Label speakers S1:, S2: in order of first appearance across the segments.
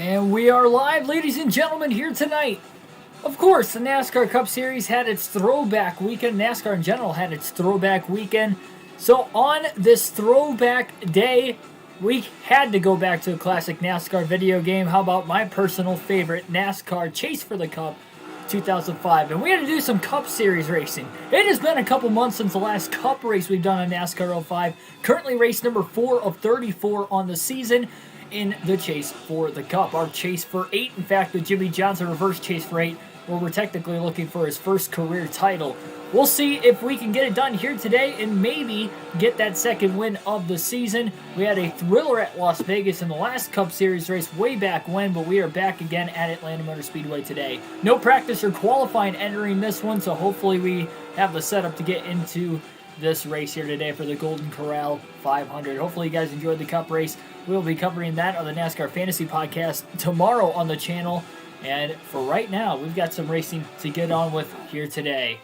S1: And we are live, ladies and gentlemen, here tonight. Of course, the NASCAR Cup Series had its throwback weekend. NASCAR in general had its throwback weekend. So on this throwback day, we had to go back to a classic NASCAR video game. How about my personal favorite, NASCAR Chase for the Cup 2005. And we had to do some Cup Series racing. It has been a couple months since the last Cup race we've done on NASCAR 05. Currently race number 4 of 34 on the season in the Chase for the Cup. Our Chase for 8, in fact, with Jimmy Johnson, reverse Chase for 8, where we're technically looking for his first career title. We'll see if we can get it done here today and maybe get that second win of the season. We had a thriller at Las Vegas in the last Cup Series race way back when, but we are back again at Atlanta Motor Speedway today. No practice or qualifying entering this one, so hopefully we have the setup to get into this race here today for the Golden Corral 500. Hopefully you guys enjoyed the Cup race. We'll be covering that on the NASCAR Fantasy Podcast tomorrow on the channel. And for right now, we've got some racing to get on with here today.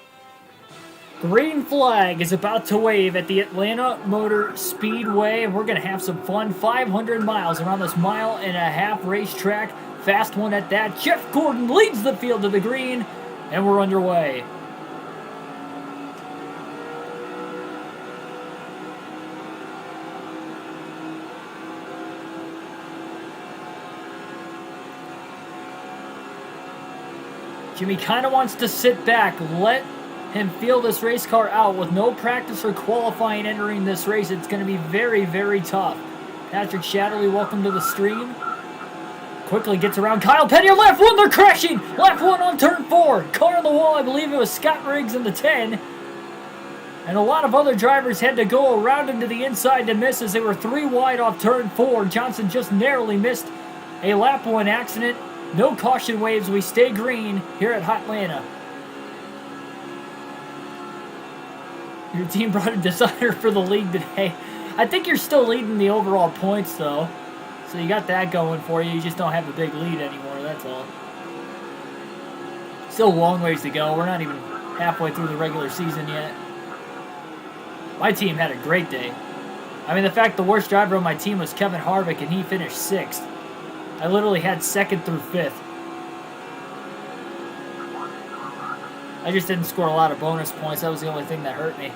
S1: Green flag is about to wave at the Atlanta Motor Speedway, and we're going to have some fun. 500 miles around this mile-and-a-half racetrack. Fast one at that. Jeff Gordon leads the field to the green, and we're underway. Jimmy kind of wants to sit back, let him feel this race car out. With no practice or qualifying entering this race, it's going to be very, very tough. Patrick Shatterly, welcome to the stream. Quickly gets around Kyle Petty, left one, they're crashing! Left one on turn 4. Car on the wall, I believe it was Scott Riggs in the 10. And a lot of other drivers had to go around him to the inside to miss as they were 3 wide off turn 4. Johnson just narrowly missed a lap 1 accident. No caution waves. We stay green here at Hotlanta. Your team brought a designer for the league today. I think you're still leading the overall points, though. So you got that going for you. You just don't have a big lead anymore, that's all. Still a long ways to go. We're not even halfway through the regular season yet. My team had a great day. I mean, the fact the worst driver on my team was Kevin Harvick, and he finished 6th. I literally had 2nd through 5th. I just didn't score a lot of bonus points. That was the only thing that hurt me.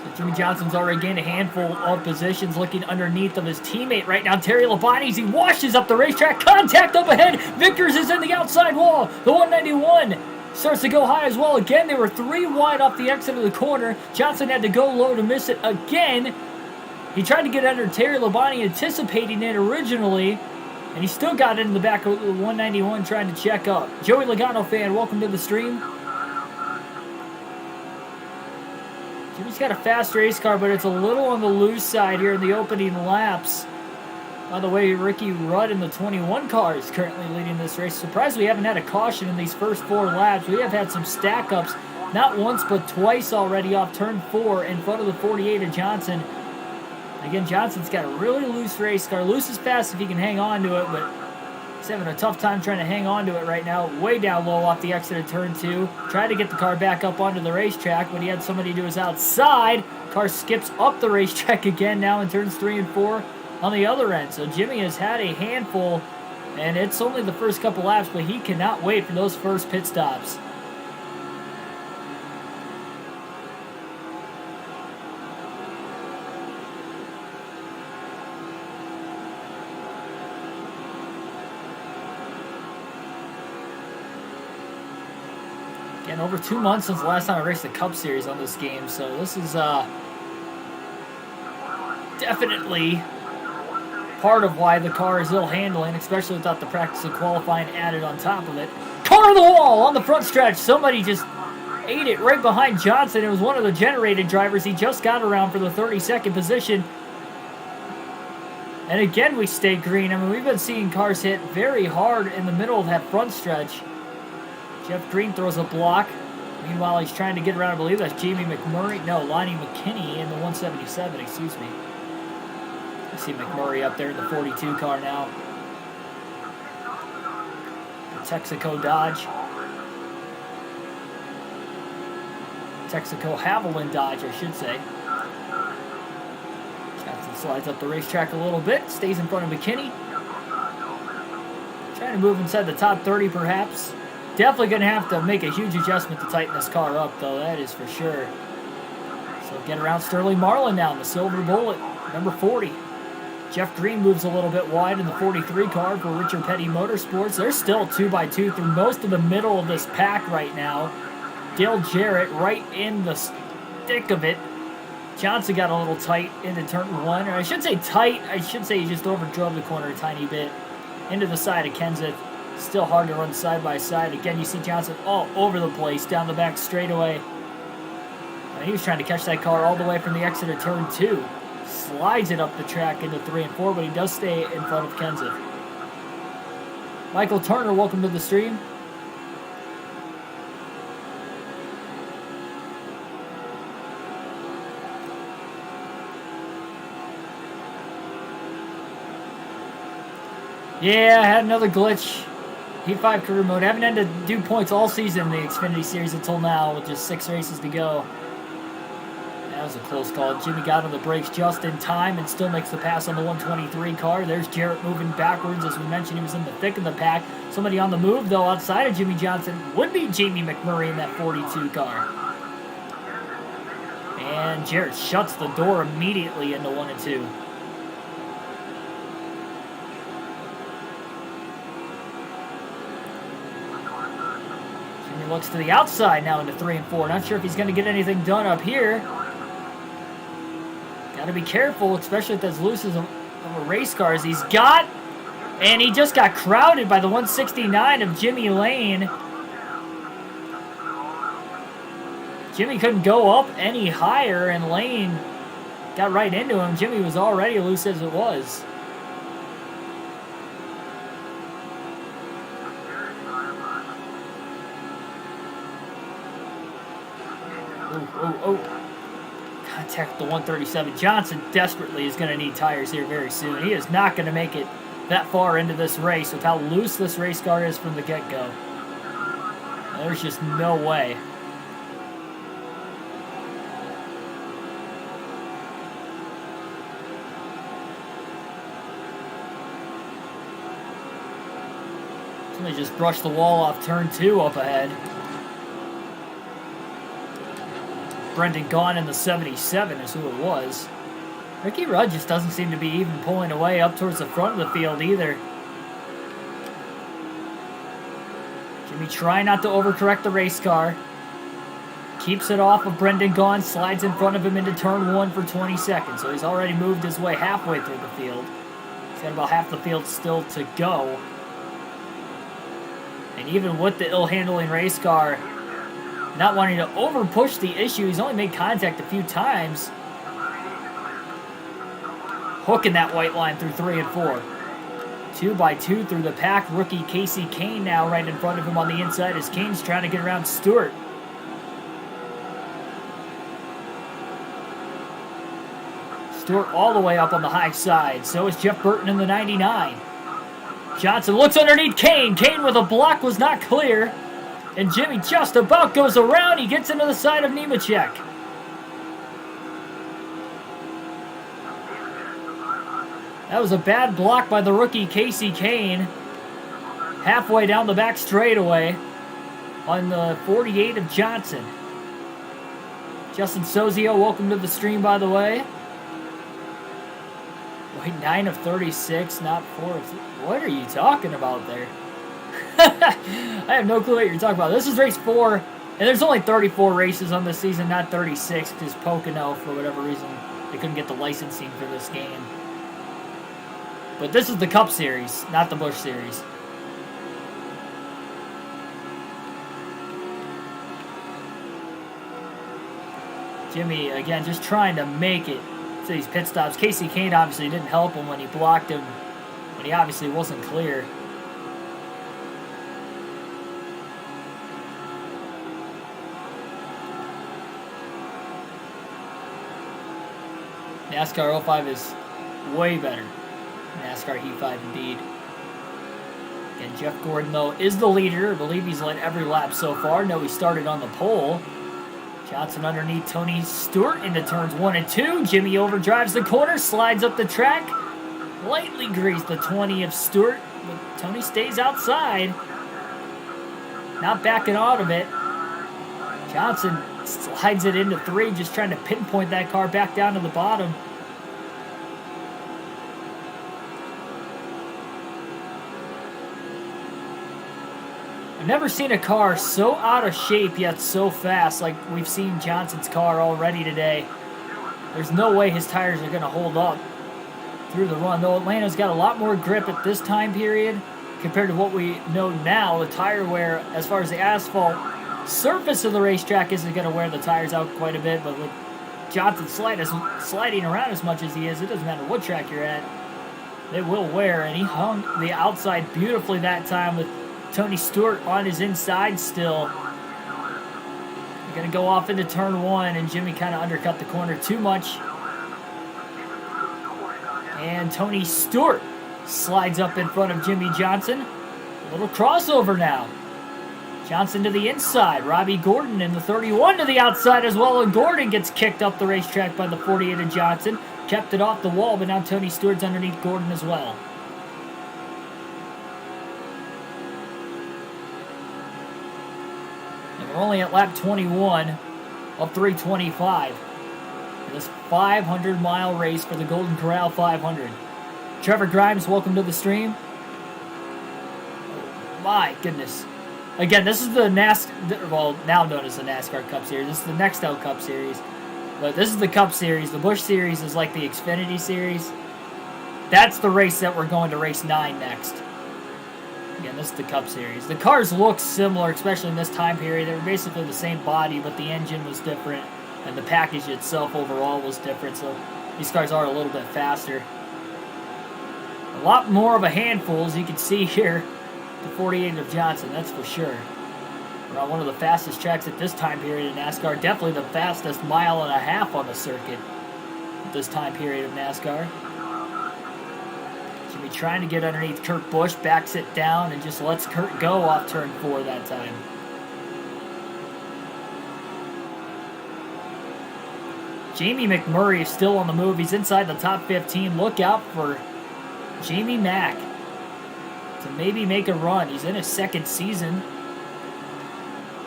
S1: So Jimmy Johnson's already gained a handful of positions, looking underneath of his teammate right now, Terry Labonte. He washes up the racetrack. Contact up ahead. Vickers is in the outside wall. The 191 starts to go high as well. Again, they were 3 wide off the exit of the corner. Johnson had to go low to miss it again. He tried to get under Terry Labonte, anticipating it originally, and he still got in the back of the 191 trying to check up. Joey Logano fan, welcome to the stream. Jimmy's got a fast race car, but it's a little on the loose side here in the opening laps. By the way, Ricky Rudd in the 21 car is currently leading this race. Surprised we haven't had a caution in these first 4 laps. We have had some stack-ups, not once but twice already off turn 4 in front of the 48 of Johnson. Again, Johnson's got a really loose race car. Loose is fast if he can hang on to it, but he's having a tough time trying to hang on to it right now. Way down low off the exit of turn 2. Tried to get the car back up onto the racetrack, but he had somebody to his outside. Car skips up the racetrack again now in turns 3 and 4 on the other end. So Jimmy has had a handful, and it's only the first couple laps, but he cannot wait for those first pit stops. Again, over 2 months since the last time I raced the Cup Series on this game, so this is definitely part of why the car is ill handling, especially without the practice and qualifying added on top of it. Car on the wall on the front stretch. Somebody just ate it right behind Johnson. It was one of the generated drivers. He just got around for the 32nd position. And again, we stay green. I mean, we've been seeing cars hit very hard in the middle of that front stretch. Jeff Green throws a block. Meanwhile, he's trying to get around, I believe that's Jamie McMurray. No, Lonnie McKinney in the 177, excuse me. I see McMurray up there in the 42 car now. The Texaco Dodge. Texaco Haviland Dodge, I should say. Johnson slides up the racetrack a little bit, stays in front of McKinney. Trying to move inside the top 30 perhaps. Definitely going to have to make a huge adjustment to tighten this car up, though, that is for sure. So get around Sterling Marlin now in the Silver Bullet, number 40. Jeff Green moves a little bit wide in the 43 car for Richard Petty Motorsports. They're still 2x2 through most of the middle of this pack right now. Dale Jarrett right in the thick of it. Johnson got a little tight into turn 1. Or I should say tight. I should say he just overdrove the corner a tiny bit. Into the side of Kenseth. Still hard to run side by side. Again, you see Johnson all over the place down the back straightaway. And he was trying to catch that car all the way from the exit of turn 2. Slides it up the track into 3 and 4, but he does stay in front of Kenseth. Michael Turner, welcome to the stream. Yeah, I had another glitch. Heat 5 career mode. I haven't had to do points all season in the Xfinity Series until now with just 6 races to go. That was a close call. Jimmy got on the brakes just in time and still makes the pass on the 123 car. There's Jarrett moving backwards. As we mentioned, he was in the thick of the pack. Somebody on the move, though, outside of Jimmy Johnson would be Jamie McMurray in that 42 car. And Jarrett shuts the door immediately into 1 and 2. Jimmy looks to the outside now into 3 and 4. Not sure if he's going to get anything done up here. Got to be careful, especially with as loose as a race car as he's got. And he just got crowded by the 169 of Jimmy Lane. Jimmy couldn't go up any higher, and Lane got right into him. Jimmy was already loose as it was. Oh. Contact the 137. Johnson desperately is going to need tires here very soon. He is not going to make it that far into this race with how loose this race car is from the get-go. There's just no way. Somebody just brushed the wall off turn 2 up ahead. Brendan Gaughan in the 77 is who it was. Ricky Rudd just doesn't seem to be even pulling away up towards the front of the field either. Jimmy trying not to overcorrect the race car. Keeps it off of Brendan Gaughan, slides in front of him into turn 1 for 20 seconds. So he's already moved his way halfway through the field. He's got about half the field still to go. And even with the ill-handling race car, not wanting to over-push the issue, he's only made contact a few times. Hooking that white line through 3 and 4. 2x2 through the pack. Rookie Casey Kane now right in front of him on the inside as Kane's trying to get around Stewart. Stewart all the way up on the high side. So is Jeff Burton in the 99. Johnson looks underneath Kane. Kane with a block was not clear. And Jimmy just about goes around. He gets into the side of Nemechek. That was a bad block by the rookie Casey Kane. Halfway down the back straightaway on the 48 of Johnson. Justin Sozio, welcome to the stream, by the way. Wait, 9 of 36, not 4 of... What are you talking about there? I have no clue what you're talking about. This is race 4, and there's only 34 races on this season, not 36, because Pocono, for whatever reason, they couldn't get the licensing for this game. But this is the Cup Series, not the Busch Series. Jimmy, again, just trying to make it to these pit stops. Casey Kane obviously didn't help him when he blocked him, when he obviously wasn't clear. NASCAR 05 is way better. NASCAR Heat 5 indeed. And Jeff Gordon, though, is the leader. I believe he's led every lap so far. No, he started on the pole. Johnson underneath Tony Stewart into turns 1 and 2. Jimmy overdrives the corner, slides up the track. Lightly grazed the 20 of Stewart. but Tony stays outside. Not backing out of it. Johnson slides it into 3, just trying to pinpoint that car back down to the bottom. I've never seen a car so out of shape yet so fast like we've seen Johnson's car already today. There's no way his tires are going to hold up through the run, though Atlanta's got a lot more grip at this time period compared to what we know now. The tire wear, as far as the asphalt surface of the racetrack, isn't going to wear the tires out quite a bit, but with Johnson sliding around as much as he is, it doesn't matter what track you're at, it will wear, and he hung the outside beautifully that time with Tony Stewart on his inside still. They're going to go off into turn 1, and Jimmy kind of undercut the corner too much. And Tony Stewart slides up in front of Jimmy Johnson. A little crossover now. Johnson to the inside. Robbie Gordon in the 31 to the outside as well. And Gordon gets kicked up the racetrack by the 48 of Johnson. Kept it off the wall, but now Tony Stewart's underneath Gordon as well. And we're only at lap 21 of 325. This 500-mile race for the Golden Corral 500. Trevor Grimes, welcome to the stream. Oh, my goodness. Again, this is the now known as the NASCAR Cup Series. This is the Nextel Cup Series. But this is the Cup Series. The Busch Series is like the Xfinity Series. That's the race that we're going to race 9 next. Again, this is the Cup Series. The cars look similar, especially in this time period. They were basically the same body, but the engine was different. And the package itself overall was different, so these cars are a little bit faster. A lot more of a handful, as you can see here, the 48 of Johnson, that's for sure. We're on one of the fastest tracks at this time period in NASCAR, definitely the fastest 1.5 miles on the circuit at this time period of NASCAR. Should be trying to get underneath Kurt Busch, backs it down, and just lets Kurt go off turn 4 that time. Jamie McMurray is still on the move. He's inside the top 15. Look out for Jamie Mack to maybe make a run. He's in his 2nd season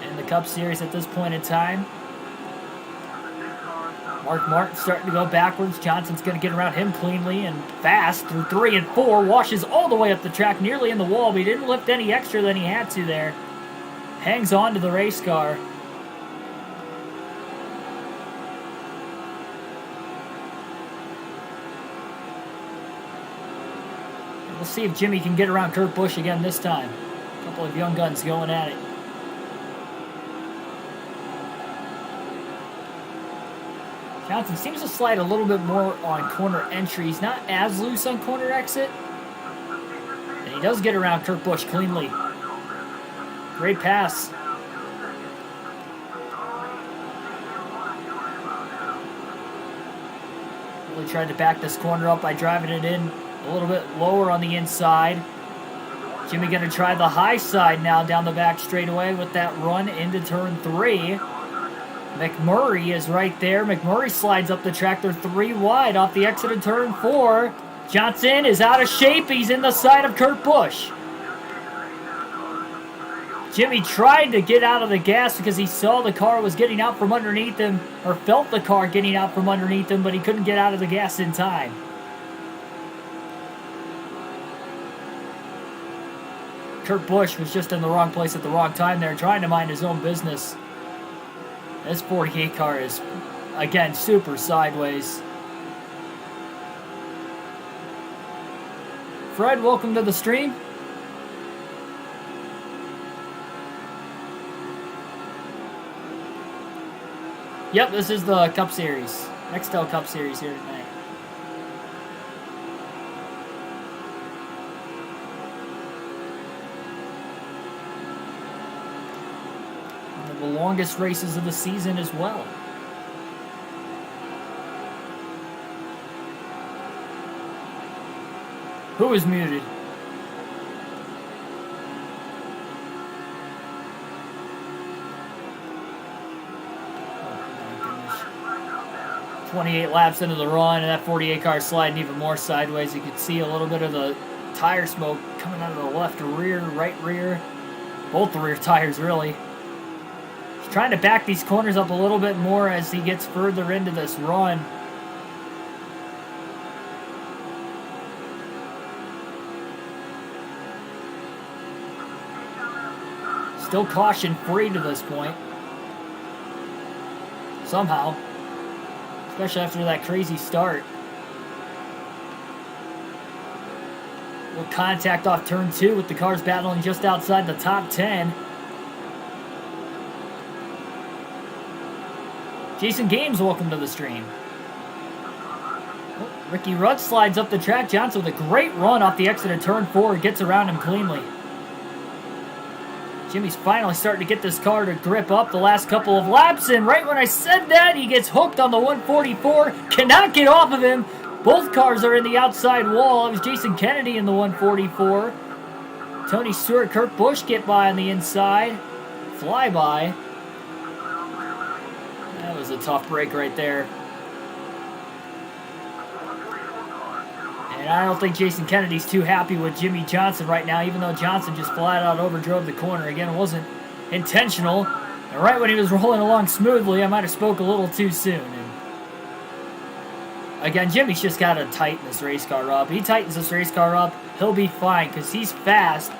S1: in the Cup Series at this point in time. Mark Martin starting to go backwards. Johnson's going to get around him cleanly and fast through 3 and 4. Washes all the way up the track, nearly in the wall, but he didn't lift any extra than he had to there. Hangs on to the race car. We'll see if Jimmy can get around Kurt Busch again this time. A couple of young guns going at it. Johnson seems to slide a little bit more on corner entry. He's not as loose on corner exit. And he does get around Kurt Busch cleanly. Great pass. Really tried to back this corner up by driving it in a little bit lower on the inside. Jimmy going to try the high side now down the back straightaway with that run into turn 3. McMurray is right there. McMurray slides up the track. They're 3 wide off the exit of turn 4. Johnson is out of shape. He's in the side of Kurt Busch. Jimmy tried to get out of the gas because he saw the car was getting out from underneath him, or felt the car getting out from underneath him, but he couldn't get out of the gas in time. Kurt Busch was just in the wrong place at the wrong time there, trying to mind his own business. This 48 car is, again, super sideways. Fred, welcome to the stream. Yep, this is the Cup Series. Nextel Cup Series here tonight. One of the longest races of the season as well. Who is muted? Oh, my goodness. 28 laps into the run, and that 48 car sliding even more sideways. You could see a little bit of the tire smoke coming out of the left rear, right rear. Both the rear tires, really. He's trying to back these corners up a little bit more as he gets further into this run. Still caution-free to this point. Somehow. Especially after that crazy start. Little contact off turn 2 with the cars battling just outside the top 10. Jason Games, welcome to the stream. Oh, Ricky Rudd slides up the track. Johnson with a great run off the exit of turn 4. Gets around him cleanly. Jimmy's finally starting to get this car to grip up the last couple of laps, and right when I said that, he gets hooked on the 144, cannot get off of him. Both cars are in the outside wall. It was Jason Kennedy in the 144. Tony Stewart, Kurt Busch get by on the inside. Flyby. That was a tough break right there. And I don't think Jason Kennedy's too happy with Jimmy Johnson right now, even though Johnson just flat out overdrove the corner. Again, it wasn't intentional. And right when he was rolling along smoothly, I might have spoke a little too soon. And again, Jimmy's just got to tighten this race car up. He tightens this race car up, he'll be fine because he's fast.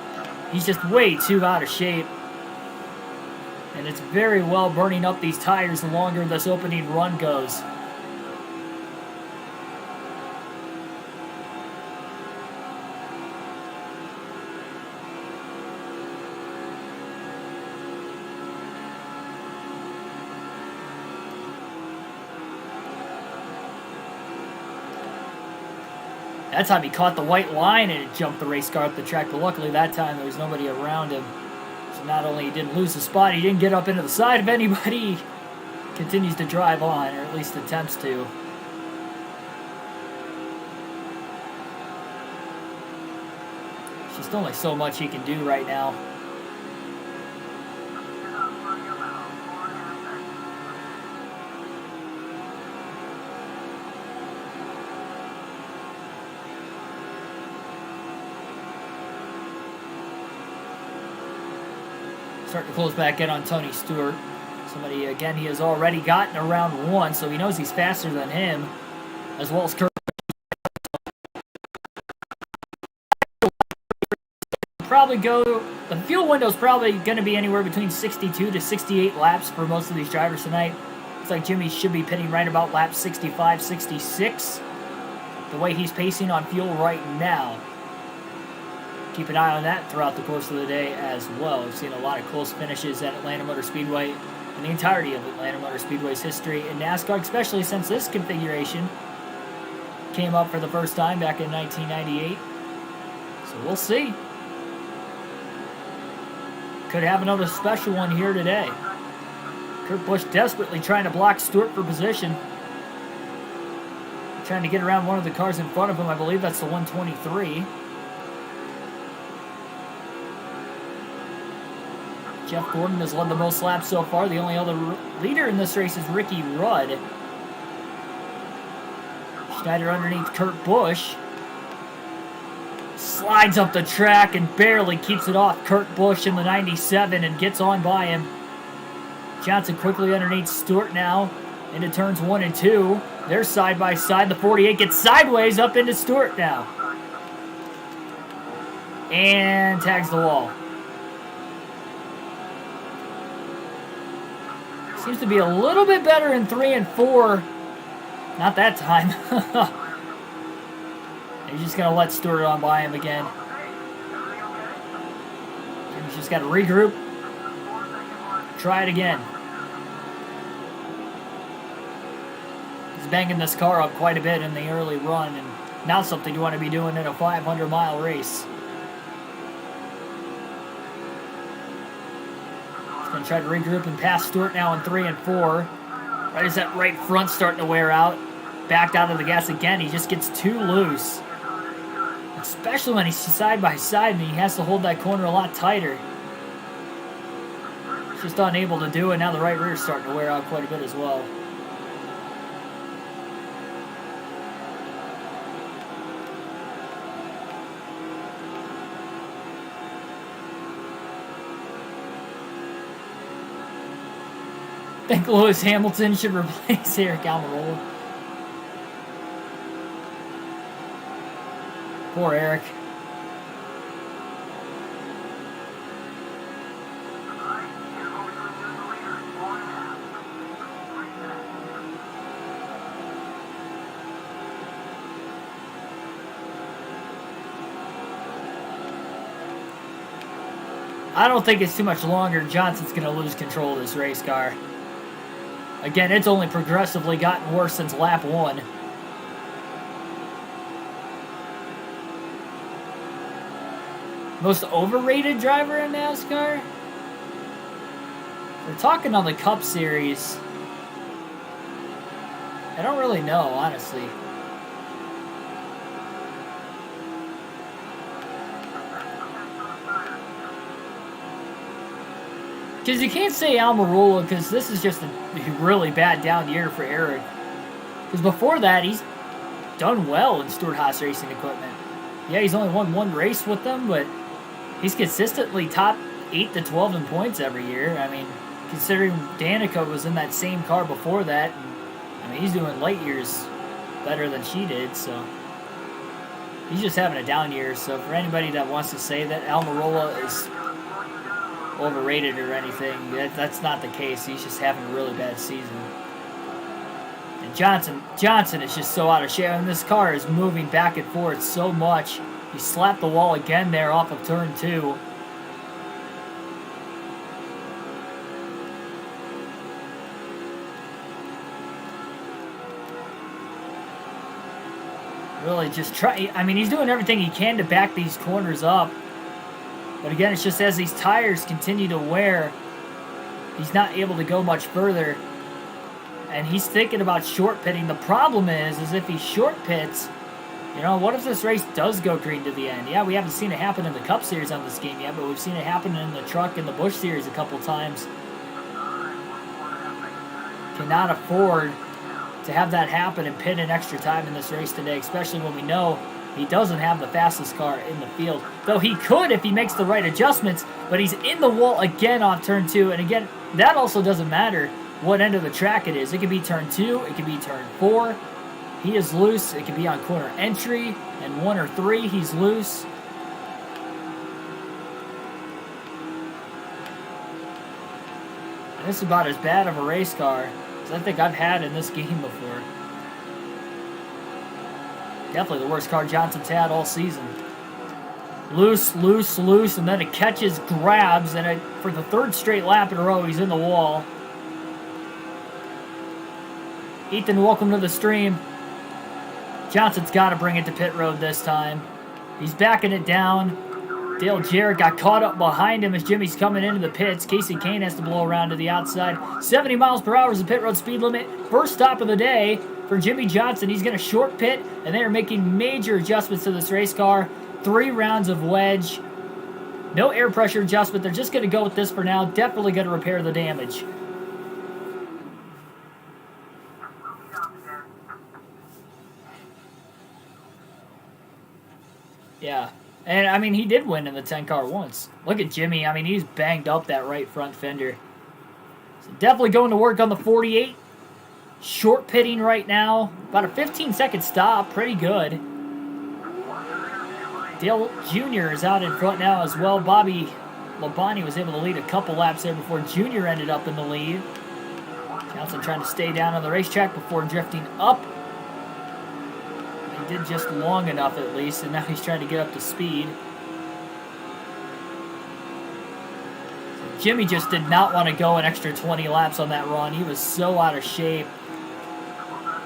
S1: He's just way too out of shape. And it's very well burning up these tires the longer this opening run goes. That time he caught the white line and it jumped the race car up the track, but luckily that time there was nobody around him. So not only he didn't lose the spot, he didn't get up into the side of anybody. He continues to drive on, or at least attempts to. There's just only so much he can do right now. Starting to close back in on Tony Stewart. Somebody, again, he has already gotten around 1, so he knows he's faster than him, as well as Kurt. Probably go, the fuel window is probably going to be anywhere between 62 to 68 laps for most of these drivers tonight. Looks like Jimmy should be pitting right about lap 65, 66. The way he's pacing on fuel right now. Keep an eye on that throughout the course of the day as well. We've seen a lot of close finishes at Atlanta Motor Speedway in the entirety of Atlanta Motor Speedway's history in NASCAR, especially since this configuration came up for the first time back in 1998. So we'll see. Could have another special one here today. Kurt Busch desperately trying to block Stewart for position. Trying to get around one of the cars in front of him. I believe that's the 123. Jeff Gordon has led the most laps so far. The only other leader in this race is Ricky Rudd. Schneider underneath Kurt Busch. Slides up the track and barely keeps it off Kurt Busch in the 97 and gets on by him. Johnson quickly underneath Stewart now into turns 1 and 2. They're side by side. The 48 gets sideways up into Stewart now. And tags the wall. Seems to be a little bit better in 3 and 4. Not that time. He's just going to let Stewart on by him again. Jimmy's just got to regroup. Try it again. He's banging this car up quite a bit in the early run, and not something you want to be doing in a 500-mile race. Going to try to regroup and pass Stewart now in 3 and 4. Right as that right front starting to wear out. Backed out of the gas again. He just gets too loose. Especially when he's side by side and he has to hold that corner a lot tighter. He's just unable to do it. Now the right rear is starting to wear out quite a bit as well. think Lewis Hamilton should replace Eric Almirola. Poor Eric. I don't think it's too much longer. Johnson's going to lose control of this race car. Again, it's only progressively gotten worse since lap 1. Most overrated driver in NASCAR? We're talking on the Cup Series. I don't really know, honestly. Because you can't say Almirola, because this is just a really bad down year for Eric. Because before that, he's done well in Stewart-Haas Racing Equipment. Yeah, he's only won 1 race with them, but he's consistently top 8 to 12 in points every year. I mean, considering Danica was in that same car before that, and, I mean, he's doing light years better than she did, so he's just having a down year. So for anybody that wants to say that Almirola is overrated or anything, that's not the case. He's just having a really bad season. And Johnson is just so out of shape, and this car is moving back and forth so much. He slapped the wall again there off of turn 2. Really just try. I mean, he's doing everything he can to back these corners up. But again, it's just as these tires continue to wear, he's not able to go much further. And he's thinking about short pitting. The problem is if he short pits, you know, what if this race does go green to the end? Yeah, we haven't seen it happen in the Cup Series on this game yet, but we've seen it happen in the Truck and the Busch Series a couple times. Cannot afford to have that happen and pit in extra time in this race today, especially when we know he doesn't have the fastest car in the field. Though he could if he makes the right adjustments, but he's in the wall again off turn 2. And again, that also doesn't matter what end of the track it is. It could be turn 2, it could be turn 4. He is loose. It could be on corner entry, and 1 or 3, he's loose. And this is about as bad of a race car as I think I've had in this game before. Definitely the worst car Johnson's had all season. Loose, loose, loose, and then it catches, grabs, and for the 3rd straight lap in a row, he's in the wall. Ethan, welcome to the stream. Johnson's got to bring it to pit road this time. He's backing it down. Dale Jarrett got caught up behind him as Jimmy's coming into the pits. Casey Kane has to blow around to the outside. 70 miles per hour is the pit road speed limit. First stop of the day for Jimmy Johnson. He's going to short pit, and they are making major adjustments to this race car. 3 rounds of wedge. No air pressure adjustment. They're just going to go with this for now. Definitely going to repair the damage. Yeah. And, I mean, he did win in the 10 car once. Look at Jimmy. I mean, he's banged up that right front fender. So definitely going to work on the 48. Short pitting right now. About a 15-second stop. Pretty good. Dale Jr. is out in front now as well. Bobby Labonte was able to lead a couple laps there before Jr. ended up in the lead. Johnson trying to stay down on the racetrack before drifting up. He did just long enough at least, and now he's trying to get up to speed. So Jimmy just did not want to go an extra 20 laps on that run. He was so out of shape.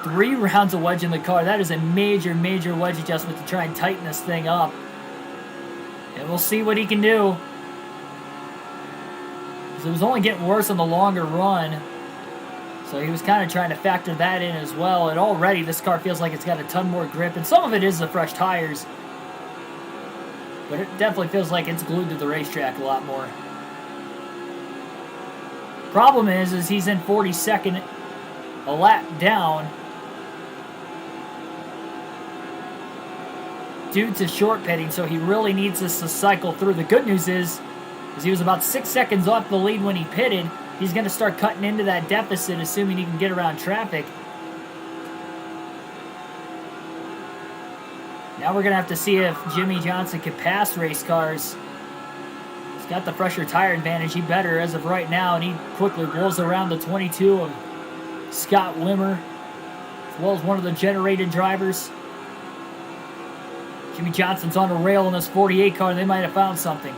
S1: 3 rounds of wedge in the car. That is a major, major wedge adjustment to try and tighten this thing up. And we'll see what he can do. So it was only getting worse on the longer run. So he was kind of trying to factor that in as well. And already this car feels like it's got a ton more grip. And some of it is the fresh tires. But it definitely feels like it's glued to the racetrack a lot more. Problem is he's in 42nd, a lap down, due to short pitting, so he really needs this to cycle through. The good news is he was about 6 seconds off the lead when he pitted, he's going to start cutting into that deficit, assuming he can get around traffic. Now we're going to have to see if Jimmie Johnson can pass race cars. He's got the fresher tire advantage. He better as of right now, and he quickly blows around the 22 of Scott Wimmer, as well as one of the generated drivers. Jimmie Johnson's on a rail in this 48 car. They might have found something.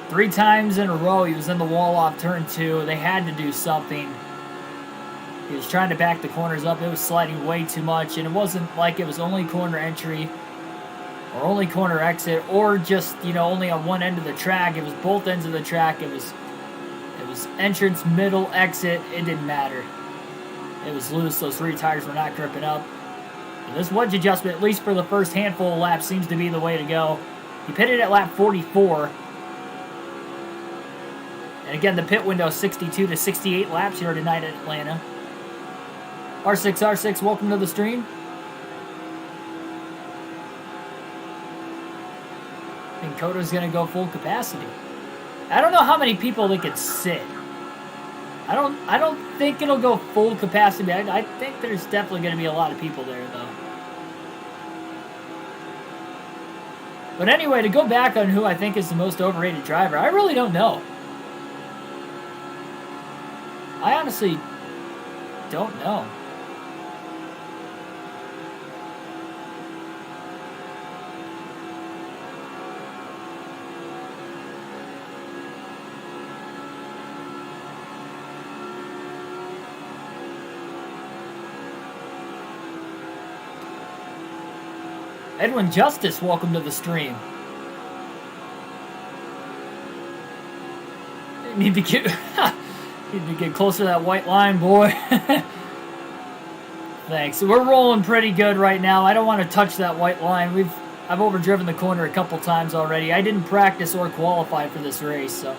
S1: Three times in a row he was in the wall off turn 2. They had to do something. He was trying to back the corners up. It was sliding way too much, and it wasn't like it was only corner entry or only corner exit or just, only on one end of the track. It was both ends of the track. It was entrance, middle, exit. It didn't matter. It was loose. Those 3 tires were not gripping up. And this wedge adjustment, at least for the first handful of laps, seems to be the way to go. He pitted at lap 44. And again, the pit window is 62 to 68 laps here tonight at Atlanta. R6, welcome to the stream. I think Coda's going to go full capacity. I don't know how many people they could sit. I don't think it'll go full capacity. I think there's definitely going to be a lot of people there, though. But anyway, to go back on who I think is the most overrated driver, I really don't know. I honestly don't know. Edwin Justice, welcome to the stream. Need to get closer to that white line, boy. Thanks. We're rolling pretty good right now. I don't want to touch that white line. I've overdriven the corner a couple times already. I didn't practice or qualify for this race, so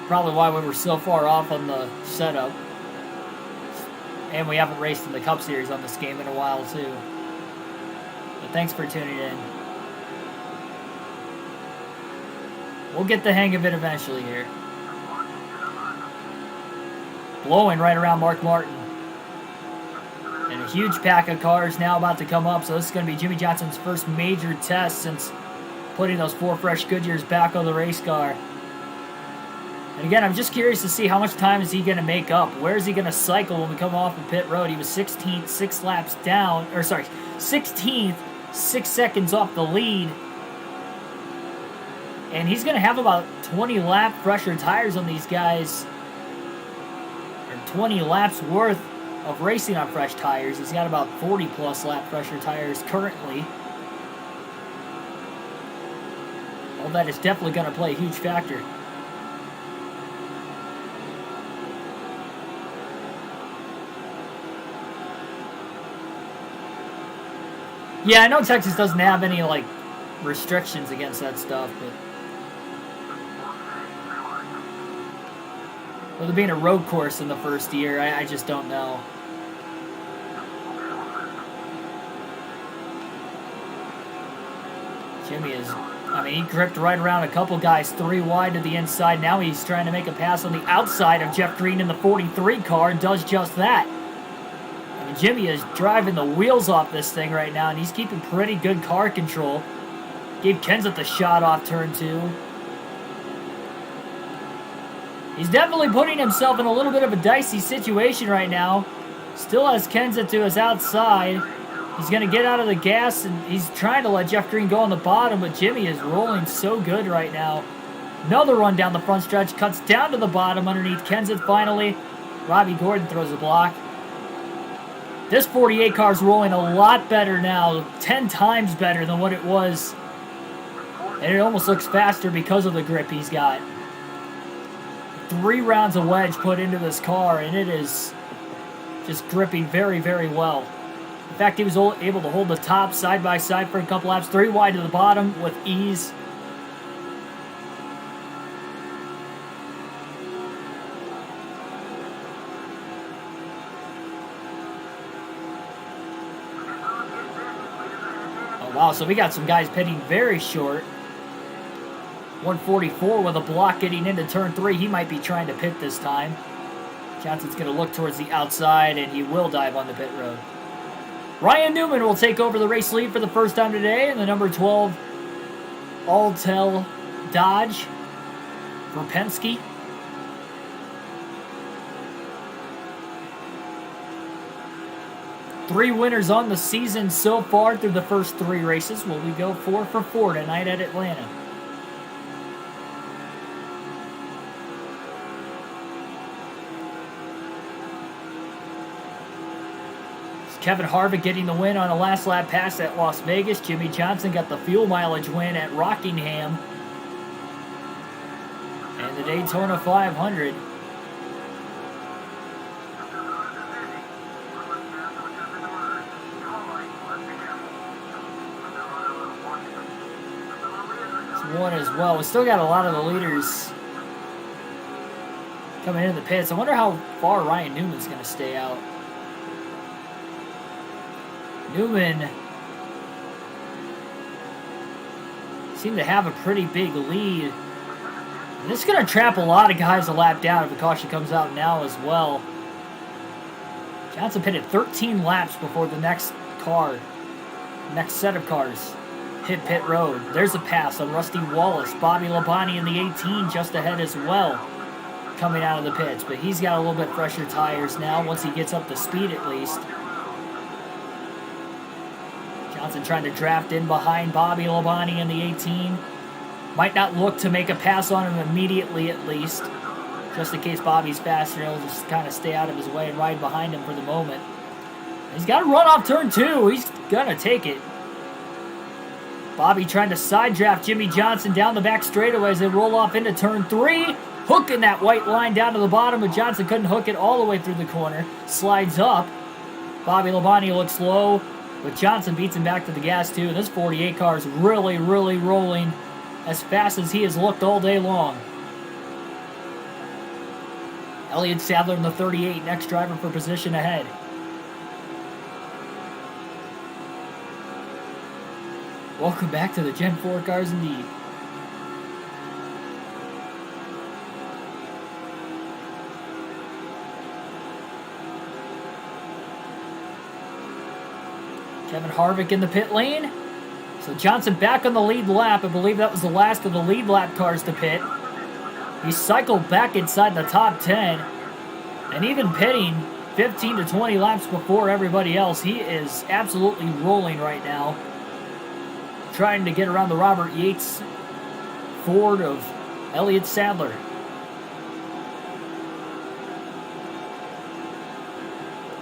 S1: probably why we were so far off on the setup. And we haven't raced in the Cup Series on this game in a while, too. But thanks for tuning in. We'll get the hang of it eventually here. Blowing right around Mark Martin. And a huge pack of cars now about to come up. So this is going to be Jimmie Johnson's first major test since putting those 4 fresh Goodyears back on the race car. And again, I'm just curious to see how much time is he going to make up. Where is he going to cycle when we come off of pit road? He was 16th, 6 laps down. 16th, 6 seconds off the lead. And he's going to have about 20 lap fresher tires on these guys. 20 laps worth of racing on fresh tires. He's got about 40 plus lap fresher tires currently. All that is definitely going to play a huge factor. Yeah, I know Texas doesn't have any restrictions against that stuff, but with it being a road course in the first year, I just don't know. Jimmie he gripped right around a couple guys 3 wide to the inside. Now he's trying to make a pass on the outside of Jeff Green in the 43 car and does just that. Jimmie is driving the wheels off this thing right now, and he's keeping pretty good car control. Gave Kenseth the shot off turn 2. He's definitely putting himself in a little bit of a dicey situation right now. Still has Kenseth to his outside. He's going to get out of the gas, and he's trying to let Jeff Green go on the bottom, but Jimmie is rolling so good right now. Another run down the front stretch, cuts down to the bottom underneath Kenseth finally. Robbie Gordon throws a block. This 48 car is rolling a lot better now, 10 times better than what it was. And it almost looks faster because of the grip he's got. 3 rounds of wedge put into this car, and it is just gripping very, very well. In fact, he was able to hold the top side by side for a couple laps, 3 wide to the bottom with ease. Oh, wow, so we got some guys pitting very short. 144 with a block getting into turn 3. He might be trying to pit this time. Johnson's going to look towards the outside, and he will dive on the pit road. Ryan Newman will take over the race lead for the first time today in the number 12 Altel Dodge for Penske. Three winners on the season so far through the first 3 races. Will we go 4 for 4 tonight at Atlanta? Kevin Harvick getting the win on a last lap pass at Las Vegas. Jimmy Johnson got the fuel mileage win at Rockingham. And the Daytona 500. It's one as well. We still got a lot of the leaders coming into the pits. I wonder how far Ryan Newman's going to stay out. Newman seemed to have a pretty big lead. And this is going to trap a lot of guys a lap down if the caution comes out now as well. Johnson pitted 13 laps before the next set of cars hit pit road. There's a pass on Rusty Wallace. Bobby Labonte in the 18 just ahead as well, coming out of the pits. But he's got a little bit fresher tires now once he gets up to speed at least. Johnson trying to draft in behind Bobby Labonte in the 18. Might not look to make a pass on him immediately at least. Just in case Bobby's faster, he'll just kind of stay out of his way and ride behind him for the moment. He's got to run off turn 2. He's going to take it. Bobby trying to side draft Jimmy Johnson down the back straightaway as they roll off into turn 3. Hooking that white line down to the bottom, but Johnson couldn't hook it all the way through the corner. Slides up. Bobby Labonte looks low, but Johnson beats him back to the gas too. This 48 car is really, really rolling as fast as he has looked all day long. Elliott Sadler in the 38, next driver for position ahead. Welcome back to the Gen 4 cars indeed. Kevin Harvick in the pit lane. So Johnson back on the lead lap. I believe that was the last of the lead lap cars to pit. He cycled back inside the top 10. And even pitting 15 to 20 laps before everybody else. He is absolutely rolling right now. Trying to get around the Robert Yates Ford of Elliott Sadler.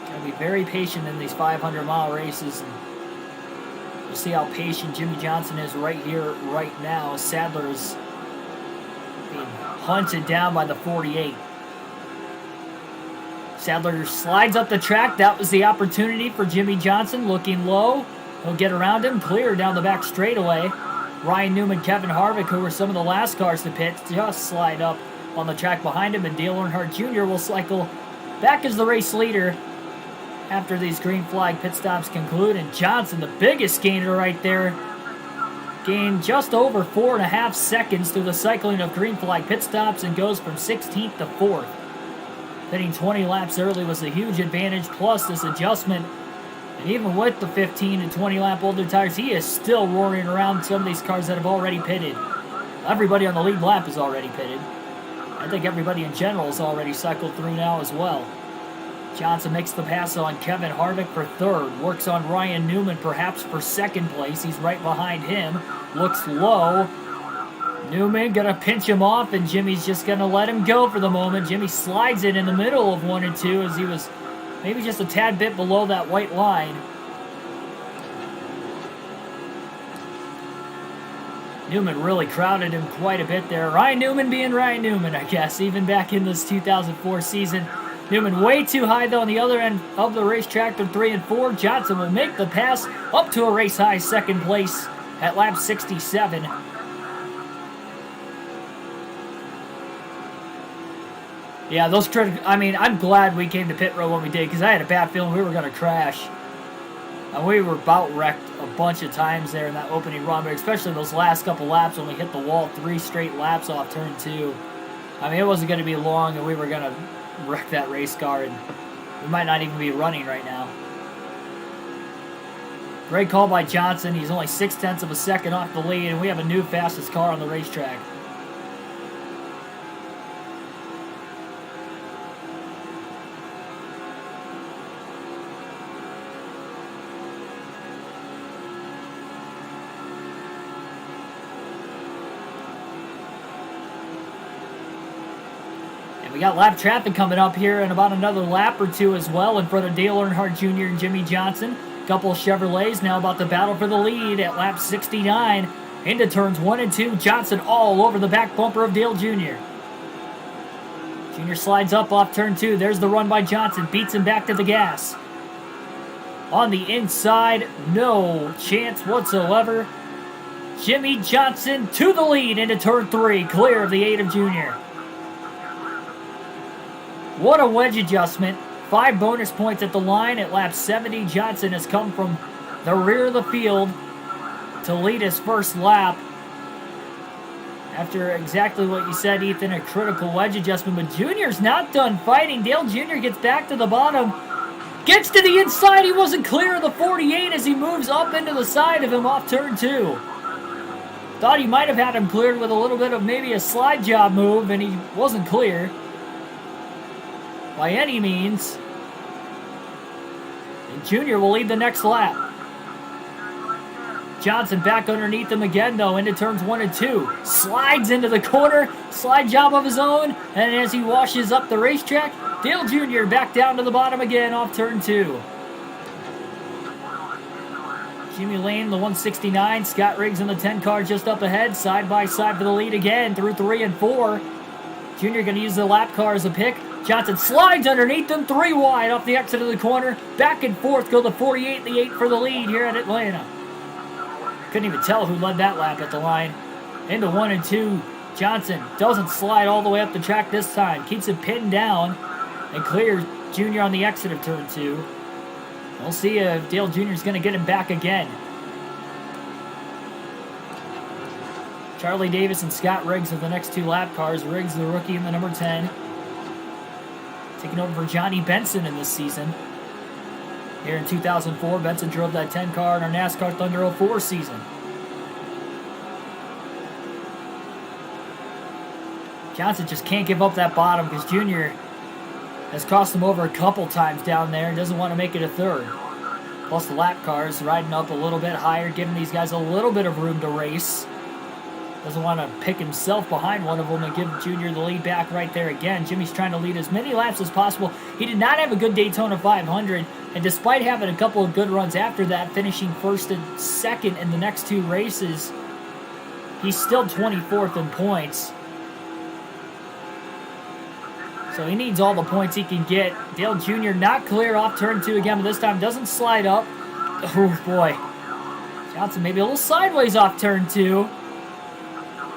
S1: Gotta be very patient in these 500-mile races. And we'll see how patient Jimmy Johnson is right here, right now. Sadler is being hunted down by the 48. Sadler slides up the track. That was the opportunity for Jimmy Johnson, looking low. He'll get around him, clear down the back straightaway. Ryan Newman, Kevin Harvick, who were some of the last cars to pit, just slide up on the track behind him, and Dale Earnhardt Jr. will cycle back as the race leader after these green flag pit stops conclude. And Johnson, the biggest gainer right there, gained just over 4.5 seconds through the cycling of green flag pit stops and goes from 16th to 4th. Hitting 20 laps early was a huge advantage, plus this adjustment. And even with the 15 and 20 lap older tires, he is still roaring around some of these cars that have already pitted. Everybody on the lead lap is already pitted. I think everybody in general is already cycled through now as well. Johnson makes the pass on Kevin Harvick for third. Works on Ryan Newman perhaps for second place. He's right behind him. Looks low. Newman gonna pinch him off, and Jimmy's just gonna let him go for the moment. Jimmy slides it in the middle of 1 and 2 as he was maybe just a tad bit below that white line. Newman really crowded him quite a bit there. Ryan Newman being Ryan Newman, I guess, even back in this 2004 season. Newman way too high, though, on the other end of the racetrack through 3 and 4. Johnson will make the pass up to a race-high second place at lap 67. Yeah, I'm glad we came to pit road when we did, because I had a bad feeling we were going to crash. And we were about wrecked a bunch of times there in that opening run, but especially those last couple laps when we hit the wall 3 straight laps off turn 2. I mean, it wasn't going to be long, and we were going to wreck that race car, and we might not even be running right now. Great call by Johnson. He's only 0.6 of a second off the lead, and we have a new fastest car on the racetrack. We got lap traffic coming up here in about another lap or two as well in front of Dale Earnhardt Jr. and Jimmy Johnson. A couple of Chevrolets now about to battle for the lead at lap 69. Into turns 1 and 2. Johnson all over the back bumper of Dale Jr. Jr. slides up off turn 2. There's the run by Johnson. Beats him back to the gas. On the inside, no chance whatsoever. Jimmy Johnson to the lead into turn 3. Clear of the 8 of Jr. What a wedge adjustment. 5 bonus points at the line at lap 70. Johnson has come from the rear of the field to lead his first lap. After exactly what you said, Ethan, a critical wedge adjustment. But Junior's not done fighting. Dale Jr. gets back to the bottom. Gets to the inside. He wasn't clear of the 48 as he moves up into the side of him off turn 2. Thought he might have had him cleared with a little bit of maybe a slide job move, and he wasn't clear by any means. And Junior will lead the next lap. Johnson back underneath him again, though, into turns 1 and 2. Slides into the corner, slide job of his own, and as he washes up the racetrack, Dale Jr. back down to the bottom again off turn 2. Jimmy Lane, the 169. Scott Riggs in the 10 car just up ahead, side by side for the lead again through 3 and 4. Junior going to use the lap car as a pick. Johnson slides underneath them, 3 wide off the exit of the corner. Back and forth go the 48 and the 8 for the lead here at Atlanta. Couldn't even tell who led that lap at the line. Into 1 and 2. Johnson doesn't slide all the way up the track this time. Keeps it pinned down and clears Junior on the exit of turn 2. We'll see if Dale Jr. is going to get him back again. Charlie Davis and Scott Riggs are the next 2 lap cars. Riggs, the rookie, in the number 10. Taking over for Johnny Benson in this season. Here in 2004, Benson drove that 10 car in our NASCAR Thunder 04 season. Johnson just can't give up that bottom because Junior has cost him over a couple times down there and doesn't want to make it a third. Plus the lap cars riding up a little bit higher, giving these guys a little bit of room to race. Doesn't want to pick himself behind one of them and give Junior the lead back right there again. Jimmy's trying to lead as many laps as possible. He did not have a good Daytona 500, and despite having a couple of good runs after that, finishing first and second in the next 2 races, he's still 24th in points. So he needs all the points he can get. Dale Jr. not clear off turn 2 again, but this time doesn't slide up. Oh boy. Johnson maybe a little sideways off turn 2.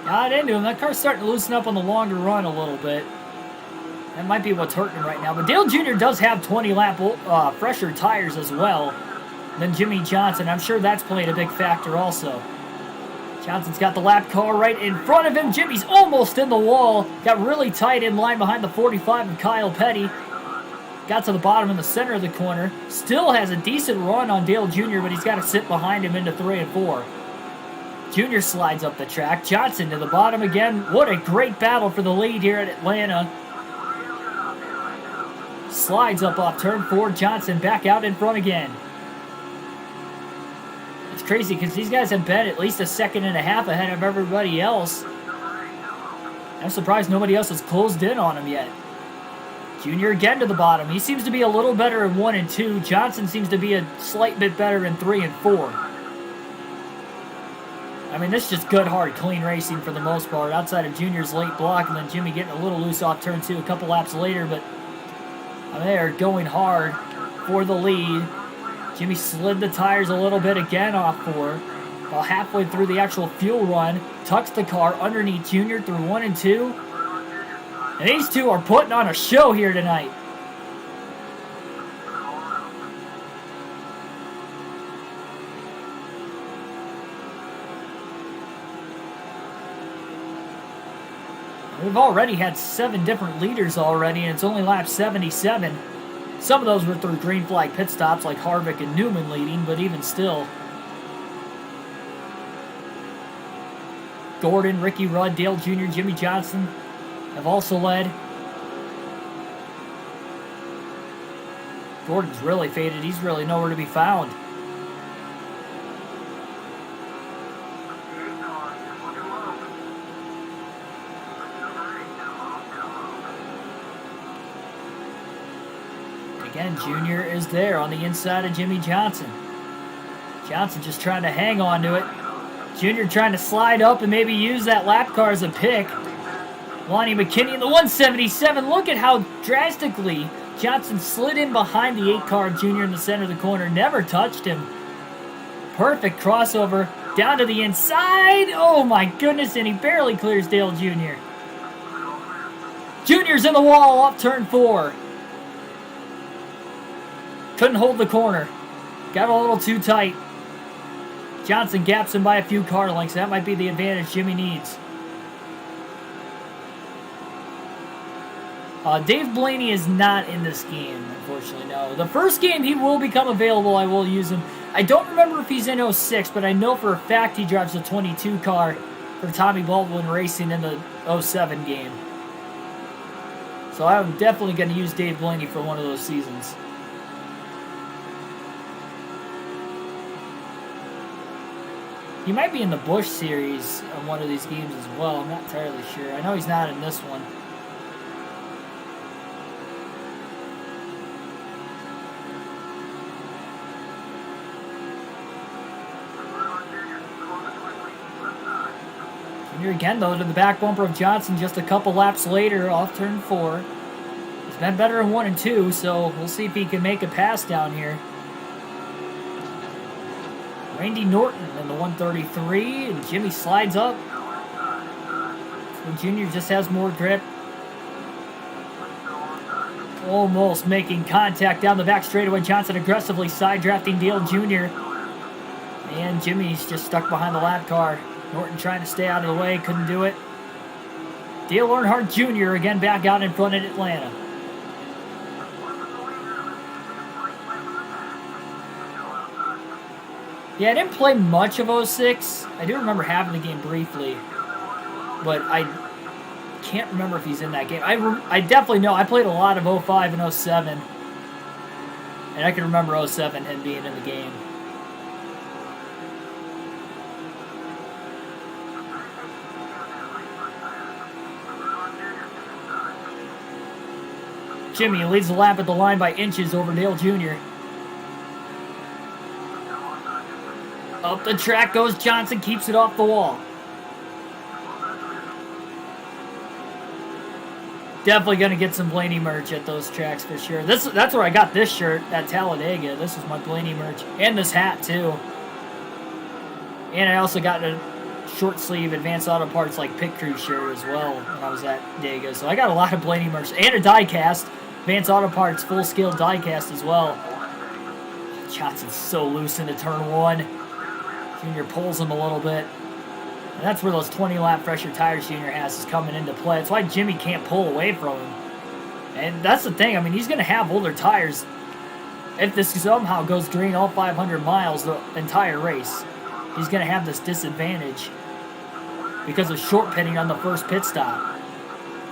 S1: Got into him. That car's starting to loosen up on the longer run a little bit. That might be what's hurting him right now. But Dale Jr. does have 20-lap fresher tires as well than Jimmy Johnson. I'm sure that's played a big factor also. Johnson's got the lap car right in front of him. Jimmy's almost in the wall. Got really tight in line behind the 45 of Kyle Petty. Got to the bottom in the center of the corner. Still has a decent run on Dale Jr., but he's got to sit behind him into 3 and 4. Junior slides up the track. Johnson to the bottom again. What a great battle for the lead here at Atlanta. Slides up off turn 4. Johnson back out in front again. It's crazy because these guys have been at least a second and a half ahead of everybody else. I'm surprised nobody else has closed in on him yet. Junior again to the bottom. He seems to be a little better in 1 and 2. Johnson seems to be a slight bit better in 3 and 4. I mean, this is just good, hard, clean racing for the most part, outside of Junior's late block and then Jimmy getting a little loose off turn 2 a couple laps later, but they are going hard for the lead. Jimmy slid the tires a little bit again off 4. While halfway through the actual fuel run, tucks the car underneath Junior through 1 and 2. And these two are putting on a show here tonight. We've already had 7 different leaders already, and it's only lap 77. Some of those were through green flag pit stops, like Harvick and Newman leading, but even still. Gordon, Ricky Rudd, Dale Jr., Jimmy Johnson have also led. Gordon's really faded. He's really nowhere to be found. Again, Junior is there on the inside of Jimmy Johnson. Johnson just trying to hang on to it. Junior trying to slide up and maybe use that lap car as a pick. Lonnie McKinney in the 177. Look at how drastically Johnson slid in behind the 8 car Junior in the center of the corner. Never touched him. Perfect crossover down to the inside. Oh my goodness, and he barely clears Dale Jr. Junior's in the wall off turn 4. Couldn't hold the corner. Got a little too tight. Johnson gaps him by a few car lengths. That might be the advantage Jimmy needs. Dave Blaney is not in this game, unfortunately, no. The first game he will become available. I will use him. I don't remember if he's in 06, but I know for a fact he drives the 22 car for Tommy Baldwin Racing in the 07 game. So I'm definitely going to use Dave Blaney for one of those seasons. He might be in the Busch Series on one of these games as well. I'm not entirely sure. I know he's not in this one. Junior again, though, to the back bumper of Johnson just a couple laps later off turn 4. He's been better in 1 and 2, so we'll see if he can make a pass down here. Randy Norton in the 133, and Jimmy slides up. So Junior just has more grip. Almost making contact down the back straightaway. Johnson aggressively side drafting Dale Jr. And Jimmy's just stuck behind the lap car. Norton trying to stay out of the way, couldn't do it. Dale Earnhardt Jr. again back out in front at Atlanta. Yeah, I didn't play much of 06. I do remember having the game briefly, but I can't remember if he's in that game. I definitely know I played a lot of 05 and 07, and I can remember 07 him being in the game. Jimmy leads the lap at the line by inches over Dale Jr. Up the track goes Johnson, keeps it off the wall. Definitely going to get some Blaney merch at those tracks for sure. That's where I got this shirt at Talladega. This is my Blaney merch. And this hat, too. And I also got a short sleeve Advanced Auto Parts like pit crew shirt as well when I was at Dega. So I got a lot of Blaney merch. And a die cast. Advanced Auto Parts full scale die cast as well. Johnson's so loose into turn 1. Junior pulls him a little bit. And that's where those 20-lap fresher tires Junior has is coming into play. That's why Jimmy can't pull away from him. And that's the thing. I mean, he's going to have older tires if this somehow goes green all 500 miles the entire race. He's going to have this disadvantage because of short pitting on the first pit stop.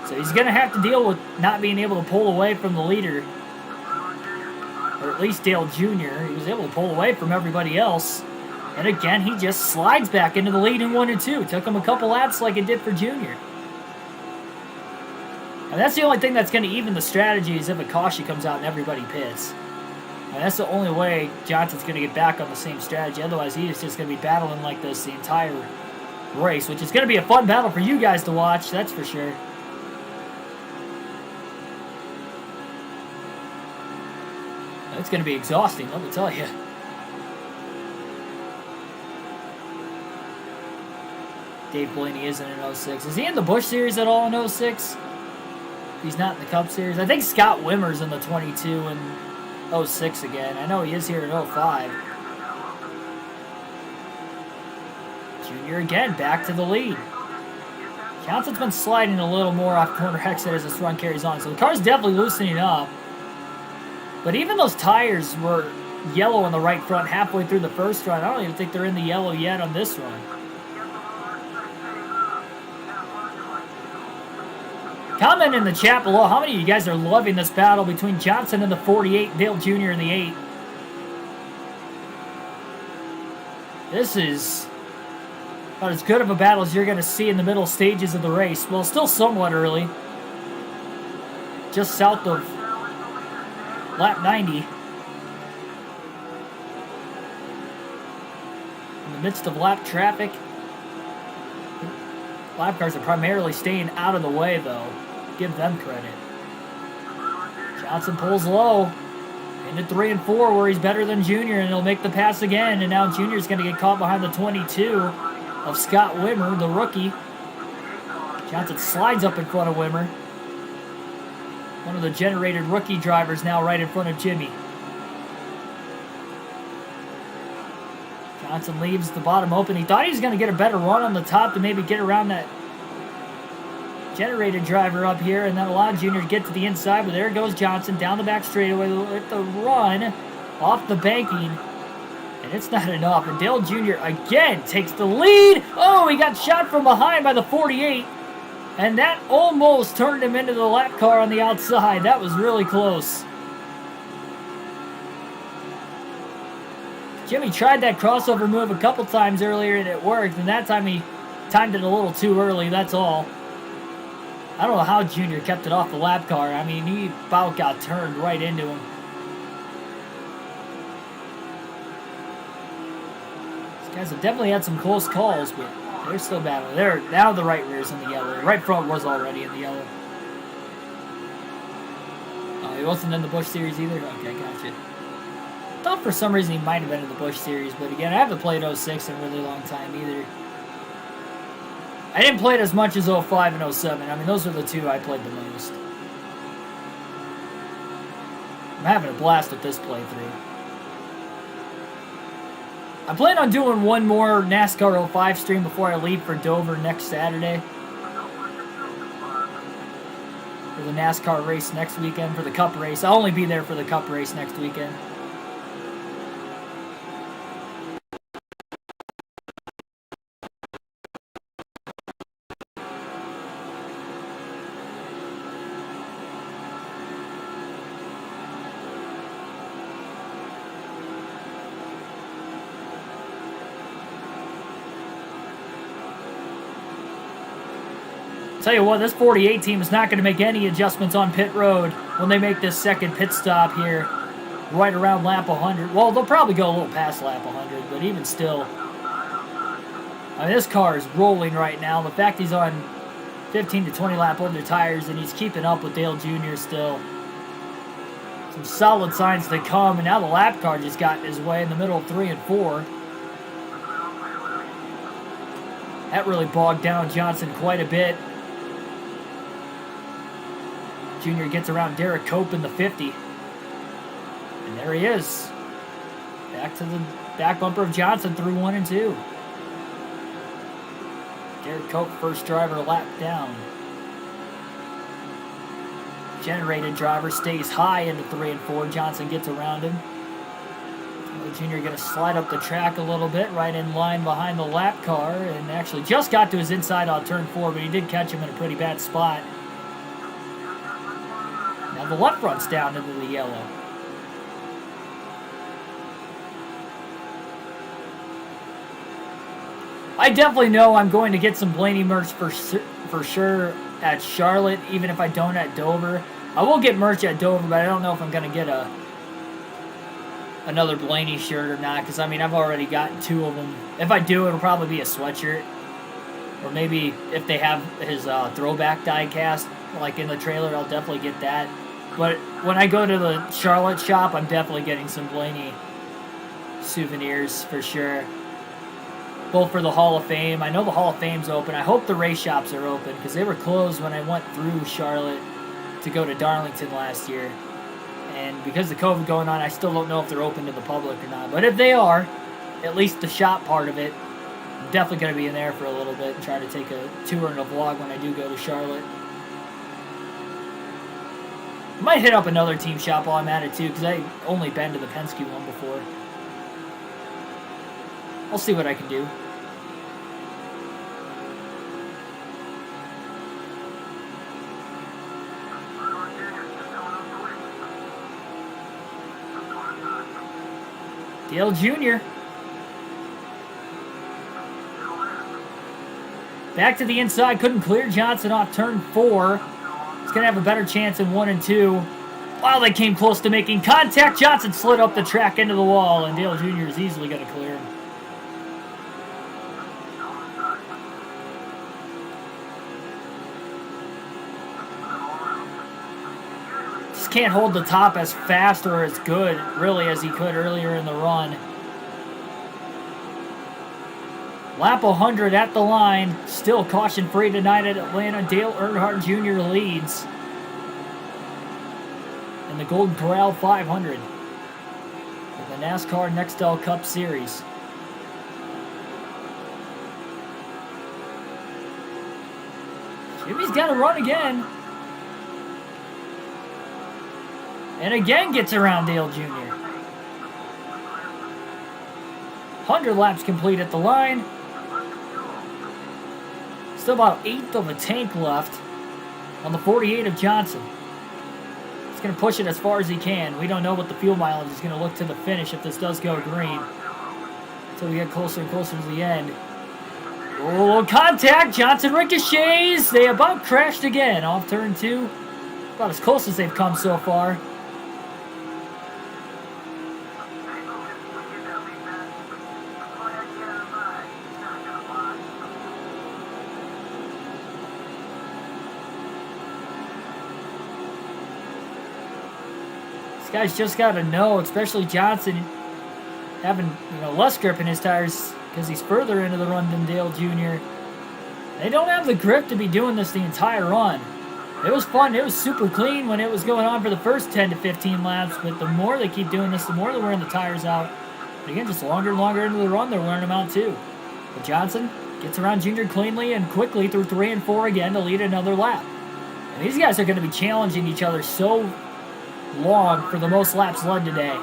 S1: So he's going to have to deal with not being able to pull away from the leader. Or at least Dale Jr. He was able to pull away from everybody else. And again, he just slides back into the lead in 1 and 2. Took him a couple laps like it did for Junior. And that's the only thing that's going to even the strategy is if a caution comes out and everybody pits. And that's the only way Johnson's going to get back on the same strategy. Otherwise, he is just going to be battling like this the entire race, which is going to be a fun battle for you guys to watch, that's for sure. It's going to be exhausting, let me tell you. Dave Blaney isn't in 06. Is he in the Busch Series at all in 06? He's not in the Cup Series. I think Scott Wimmer's in the 22 and 06 again. I know he is here in 05. Junior again, back to the lead. Johnson's been sliding a little more off corner exit as this run carries on. So the car's definitely loosening up. But even those tires were yellow on the right front halfway through the first run. I don't even think they're in the yellow yet on this run. Comment in the chat below how many of you guys are loving this battle between Johnson and the 48, Dale Jr. in the 8. This is about as good of a battle as you're going to see in the middle stages of the race. Well, still somewhat early. Just south of lap 90. In the midst of lap traffic. Lap cars are primarily staying out of the way, though. Give them credit. Johnson pulls low. Into 3 and 4 where he's better than Junior, and he'll make the pass again. And now Junior's going to get caught behind the 22 of Scott Wimmer, the rookie. Johnson slides up in front of Wimmer. One of the generated rookie drivers now right in front of Jimmy. Johnson leaves the bottom open. He thought he was going to get a better run on the top to maybe get around that generated driver up here, and then allowed Junior to get to the inside, but there goes Johnson down the back straightaway with the run off the banking, and it's not enough, and Dale Jr. again takes the lead. Oh, he got shot from behind by the 48, and that almost turned him into the lap car on the outside. That was really close. Jimmy tried that crossover move a couple times earlier, and it worked, and that time he timed it a little too early, that's all. I don't know how Junior kept it off the lap car. I mean, he about got turned right into him. These guys have definitely had some close calls, but they're still battling. Now the right rear's in the yellow. The right front was already in the yellow. Oh, he wasn't in the Busch Series either? Okay, gotcha. Thought for some reason he might have been in the Busch Series, but again, I haven't played 06 in a really long time either. I didn't play it as much as 05 and 07. I mean, those are the two I played the most. I'm having a blast with this playthrough. I plan on doing one more NASCAR 05 stream before I leave for Dover next Saturday. For the NASCAR race next weekend, for the Cup race. I'll only be there for the Cup race next weekend. Tell you what, this 48 team is not going to make any adjustments on pit road when they make this second pit stop here, right around lap 100. Well, they'll probably go a little past lap 100, but even still, I mean, this car is rolling right now. The fact he's on 15 to 20 lap older tires and he's keeping up with Dale Jr. still. Some solid signs to come, and now the lap car just got in his way in the middle of 3 and 4. That really bogged down Johnson quite a bit. Junior gets around Derek Cope in the 50. And there he is. Back to the back bumper of Johnson through 1 and 2. Derek Cope, first driver lap down. Generated driver stays high into 3 and 4. Johnson gets around him. Junior going to slide up the track a little bit, right in line behind the lap car, and actually just got to his inside on turn 4, but he did catch him in a pretty bad spot. Now the left front's down into the yellow. I definitely know I'm going to get some Blaney merch for sure at Charlotte, even if I don't at Dover. I will get merch at Dover, but I don't know if I'm going to get another Blaney shirt or not, because I mean, I've already gotten 2 of them. If I do, it'll probably be a sweatshirt, or maybe if they have his throwback die cast like in the trailer, I'll definitely get that. But when I go to the Charlotte shop, I'm definitely getting some Blaney souvenirs for sure. Both for the Hall of Fame. I know the Hall of Fame's open. I hope the race shops are open, because they were closed when I went through Charlotte to go to Darlington last year. And because of COVID going on, I still don't know if they're open to the public or not. But if they are, at least the shop part of it, I'm definitely going to be in there for a little bit and try to take a tour and a vlog when I do go to Charlotte. I might hit up another team shop while I'm at it too, because I've only been to the Penske one before. I'll see what I can do. Dale Jr. Back to the inside, couldn't clear Johnson off turn 4. He's going to have a better chance in 1 and 2. Wow, they came close to making contact. Johnson slid up the track into the wall, and Dale Jr. is easily going to clear him. Just can't hold the top as fast or as good, really, as he could earlier in the run. Lap 100 at the line. Still caution-free tonight at Atlanta. Dale Earnhardt Jr. leads in the Golden Corral 500 in the NASCAR Nextel Cup Series. Jimmy's got to run again. And again gets around Dale Jr. 100 laps complete at the line. Still about 1/8 of a tank left on the 48 of Johnson. He's going to push it as far as he can. We don't know what the fuel mileage is going to look to the finish if this does go green. Until we get closer and closer to the end. Oh, contact. Johnson ricochets. They about crashed again off turn 2. About as close as they've come so far. Guys just got to know, especially Johnson, having less grip in his tires because he's further into the run than Dale Jr. They don't have the grip to be doing this the entire run. It was fun. It was super clean when it was going on for the first 10 to 15 laps, but the more they keep doing this, the more they're wearing the tires out. But again, just longer and longer into the run, they're wearing them out too. But Johnson gets around Jr. cleanly and quickly through 3 and 4 again to lead another lap. And these guys are going to be challenging each other so long for the most laps led today.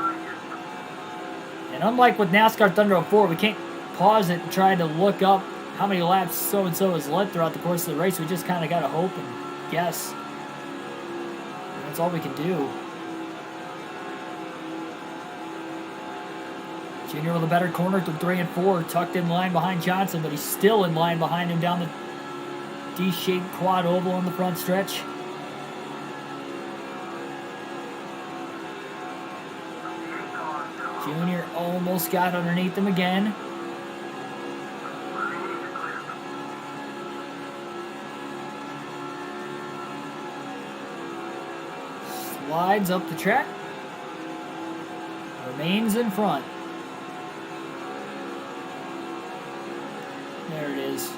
S1: And unlike with NASCAR Thunder 04, we can't pause it and try to look up how many laps so-and-so has led throughout the course of the race. We just kind of got to hope and guess. And that's all we can do. Junior with a better corner through 3 and 4, tucked in line behind Johnson, but he's still in line behind him down the D-shaped quad oval on the front stretch. Junior almost got underneath him again. Slides up the track. Remains in front. There it is.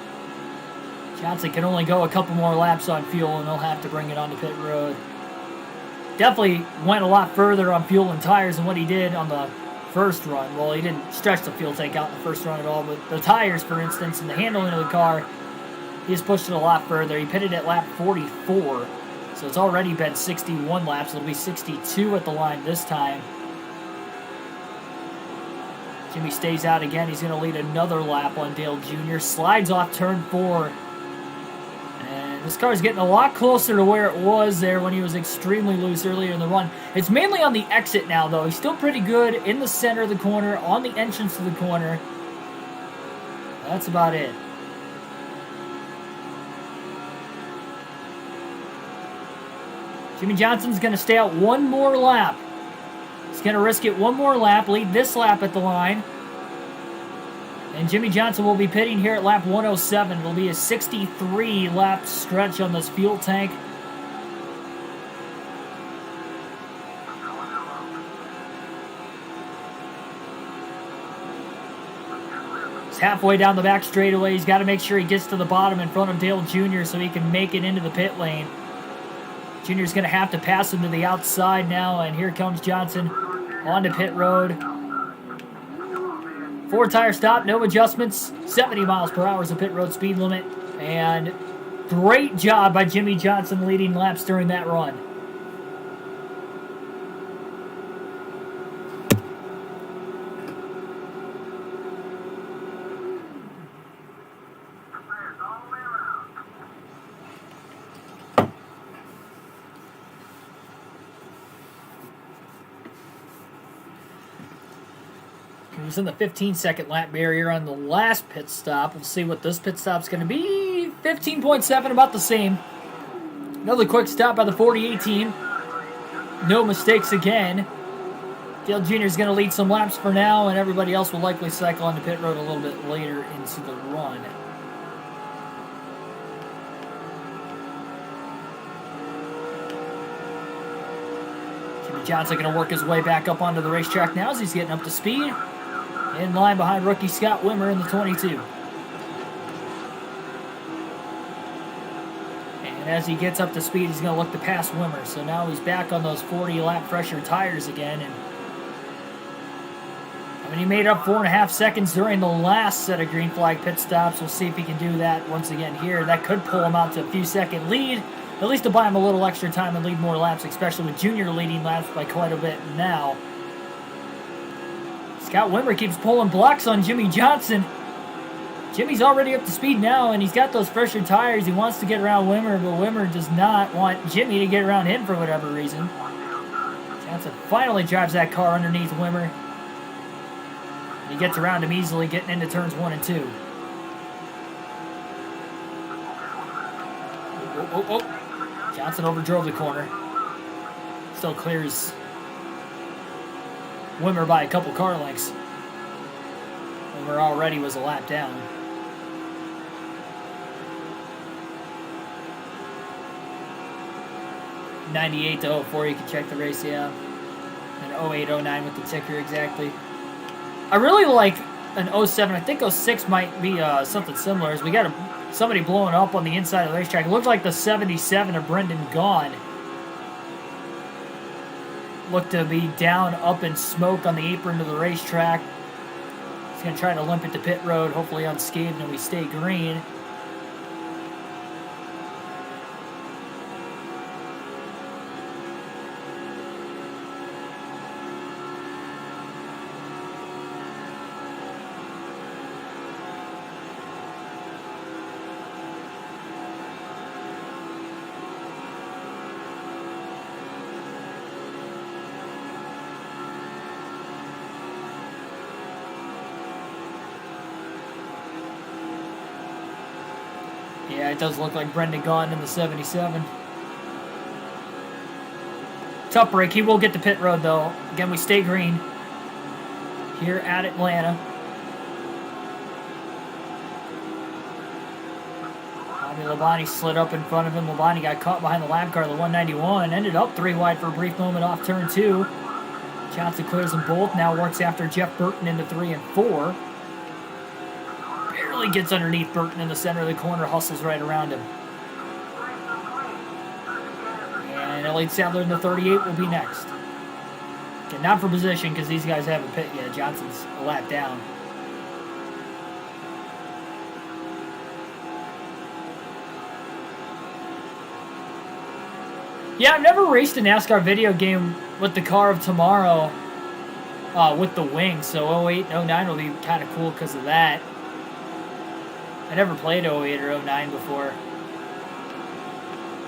S1: Johnson can only go a couple more laps on fuel and they'll have to bring it onto pit road. Definitely went a lot further on fuel and tires than what he did on the first run. Well, he didn't stretch the fuel tank out in the first run at all, but the tires, for instance, and the handling of the car, he just pushed it a lot further. He pitted at lap 44, so it's already been 61 laps. It'll be 62 at the line this time. Jimmy stays out again. He's going to lead another lap on Dale Jr. Slides off turn 4. This car is getting a lot closer to where it was there when he was extremely loose earlier in the run. It's mainly on the exit now, though. He's still pretty good in the center of the corner, on the entrance to the corner. That's about it. Jimmy Johnson's going to stay out one more lap. He's going to risk it one more lap, lead this lap at the line. And Jimmy Johnson will be pitting here at lap 107. It'll be a 63-lap stretch on this fuel tank. He's halfway down the back straightaway. He's got to make sure he gets to the bottom in front of Dale Jr. so he can make it into the pit lane. Jr.'s going to have to pass him to the outside now, and here comes Johnson onto pit road. 4-tire stop, no adjustments, 70 miles per hour is the pit road speed limit, and great job by Jimmie Johnson leading laps during that run. He was in the 15-second lap barrier on the last pit stop. We'll see what this pit stop's going to be. 15.7, about the same. Another quick stop by the 4018. No mistakes again. Dale Jr. is going to lead some laps for now, and everybody else will likely cycle onto pit road a little bit later into the run. Jimmie Johnson going to work his way back up onto the racetrack now as he's getting up to speed. In line behind rookie Scott Wimmer in the 22. And as he gets up to speed, he's going to look to pass Wimmer. So now he's back on those 40-lap fresher tires again. And I mean, he made up 4.5 seconds during the last set of green flag pit stops. We'll see if he can do that once again here. That could pull him out to a few second lead, at least to buy him a little extra time and lead more laps, especially with Junior leading laps by quite a bit now. Scott Wimmer keeps pulling blocks on Jimmie Johnson. Jimmy's already up to speed now, and he's got those fresher tires. He wants to get around Wimmer, but Wimmer does not want Jimmy to get around him for whatever reason. Johnson finally drives that car underneath Wimmer. He gets around him easily, getting into turns 1 and 2. Oh. Johnson overdrove the corner. Still clears Wimmer by a couple car lengths. Wimmer already was a lap down. .98 to 04, you can check the race, yeah. And 08-09 with the ticker exactly. I really like an 07. I think 06 might be something similar. As we got somebody blowing up on the inside of the racetrack. It looks like the 77 of Brendan Gaughan looked to be down, up in smoke on the apron of the racetrack. He's going to try to limp it to pit road, hopefully unscathed, and we stay green. Yeah, it does look like Brendan Gaughan in the 77. Tough break. He will get to pit road, though. Again, we stay green here at Atlanta. Bobby Labonte slid up in front of him. Labonte got caught behind the lap car, the 191. Ended up 3 wide for a brief moment off turn 2. Johnson clears them both. Now works after Jeff Burton into 3 and 4. Gets underneath Burton in the center of the corner, hustles right around him. And Elliott Sadler in the 38 will be next. Okay, not for position because these guys haven't pit yet. Johnson's a lap down. Yeah, I've never raced a NASCAR video game with the car of tomorrow with the wing, so 08 and 09 will be kind of cool because of that. I never played 08 or 09 before.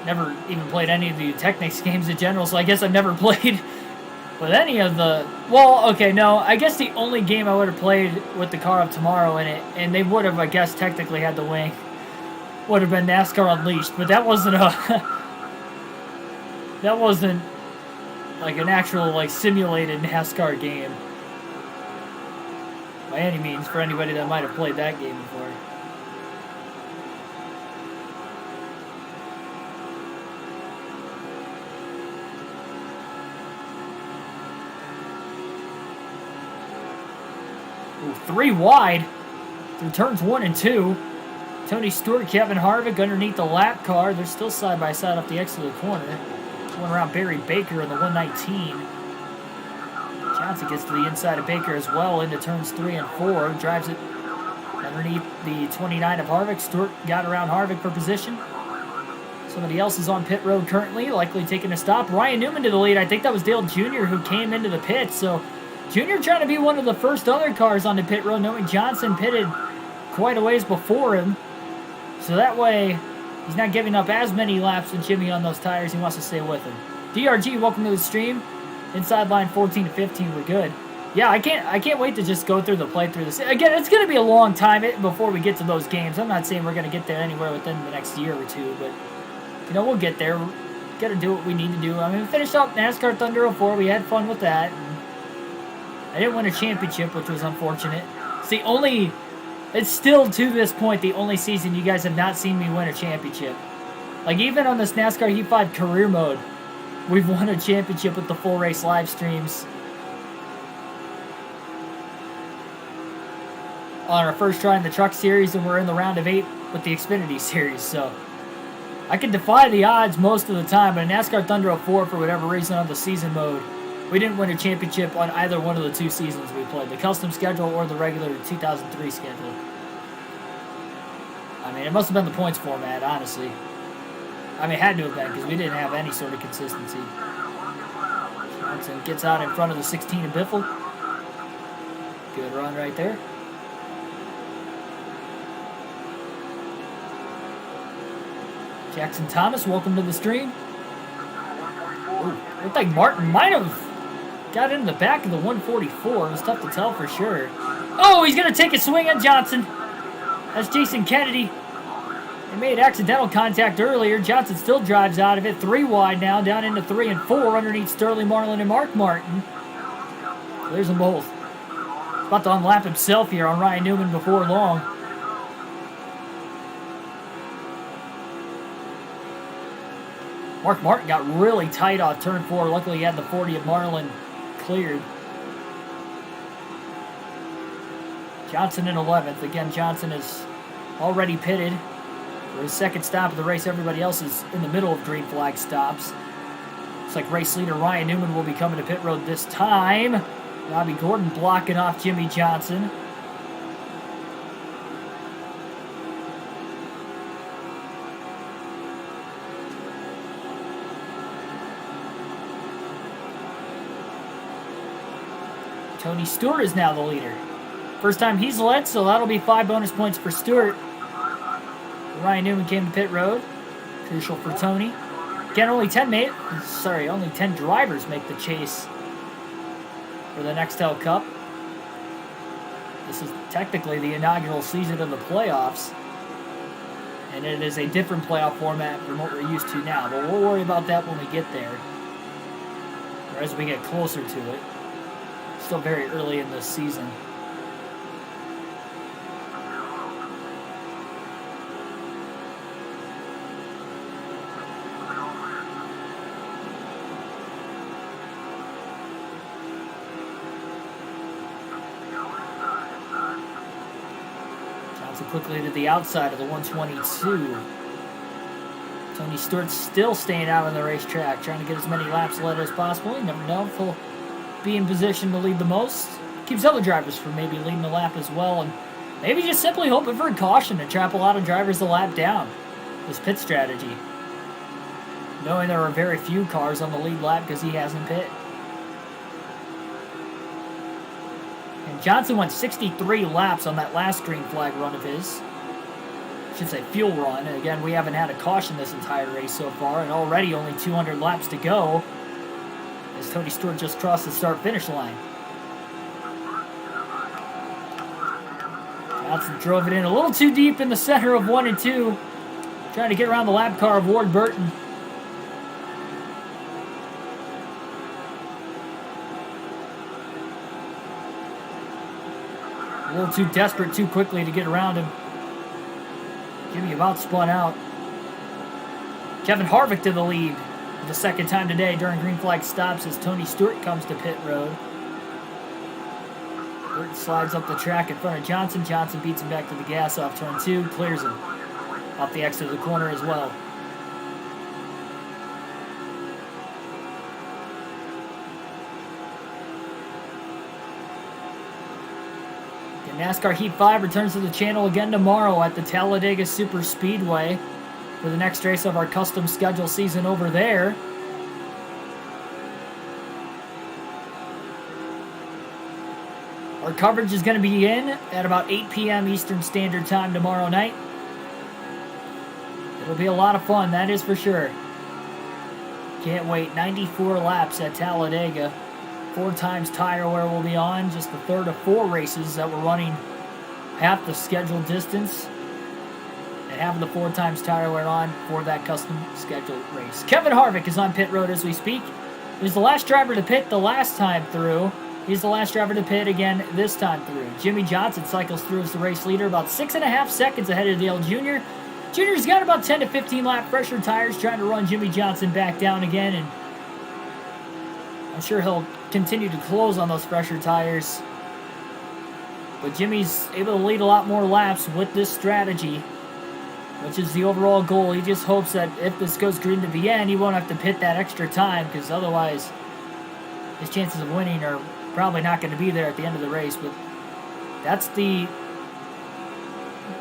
S1: Never even played any of the Technics games in general, so I guess I've never played with any of the... Well, okay, no, I guess the only game I would have played with the car of tomorrow in it, and they would have, I guess, technically had the wing, would have been NASCAR Unleashed, but that wasn't a... that wasn't like an actual, like, simulated NASCAR game. By any means, for anybody that might have played that game before. Ooh, 3 wide through turns 1 and 2. Tony Stewart, Kevin Harvick underneath the lap car. They're still side by side off the exit of the corner. Going around Barry Baker in the 119. Johnson gets to the inside of Baker as well into turns 3 and 4. Drives it underneath the 29 of Harvick. Stewart got around Harvick for position. Somebody else is on pit road currently, likely taking a stop. Ryan Newman to the lead. I think that was Dale Jr. who came into the pit. So Jr. trying to be one of the first other cars on the pit road, knowing Johnson pitted quite a ways before him. So that way, he's not giving up as many laps than Jimmy on those tires. He wants to stay with him. DRG, welcome to the stream. Inside line 14 to 15, we're good. Yeah, I can't wait to just go through the playthrough. This again, it's going to be a long time before we get to those games. I'm not saying we're going to get there anywhere within the next year or two, but you know, we'll get there. We're going to do what we need to do. I mean, we finished up NASCAR Thunder 04. We had fun with that. I didn't win a championship, which was unfortunate. It's still to this point the only season you guys have not seen me win a championship. Like, even on this NASCAR Heat 5 career mode, we've won a championship with the full race live streams. On our first try in the Truck Series, and we're in the round of 8 with the Xfinity Series, so I can defy the odds most of the time, but in NASCAR Thunder 04, for whatever reason, on the season mode, we didn't win a championship on either one of the 2 seasons we played, the custom schedule or the regular 2003 schedule. I mean, it must have been the points format, honestly. I mean, it had to have been, because we didn't have any sort of consistency. Johnson gets out in front of the 16 of Biffle. Good run right there. Jackson Thomas, welcome to the stream. Ooh, looked like Martin might have got into the back of the 144. It was tough to tell for sure. Oh, he's going to take a swing at Johnson. That's Jason Kennedy. They made accidental contact earlier. Johnson still drives out of it. 3 wide now, down into 3 and 4 underneath Sterling Marlin and Mark Martin. Clears them both. About to unlap himself here on Ryan Newman before long. Mark Martin got really tight off turn 4. Luckily, he had the 40 of Marlin cleared. Johnson in 11th. Again, Johnson is already pitted for his second stop of the race. Everybody else is in the middle of green flag stops. Looks like race leader Ryan Newman will be coming to pit road this time. Robbie Gordon blocking off Jimmy Johnson. Tony Stewart is now the leader. First time he's led, so that'll be 5 bonus points for Stewart. Ryan Newman came to pit road. Crucial for Tony. Again, only 10 drivers make the chase for the Nextel Cup. This is technically the inaugural season of the playoffs. And it is a different playoff format from what we're used to now. But we'll worry about that when we get there. Or as we get closer to it. Still very early in this season. Johnson quickly to the outside of the 122. Tony Stewart's still staying out on the racetrack, trying to get as many laps led as possible. You never know if he'll be in position to lead the most. Keeps other drivers from maybe leading the lap as well, and maybe just simply hoping for a caution to trap a lot of drivers the lap down. This pit strategy. Knowing there are very few cars on the lead lap because he hasn't pit. And Johnson went 63 laps on that last green flag run of his. I should say fuel run. And again, we haven't had a caution this entire race so far, and already only 200 laps to go. As Tony Stewart just crossed the start-finish line. Johnson drove it in a little too deep in the center of 1 and 2. Trying to get around the lap car of Ward Burton. A little too desperate too quickly to get around him. Jimmy about spun out. Kevin Harvick to the lead. The second time today during green flag stops as Tony Stewart comes to pit road. Burton slides up the track in front of Johnson. Johnson beats him back to the gas off turn 2. Clears him off the exit of the corner as well. The NASCAR Heat 5 returns to the channel again tomorrow at the Talladega Super Speedway for the next race of our custom schedule season over there. Our coverage is going to be in at about 8 p.m. Eastern Standard Time tomorrow night. It'll be a lot of fun, that is for sure. Can't wait. 94 laps at Talladega. 4 times tire wear will be on. Just the third of 4 races that we're running half the scheduled distance. And having the 4 times tire wear on for that custom scheduled race. Kevin Harvick is on pit road as we speak. He was the last driver to pit the last time through. He's the last driver to pit again this time through. Jimmy Johnson cycles through as the race leader, about 6.5 seconds ahead of Dale Jr. Jr.'s got about 10 to 15 lap pressure tires, trying to run Jimmy Johnson back down again, and I'm sure he'll continue to close on those pressure tires. But Jimmy's able to lead a lot more laps with this strategy, which is the overall goal. He just hopes that if this goes green to the end, he won't have to pit that extra time, because otherwise his chances of winning are probably not going to be there at the end of the race. But that's the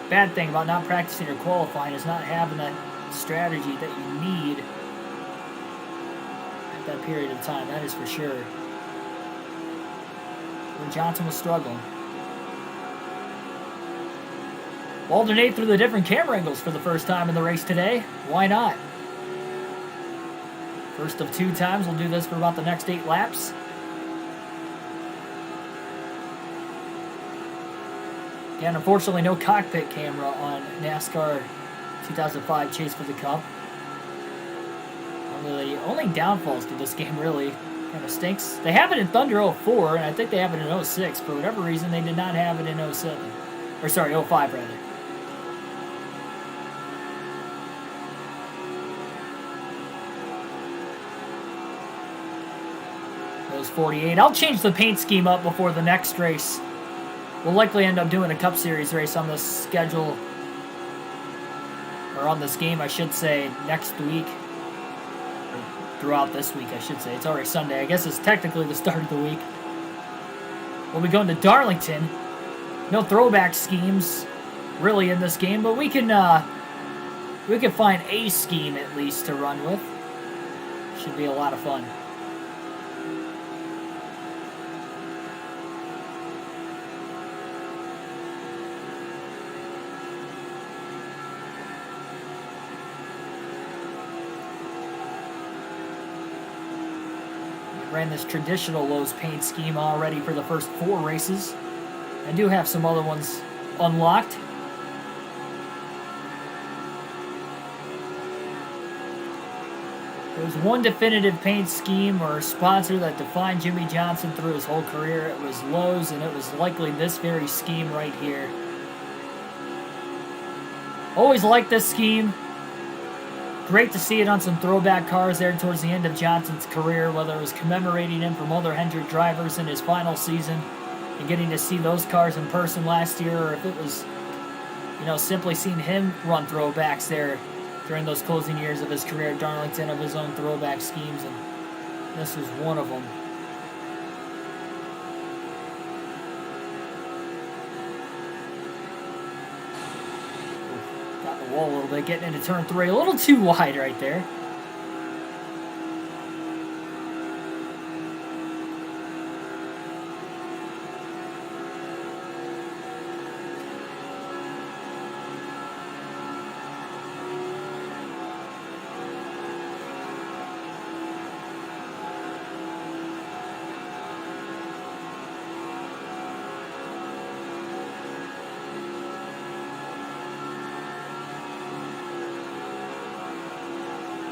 S1: bad thing about not practicing or qualifying, is not having that strategy that you need at that period of time. That is for sure. Where Johnson was struggling. Alternate through the different camera angles for the first time in the race today. Why not? First of 2 times. We'll do this for about the next 8 laps. And unfortunately, no cockpit camera on NASCAR 2005 Chase for the Cup. One of the only downfalls to this game, really. Kind of stinks. They have it in Thunder 04, and I think they have it in 06. For whatever reason, they did not have it in 07. Or sorry, 05 rather. Those 48. I'll change the paint scheme up before the next race. We'll likely end up doing a Cup Series race on this schedule, or on this game, I should say, next week. Or throughout this week, I should say. It's already Sunday. I guess it's technically the start of the week. We'll be going to Darlington. No throwback schemes, really, in this game, but we can find a scheme, at least, to run with. Should be a lot of fun. Ran this traditional Lowe's paint scheme already for the first 4 races. I do have some other ones unlocked. There was one definitive paint scheme or sponsor that defined Jimmy Johnson through his whole career. It was Lowe's, and it was likely this very scheme right here. Always liked this scheme. Great to see it on some throwback cars there towards the end of Johnson's career, whether it was commemorating him from other Hendrick drivers in his final season and getting to see those cars in person last year, or if it was, simply seeing him run throwbacks there during those closing years of his career at Darlington of his own throwback schemes, and this was one of them. Wall a little bit, getting into turn 3. A little too wide right there.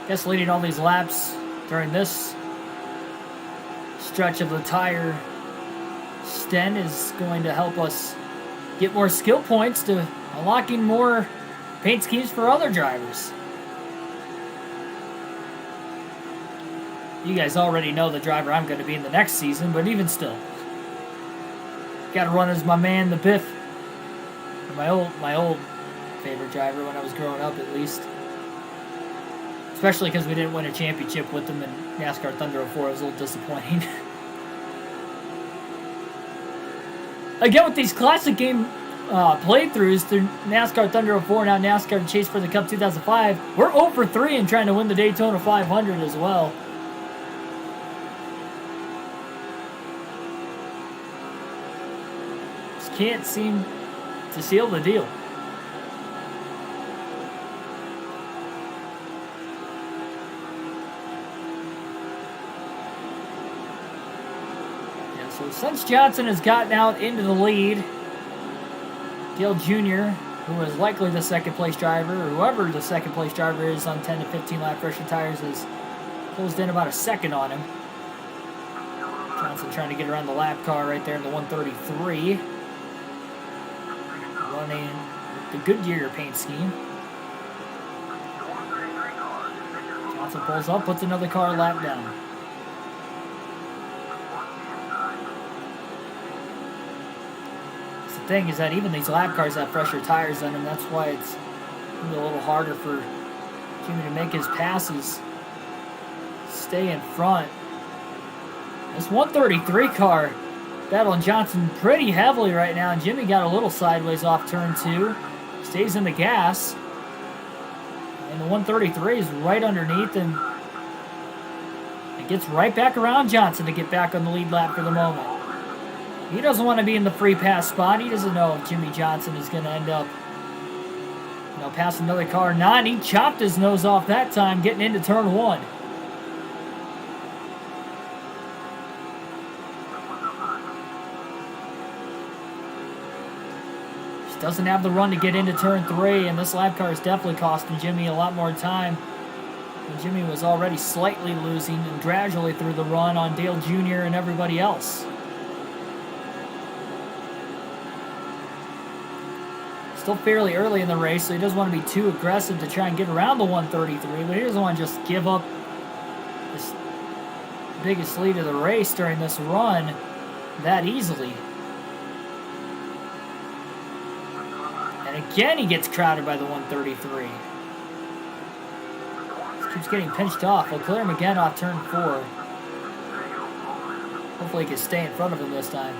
S1: Guess leading all these laps during this stretch of the tire stint is going to help us get more skill points to unlocking more paint schemes for other drivers. You guys already know the driver I'm going to be in the next season, but even still, got to run as my man, the Biff, or my old favorite driver when I was growing up, at least. Especially because we didn't win a championship with them in NASCAR Thunder 04. It was a little disappointing. Again, with these classic game playthroughs through NASCAR Thunder 04, now NASCAR Chase for the Cup 2005, we're 0 for 3 in trying to win the Daytona 500 as well. Just can't seem to seal the deal. So since Johnson has gotten out into the lead, Dale Jr., who is likely the second place driver, or whoever the second place driver is on 10 to 15 lap fresher tires, has closed in about a second on him. Johnson trying to get around the lap car right there in the 133. Running the Goodyear paint scheme. Johnson pulls up, puts another car lap down. Thing is that even these lap cars have fresher tires on them. That's why it's a little harder for Jimmy to make his passes, stay in front. This 133 car battling Johnson pretty heavily right now, and Jimmy got a little sideways off turn 2, stays in the gas, and the 133 is right underneath him. It gets right back around Johnson to get back on the lead lap for the moment. He doesn't want to be in the free pass spot. He doesn't know if Jimmy Johnson is going to end up, past another car. Not. He chopped his nose off that time, getting into turn 1. Just doesn't have the run to get into turn 3, and this lap car is definitely costing Jimmy a lot more time. And Jimmy was already slightly losing and gradually through the run on Dale Jr. and everybody else. Still fairly early in the race, so he doesn't want to be too aggressive to try and get around the 133, but he doesn't want to just give up this biggest lead of the race during this run that easily. And again, he gets crowded by the 133. Just keeps getting pinched off. He'll clear him again off turn 4. Hopefully he can stay in front of him this time.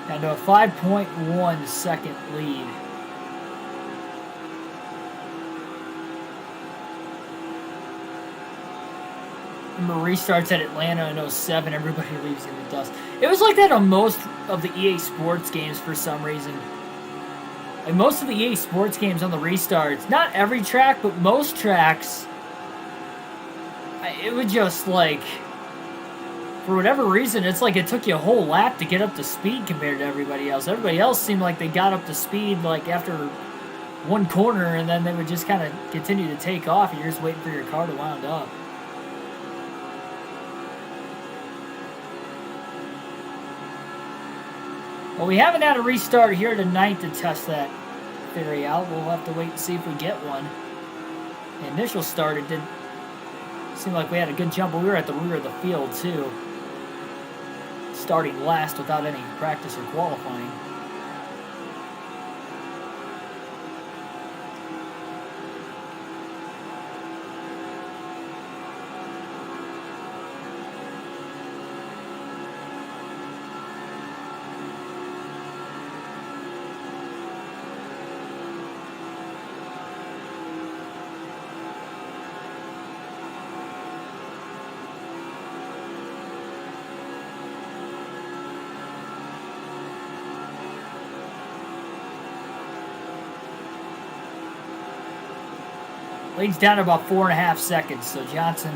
S1: Down to a 5.1 second lead. Remember restarts at Atlanta in 07, everybody leaves in the dust. It was like that on most of the EA Sports games for some reason. Like most of the EA Sports games on the restarts, not every track, but most tracks, it would just like, for whatever reason, it's like it took you a whole lap to get up to speed compared to everybody else. Everybody else seemed like they got up to speed like after one corner, and then they would just kind of continue to take off, and you're just waiting for your car to wound up. Well, we haven't had a restart here tonight to test that theory out. We'll have to wait and see if we get one. The initial start, it did seem like we had a good jump, but we were at the rear of the field, too. Starting last without any practice or qualifying. Leads down to about 4.5 seconds, so Johnson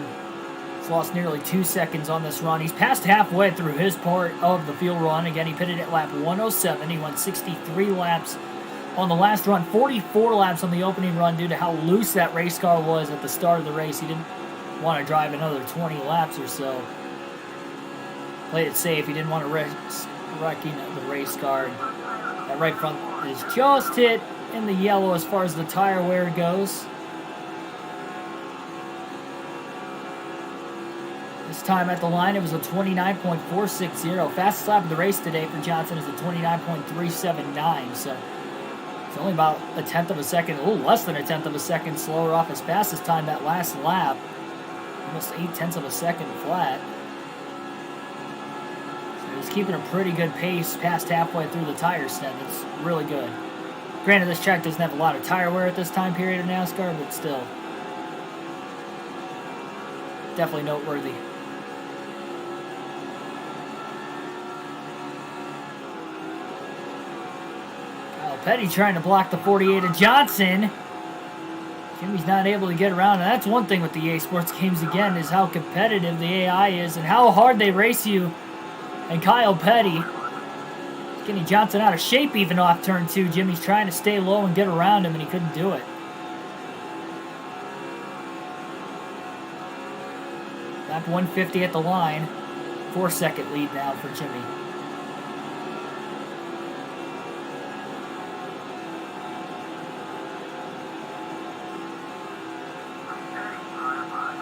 S1: is lost nearly 2 seconds on this run. He's passed halfway through his part of the field run. Again, he pitted at lap 107. He went 63 laps on the last run, 44 laps on the opening run due to how loose that race car was at the start of the race. He didn't want to drive another 20 laps or so. Played it safe. He didn't want to risk wrecking the race car. That right front is just hit in the yellow as far as the tire wear goes. This time at the line, it was a 29.460. Fastest lap of the race today for Johnson is a 29.379. So it's only about a tenth of a second, a little less than a tenth of a second slower off his fastest time that last lap. Almost 8/10 of a second flat. So he's keeping a pretty good pace past halfway through the tire stint. It's really good. Granted, this track doesn't have a lot of tire wear at this time period of NASCAR, but still. Definitely noteworthy. Kyle Petty trying to block the 48 of Johnson. Jimmy's not able to get around, and that's one thing with the EA Sports games again, is how competitive the AI is and how hard they race you. And Kyle Petty getting Johnson out of shape even off turn 2. Jimmy's trying to stay low and get around him, and he couldn't do it. Lap 150 at the line. 4-second lead now for Jimmy.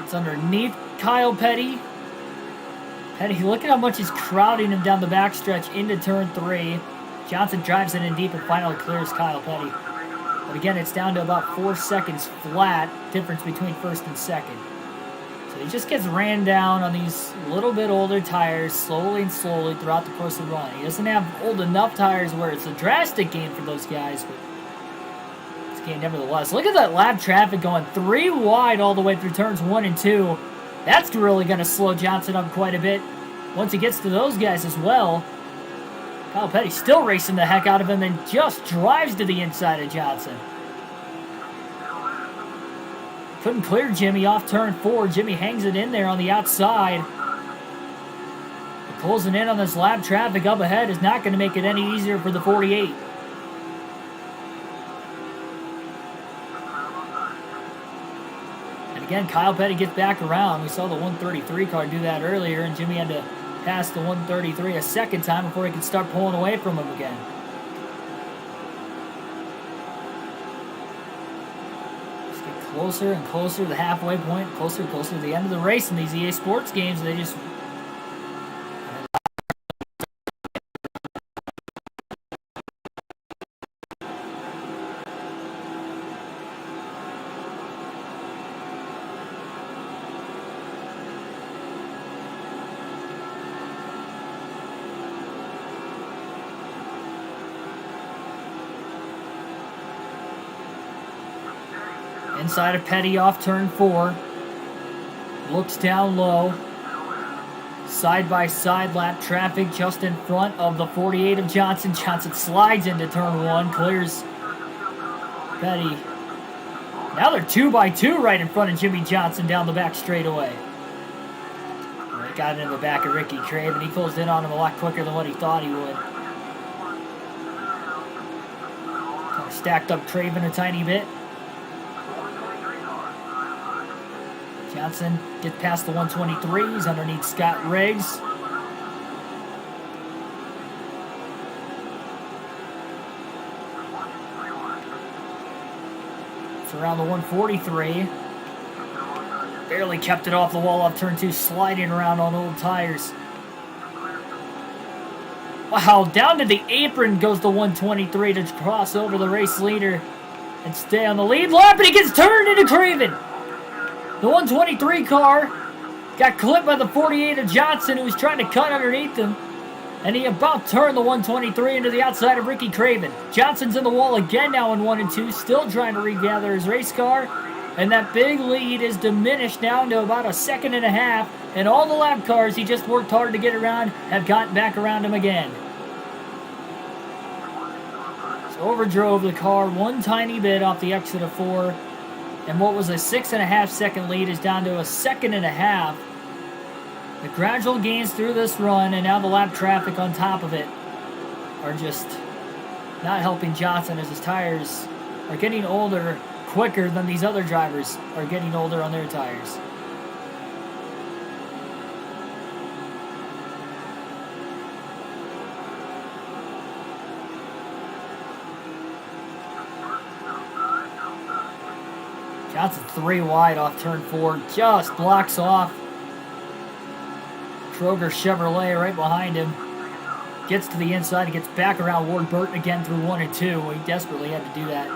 S1: It's underneath Kyle Petty. Petty, look at how much he's crowding him down the backstretch into turn 3. Johnson drives it in deep and finally clears Kyle Petty. But again, it's down to about 4 seconds flat difference between first and second. So he just gets ran down on these little bit older tires slowly and slowly throughout the course of the run. He doesn't have old enough tires where it's a drastic gain for those guys, but it's a gain nevertheless. Look at that lap traffic going 3 wide all the way through turns 1 and 2. That's really going to slow Johnson up quite a bit once he gets to those guys as well. Kyle Petty still racing the heck out of him and just drives to the inside of Johnson. Couldn't clear Jimmy off turn 4. Jimmy hangs it in there on the outside. Closing in on this lap traffic up ahead is not going to make it any easier for the 48. And again, Kyle Petty gets back around. We saw the 133 car do that earlier, and Jimmy had to pass the 133 a second time before he could start pulling away from him again. Closer and closer to the halfway point, closer and closer to the end of the race in these EA Sports games. They just... Inside of Petty off turn 4. Looks down low. Side-by-side lap traffic just in front of the 48 of Johnson. Johnson slides into turn 1. Clears Petty. Now they're 2x2 right in front of Jimmy Johnson down the back straightaway. He got it in the back of Ricky Craven. He closed in on him a lot quicker than what he thought he would. Kind of stacked up Craven a tiny bit. Johnson gets past the 123s underneath Scott Riggs. It's around the 143. Barely kept it off the wall off turn 2, sliding around on old tires. Wow, down to the apron goes the 123 to cross over the race leader and stay on the lead lap, and he gets turned into Craven. The 123 car got clipped by the 48 of Johnson, who was trying to cut underneath him. And he about turned the 123 into the outside of Ricky Craven. Johnson's in the wall again now in 1 and 2, still trying to regather his race car. And that big lead is diminished down to about a second and a half. And all the lap cars he just worked hard to get around have gotten back around him again. So overdrove the car one tiny bit off the exit of 4. And what was a 6.5 second lead is down to a second and a half The gradual gains through this run, and now the lap traffic on top of it are just not helping Johnson, as his tires are getting older quicker than these other drivers are getting older on their tires. Johnson 3 wide off turn 4, just blocks off Kroger Chevrolet right behind him. Gets to the inside and gets back around Ward Burton again through 1 and 2. He desperately had to do that.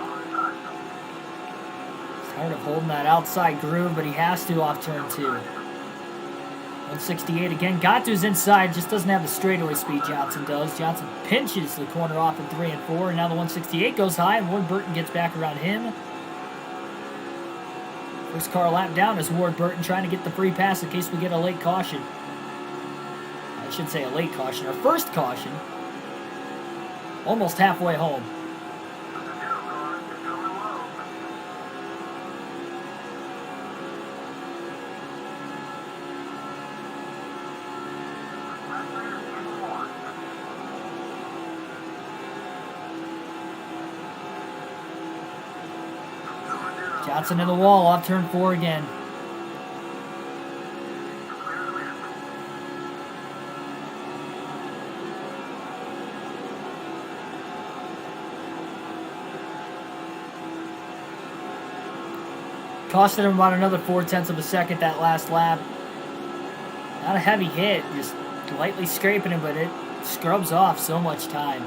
S1: He's tired of holding that outside groove, but he has to off turn 2. 168 again, got to his inside, just doesn't have the straightaway speed Johnson does. Johnson pinches the corner off in 3 and 4, and now the 168 goes high, and Ward Burton gets back around him. First car lap down is Ward Burton trying to get the free pass in case we get a late caution. I should say a late caution, our first caution. Almost halfway home. Johnson in the wall off turn 4 again. Costed him about another 0.4 of a second that last lap. Not a heavy hit, just lightly scraping him, but it scrubs off so much time.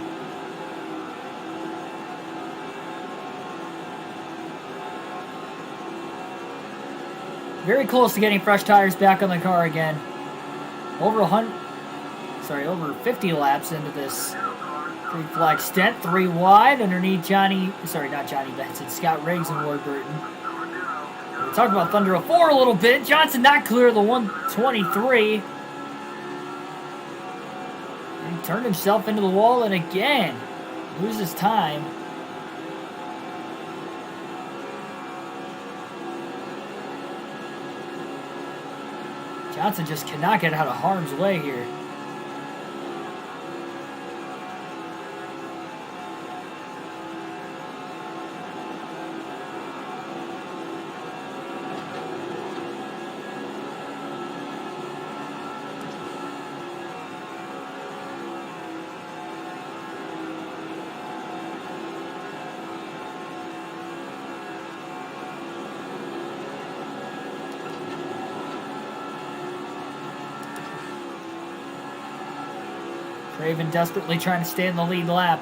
S1: Very close to getting fresh tires back on the car again. Over 50 laps into this free flag stint. 3 wide underneath Scott Riggs and Ward Burton. We talked about Thunder 04 a little bit. Johnson not clear of the 123. And he turned himself into the wall and again loses time. Johnson just cannot get out of harm's way here. Craven desperately trying to stay in the lead lap.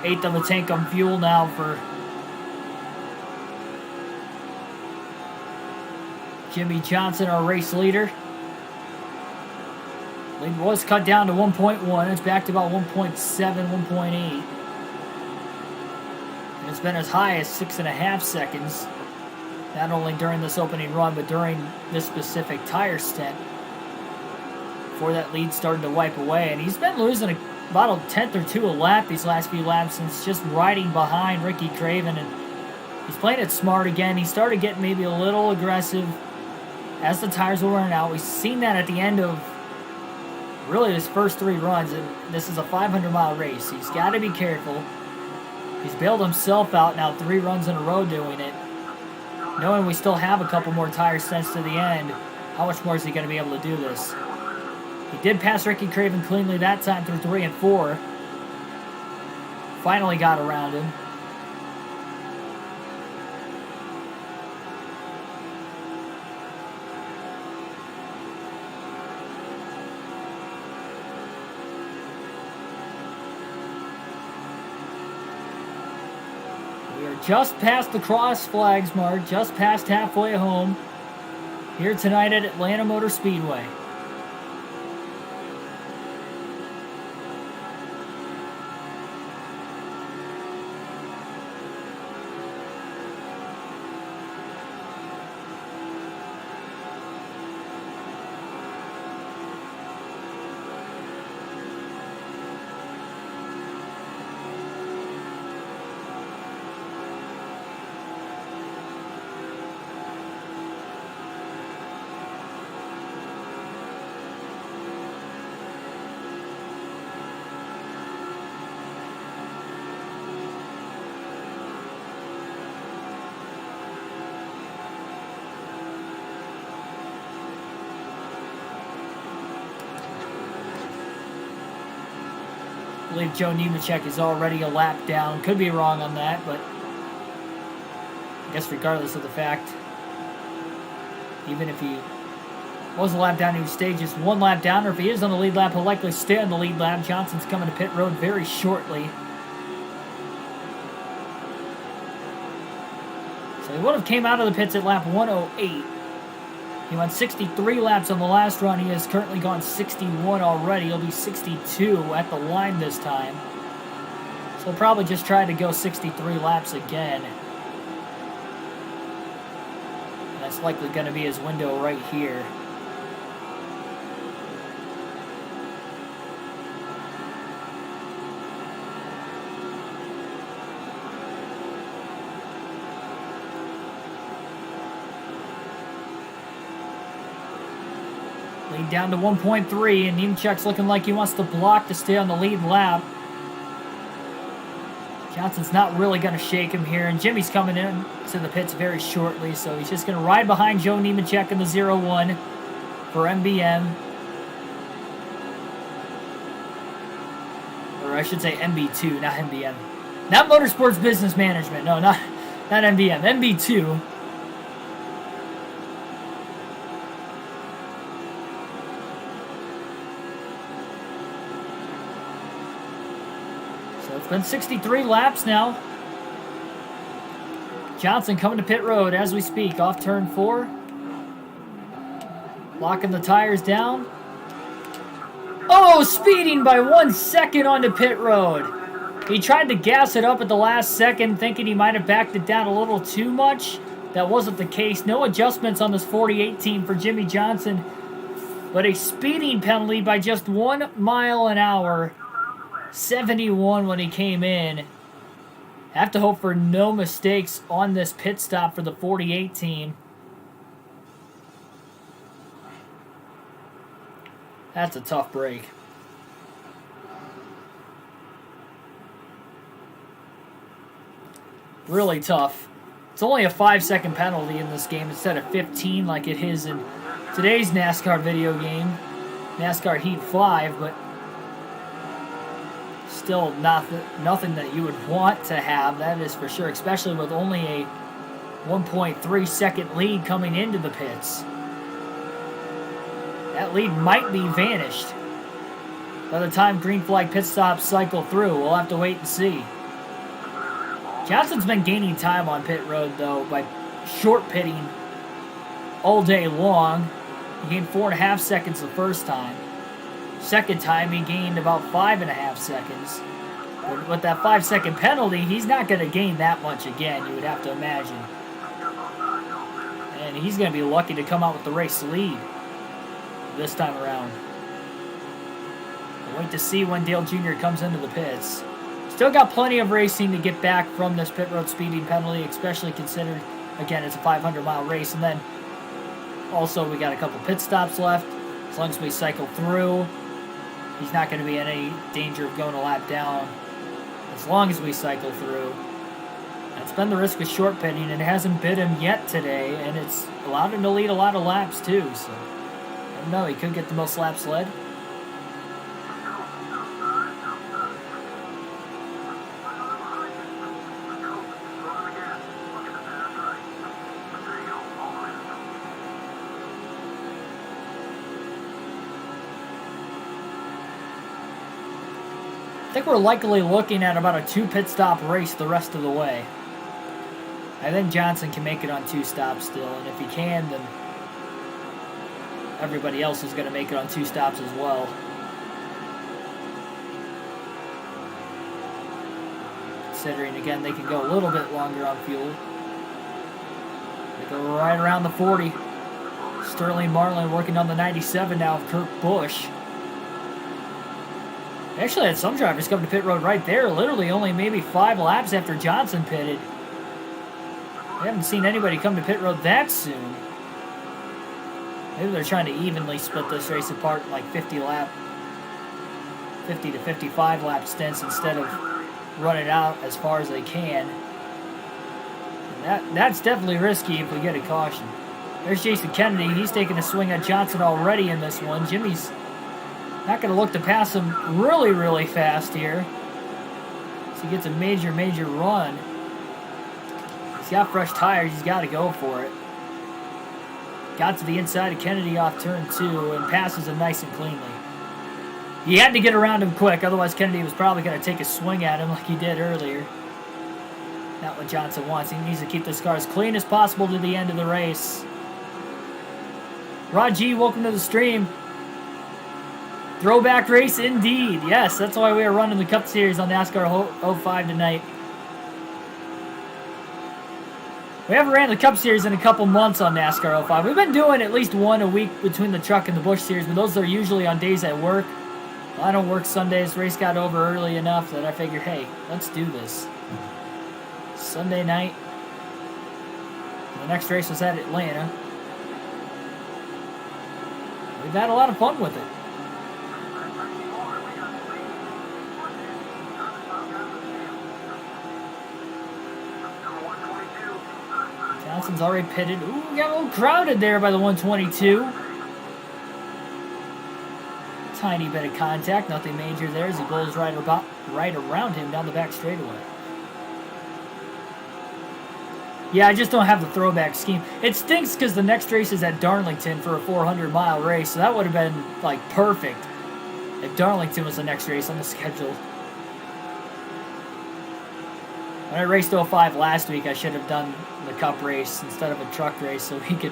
S1: Eighth of a tank on fuel now for Jimmy Johnson, our race leader. Lead was cut down to 1.1. It's back to about 1.7, 1.8. And it's been as high as 6.5 seconds. Not only during this opening run, but during this specific tire stint. Before that lead started to wipe away. And he's been losing about a 10th or 2 a lap these last few laps since just riding behind Ricky Craven. And he's playing it smart again. He started getting maybe a little aggressive as the tires were wearing out. We've seen that at the end of really his first 3 runs, and this is a 500-mile race. He's got to be careful. He's bailed himself out now 3 runs in a row doing it. Knowing we still have a couple more tire stints to the end, how much more is he going to be able to do this? He did pass Ricky Craven cleanly that time through 3 and 4. Finally got around him. Just past the cross flags mark, just past halfway home, here tonight at Atlanta Motor Speedway. believe Joe Nemechek is already a lap down. Could be wrong on that, but I guess regardless of the fact, even if he was a lap down, he would stay just one lap down, or if he is on the lead lap, he'll likely stay on the lead lap. Johnson's coming to pit road very shortly. So he would have came out of the pits at lap 108. He went 63 laps on the last run. He has currently gone 61 already. He'll be 62 at the line this time. So he'll probably just try to go 63 laps again. And that's likely going to be his window right here. Lead down to 1.3, and Nemechek's looking like he wants to block to stay on the lead lap. Johnson's not really going to shake him here, and Jimmy's coming in to the pits very shortly, so he's just going to ride behind Joe Nemechek in the 0-1 for MBM. Or I should say MB2, not MBM. Not Motorsports Business Management. No, not MBM. MB2. So it's been 63 laps now. Johnson coming to pit road as we speak, off turn 4. Locking the tires down. Oh, speeding by 1 second onto pit road. He tried to gas it up at the last second, thinking he might have backed it down a little too much. That wasn't the case. No adjustments on this 48 team for Jimmy Johnson, but a speeding penalty by just 1 mile an hour. 71 when he came in. Have to hope for no mistakes on this pit stop for the 48 team. That's a tough break. Really tough. It's only a 5-second penalty in this game instead of 15 like it is in today's NASCAR video game. NASCAR Heat 5, but still nothing that you would want to have, that is for sure, especially with only a 1.3 second lead coming into the pits. That lead might be vanished by the time green flag pit stops cycle through. We'll have to wait and see. Johnson's been gaining time on pit road, though, by short pitting all day long. He gained 4.5 seconds the first time. Second time, he gained about 5.5 seconds. But with that 5-second penalty, he's not going to gain that much again, you would have to imagine. And he's going to be lucky to come out with the race lead this time around. We'll wait to see when Dale Jr. comes into the pits. Still got plenty of racing to get back from this pit road speeding penalty, especially considered, again, it's a 500-mile race. And then also we got a couple pit stops left. As long as we cycle through, he's not going to be in any danger of going a lap down as long as we cycle through. That's been the risk with short pitting, and it hasn't bit him yet today, and it's allowed him to lead a lot of laps too, so I don't know, he could get the most laps led. I think we're likely looking at about a 2 pit stop race the rest of the way. I think Johnson can make it on 2 stops still, and if he can, then everybody else is going to make it on 2 stops as well. Considering, again, they can go a little bit longer on fuel. They go right around the 40. Sterling Marlin working on the 97 now of Kurt Busch. They actually had some drivers come to pit road right there, literally only maybe 5 laps after Johnson pitted. We haven't seen anybody come to pit road that soon. Maybe they're trying to evenly split this race apart in like 50 to 55 lap stints instead of running out as far as they can. And that's definitely risky if we get a caution. There's Jason Kennedy. He's taking a swing at Johnson already in this one. Jimmy's Not going to look to pass him really, really fast here. So he gets a major, major run. He's got fresh tires. He's got to go for it. Got to the inside of Kennedy off turn 2 and passes him nice and cleanly. He had to get around him quick, otherwise Kennedy was probably going to take a swing at him like he did earlier. Not what Johnson wants. He needs to keep this car as clean as possible to the end of the race. Rod G, welcome to the stream. Throwback race indeed. Yes, that's why we are running the Cup Series on NASCAR 05 tonight. We haven't ran the Cup Series in a couple months on NASCAR 05. We've been doing at least one a week between the Truck and the Busch Series, but those are usually on days I work. Well, I don't work Sundays. Race got over early enough that I figured, hey, let's do this. Sunday night. The next race was at Atlanta. We've had a lot of fun with it. Johnson's already pitted. Ooh, we got a little crowded there by the 122. Tiny bit of contact, nothing major there as he goes right around him down the back straightaway. Yeah, I just don't have the throwback scheme. It stinks because the next race is at Darlington for a 400-mile race, so that would have been, like, perfect if Darlington was the next race on the schedule. When I raced 05 last week, I should have done the Cup race instead of a truck race so we could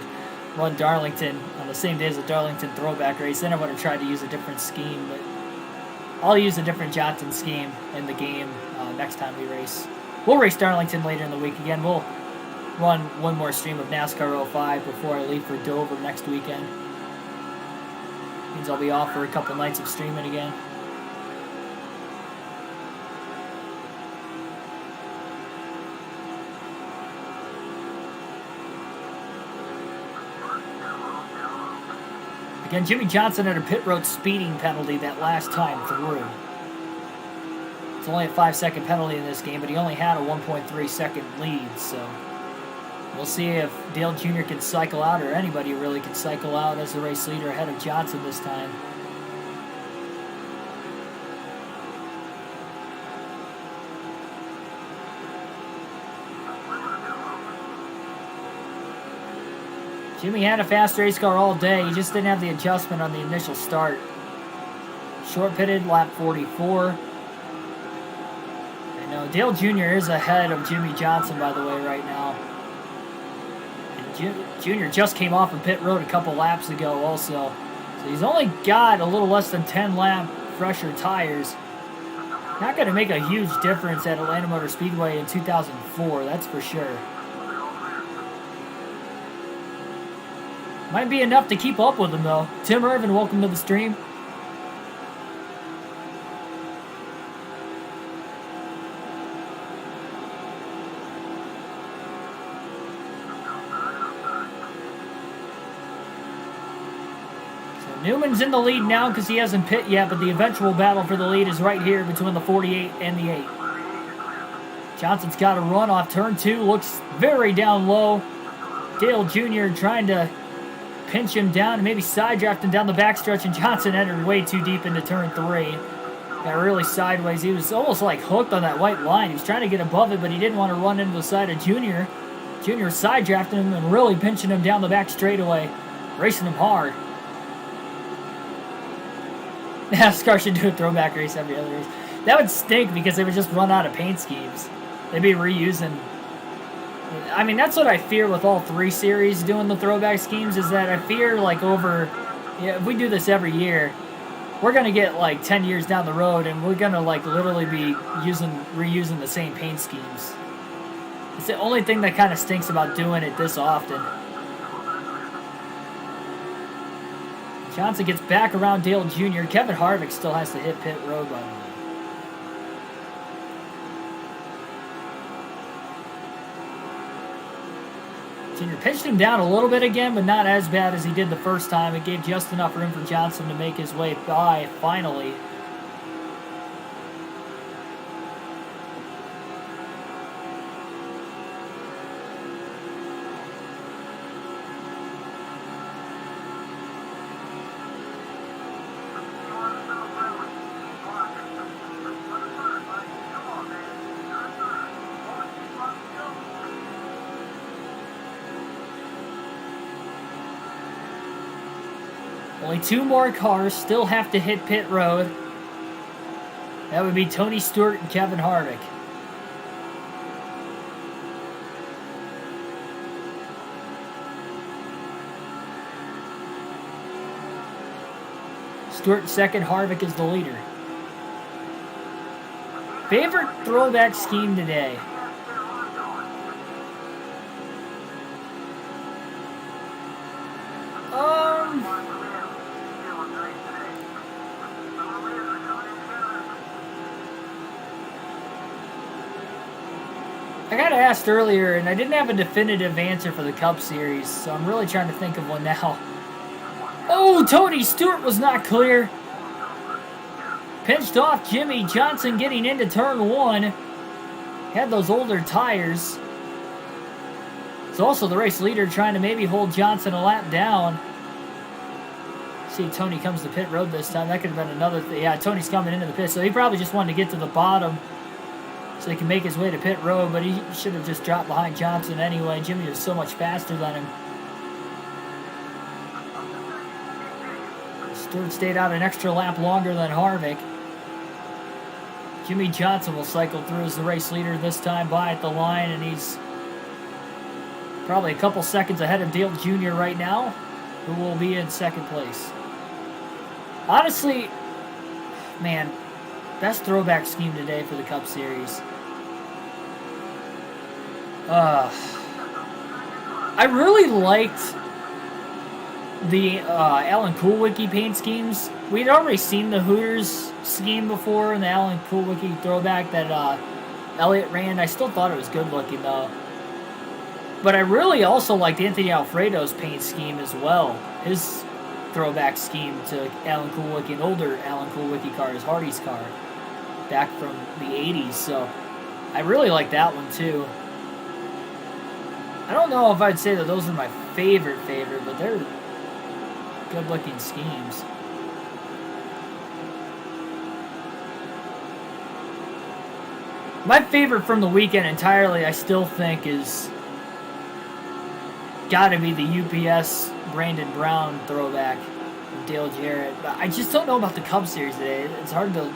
S1: run Darlington on the same day as the Darlington throwback race. Then I would have tried to use a different scheme, but I'll use a different Johnson scheme in the game next time we race. We'll race Darlington later in the week again. We'll run one more stream of NASCAR 05 before I leave for Dover next weekend. Means I'll be off for a couple nights of streaming again. Again, Jimmy Johnson had a pit road speeding penalty that last time through. It's only a 5-second penalty in this game, but he only had a 1.3-second lead, so we'll see if Dale Jr. can cycle out, or anybody really can cycle out as the race leader ahead of Johnson this time. Jimmy had a fast race car all day. He just didn't have the adjustment on the initial start. Short pitted, lap 44. I know Dale Jr. is ahead of Jimmy Johnson, by the way, right now. And Jr. just came off of pit road a couple laps ago also. So he's only got a little less than 10 lap fresher tires. Not going to make a huge difference at Atlanta Motor Speedway in 2004, that's for sure. Might be enough to keep up with him, though. Tim Irvin, welcome to the stream. So Newman's in the lead now because he hasn't pit yet, but the eventual battle for the lead is right here between the 48 and the 8. Johnson's got a run off turn 2. Looks very down low. Dale Jr. trying to pinch him down and maybe side draft him down the backstretch, and Johnson entered way too deep into turn 3. Got really sideways. He was almost like hooked on that white line. He was trying to get above it, but he didn't want to run into the side of Junior. Junior side drafting him and really pinching him down the back straightaway, racing him hard. NASCAR should do a throwback race every other race. That would stink because they would just run out of paint schemes. They'd be reusing. I mean, that's what I fear with all 3 series doing the throwback schemes, is that I fear, like, if we do this every year, we're going to get, like, 10 years down the road, and we're going to, like, literally be reusing the same paint schemes. It's the only thing that kind of stinks about doing it this often. Johnson gets back around Dale Jr. Kevin Harvick still has to hit pit road, by the way. Junior pitched him down a little bit again, but not as bad as he did the first time. It gave just enough room for Johnson to make his way by, finally. Only 2 more cars still have to hit pit road. That would be Tony Stewart and Kevin Harvick. Stewart second, Harvick is the leader. Favorite throwback scheme today? I got asked earlier, and I didn't have a definitive answer for the Cup Series, so I'm really trying to think of one now. Oh, Tony Stewart was not clear. Pinched off Jimmy Johnson getting into turn 1. Had those older tires. It's also the race leader trying to maybe hold Johnson a lap down. See, Tony comes to pit road this time. That could have been another thing. Yeah, Tony's coming into the pit, so he probably just wanted to get to the bottom so he can make his way to pit road, but he should have just dropped behind Johnson anyway. Jimmy was so much faster than him. Stewart stayed out an extra lap longer than Harvick. Jimmy Johnson will cycle through as the race leader this time by at the line, and he's probably a couple seconds ahead of Dale Jr. right now, who will be in second place. Honestly, man, best throwback scheme today for the Cup Series. I really liked the Alan Kulwicki paint schemes. We'd already seen the Hooters scheme before in the Alan Kulwicki throwback that Elliott ran. I still thought it was good looking though. But I really also liked Anthony Alfredo's paint scheme as well. His throwback scheme to Alan Kulwicki, an older Alan Kulwicki car, his Hardy's car, back from the 80s. So I really like that one too. I don't know if I'd say that those are my favorite, but they're good-looking schemes. My favorite from the weekend entirely, I still think, is got to be the UPS Brandon Brown throwback from Dale Jarrett. But I just don't know about the Cup Series today. It's hard to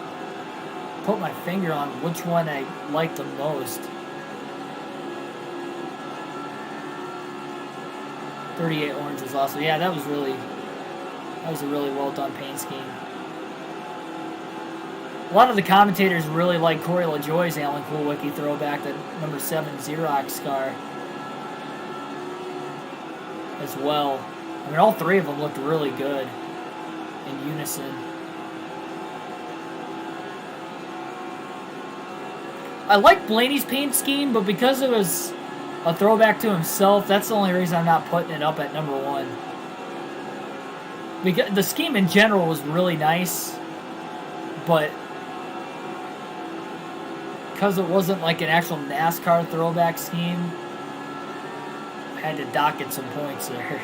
S1: put my finger on which one I like the most. 38 orange was also, yeah, that was a really well done paint scheme. A lot of the commentators really like Corey LaJoie's Alan Kulwicki throwback, that number 7 Xerox car as well. I mean, all 3 of them looked really good in unison. I like Blaney's paint scheme, but because it was a throwback to himself, that's the only reason I'm not putting it up at number 1. Because the scheme in general was really nice, but because it wasn't like an actual NASCAR throwback scheme, I had to docket some points there.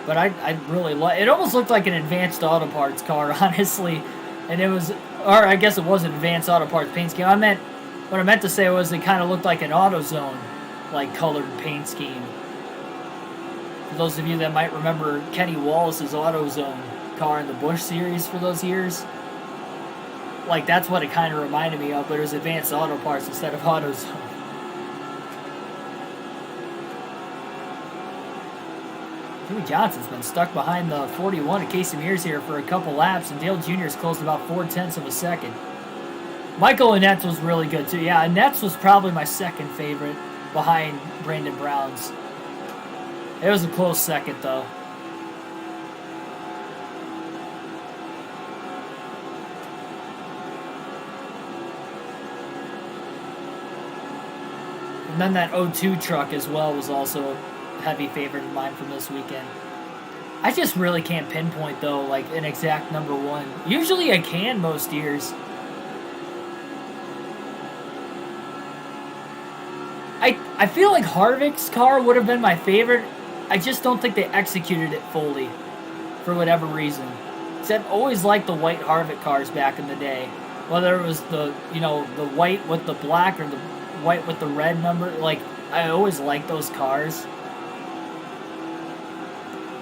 S1: But I really like it. Almost looked like an Advanced Auto Parts car, honestly, and it was, or I guess it was an Advanced Auto Parts paint scheme. What I meant to say was it kind of looked like an AutoZone, like, colored paint scheme. For those of you that might remember Kenny Wallace's AutoZone car in the Busch series for those years, like, that's what it kind of reminded me of, but it was Advanced Auto Parts instead of AutoZone. Jimmy Johnson's been stuck behind the 41 at Casey Mears here for a couple laps, and Dale Jr.'s closed about 0.4 of a second. Michael Annette's was really good, too. Yeah, Annette's was probably my second favorite behind Brandon Brown's. It was a close second, though. And then that 02 truck as well was also a heavy favorite of mine from this weekend. I just really can't pinpoint, though, like, an exact number 1. Usually I can most years. I feel like Harvick's car would have been my favorite. I just don't think they executed it fully for whatever reason. So I've always liked the white Harvick cars back in the day. Whether it was the white with the black or the white with the red number. Like, I always liked those cars.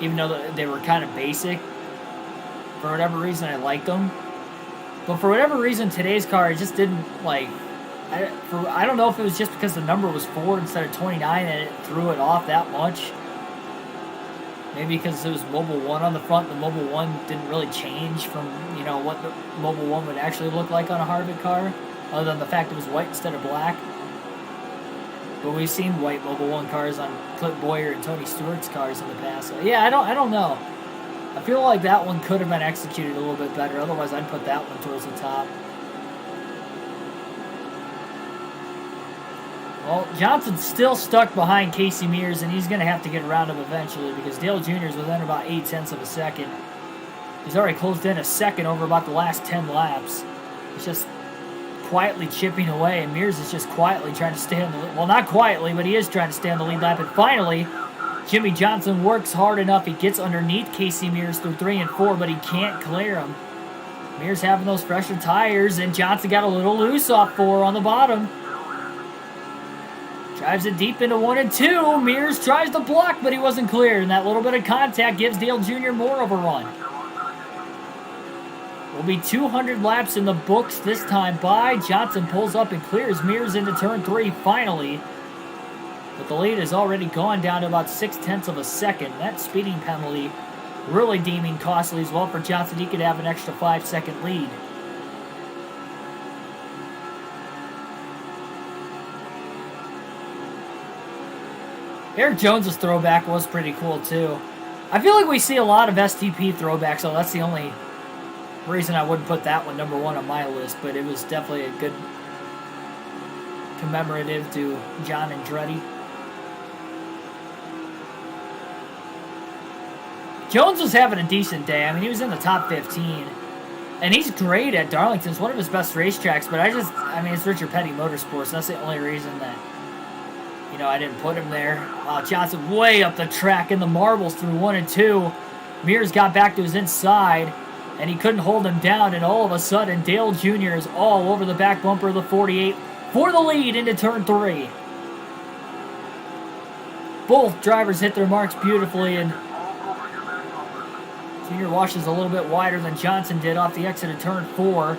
S1: even though they were kind of basic. For whatever reason, I liked them. But for whatever reason, today's car, I just didn't like. I don't know if it was just because the number was 4 instead of 29 and it threw it off that much. Maybe because it was Mobile 1 on the front. The Mobile 1 didn't really change from, you know, what the Mobile 1 would actually look like on a Harvick car. Other than the fact it was white instead of black. But we've seen white Mobile 1 cars on Clint Boyer and Tony Stewart's cars in the past. So, yeah, I don't know. I feel like that one could have been executed a little bit better. Otherwise, I'd put that one towards the top. Well, Johnson's still stuck behind Casey Mears, and he's going to have to get around him eventually because Dale Jr. is within about 0.8 of a second. He's already closed in a second over about the last 10 laps. He's just quietly chipping away, and Mears is just quietly trying to stay in the lead. Well, not quietly, but he is trying to stay on the lead lap. And finally, Jimmy Johnson works hard enough. He gets underneath Casey Mears through 3 and 4, but he can't clear him. Mears having those fresher tires, and Johnson got a little loose off 4 on the bottom. Drives it deep into 1 and 2. Mears tries to block, but he wasn't cleared. And that little bit of contact gives Dale Jr. more of a run. Will be 200 laps in the books this time by. Johnson pulls up and clears Mears into turn 3 finally. But the lead has already gone down to about 0.6 of a second. That speeding penalty really deeming costly as well for Johnson. He could have an extra 5-second lead. Eric Jones's throwback was pretty cool too. I feel like we see a lot of STP throwbacks, so that's the only reason I wouldn't put that one number 1 on my list, but it was definitely a good commemorative to John Andretti. Jones was having a decent day. I mean, he was in the top 15. And he's great at Darlington. It's one of his best racetracks, but I mean, it's Richard Petty Motorsports. That's the only reason that, you know, I didn't put him there. Johnson way up the track in the marbles through 1 and 2. Mears got back to his inside, and he couldn't hold him down, and all of a sudden, Dale Jr. is all over the back bumper of the 48 for the lead into turn 3. Both drivers hit their marks beautifully, and Jr. washes a little bit wider than Johnson did off the exit of turn 4.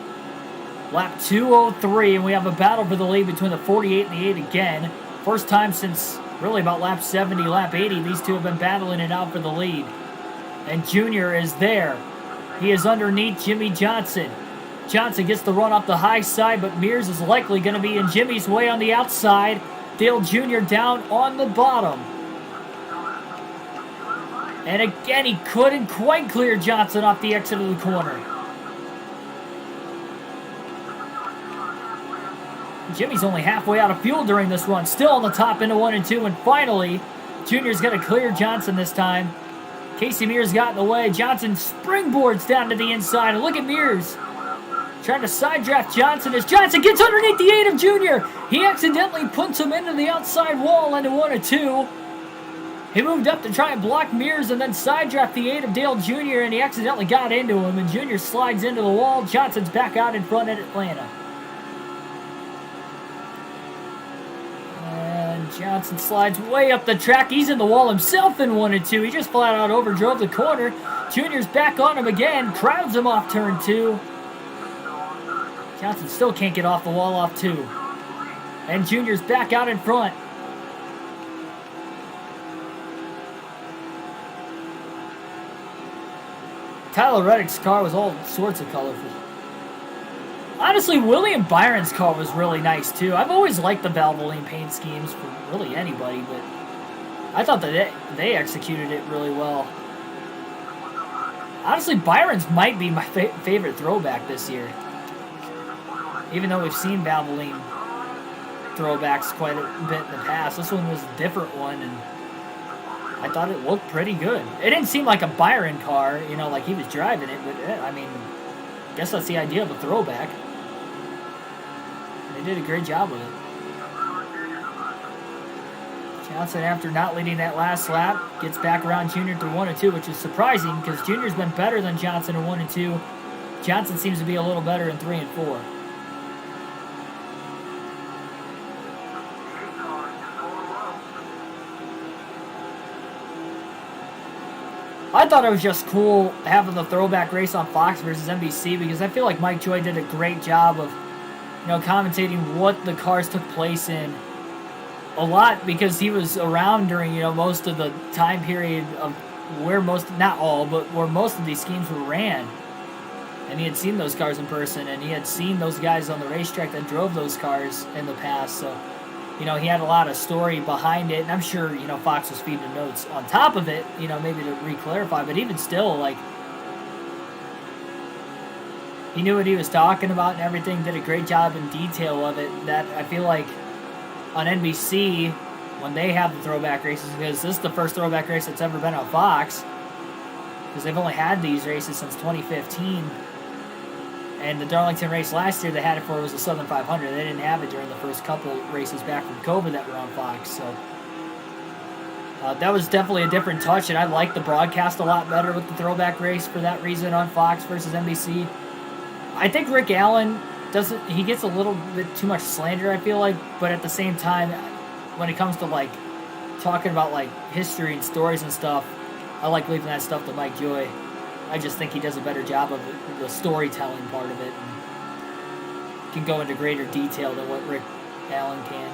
S1: Lap 203, and we have a battle for the lead between the 48 and the 8 again. First time since really about lap 70, lap 80, these two have been battling it out for the lead. And Jr. is there. He is underneath Jimmy Johnson. Johnson gets the run off the high side, but Mears is likely going to be in Jimmy's way on the outside. Dale Jr. down on the bottom. And again, he couldn't quite clear Johnson off the exit of the corner. Jimmy's only halfway out of fuel during this run. Still on the top into 1 and 2. And finally, Junior's going to clear Johnson this time. Casey Mears got in the way. Johnson springboards down to the inside. And look at Mears trying to side draft Johnson as Johnson gets underneath the 8 of Junior. He accidentally punts him into the outside wall into 1 and 2. He moved up to try and block Mears and then side draft the 8 of Dale Jr. and he accidentally got into him. And Junior slides into the wall. Johnson's back out in front at Atlanta. Johnson slides way up the track. He's in the wall himself in 1 and 2. He just flat out overdrove the corner. Junior's back on him again. Crowds him off turn 2. Johnson still can't get off the wall off 2. And Junior's back out in front. Tyler Reddick's car was all sorts of colorful. Honestly, William Byron's car was really nice, too. I've always liked the Valvoline paint schemes for really anybody, but I thought that they executed it really well. Honestly, Byron's might be my favorite throwback this year. Even though we've seen Valvoline throwbacks quite a bit in the past, this one was a different one, and I thought it looked pretty good. It didn't seem like a Byron car, you know, like he was driving it, but I mean, I guess that's the idea of a throwback. They did a great job with it. Johnson, after not leading that last lap, gets back around Junior through 1 and 2, which is surprising because Junior's been better than Johnson in 1 and 2. Johnson seems to be a little better in 3 and 4. I thought it was just cool having the throwback race on Fox versus NBC because I feel like Mike Joy did a great job of, commentating what the cars took place in a lot because he was around during, most of the time period of where not all, but where most of these schemes were ran. And he had seen those cars in person, and he had seen those guys on the racetrack that drove those cars in the past. So, he had a lot of story behind it. And I'm sure, Fox was feeding the notes on top of it, maybe to re-clarify. But even still, like, he knew what he was talking about and everything, did a great job in detail of it. That I feel like on NBC, when they have the throwback races, because this is the first throwback race that's ever been on Fox, because they've only had these races since 2015. And the Darlington race last year they had it for was the Southern 500. They didn't have it during the first couple races back from COVID that were on Fox. So that was definitely a different touch, and I like the broadcast a lot better with the throwback race for that reason on Fox versus NBC. I think Rick Allen he gets a little bit too much slander, I feel like, but at the same time, when it comes to like talking about like history and stories and stuff, I like leaving that stuff to Mike Joy. I just think he does a better job of the storytelling part of it and can go into greater detail than what Rick Allen can.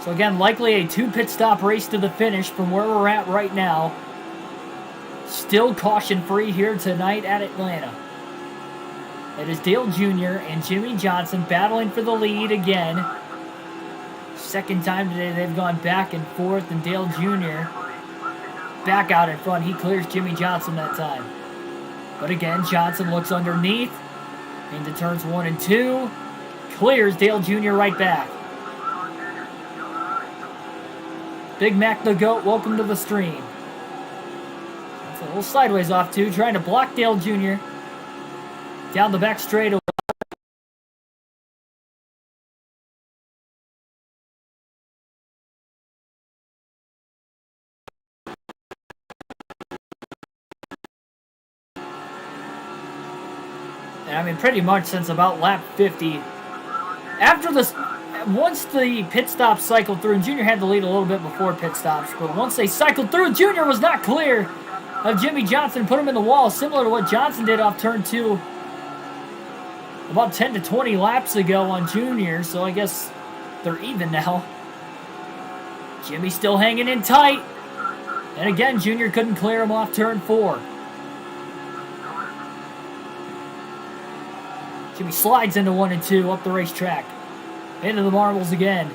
S1: So again, likely a 2-pit stop race to the finish from where we're at right now. Still caution-free here tonight at Atlanta. It is Dale Jr. and Jimmy Johnson battling for the lead again. Second time today they've gone back and forth, and Dale Jr. back out in front. He clears Jimmy Johnson that time. But again, Johnson looks underneath into turns 1 and 2. Clears Dale Jr. right back. Big Mac the GOAT, welcome to the stream. That's a little sideways off too, trying to block Dale Jr. Down the back straightaway. And I mean, pretty much since about lap 50. Once the pit stops cycled through, and Junior had the lead a little bit before pit stops, but once they cycled through, Junior was not clear of Jimmy Johnson, put him in the wall, similar to what Johnson did off turn 2 about 10 to 20 laps ago on Junior, so I guess they're even now. Jimmy still hanging in tight, and again, Junior couldn't clear him off turn 4. Jimmy slides into 1 and 2 up the racetrack. Into the marbles again.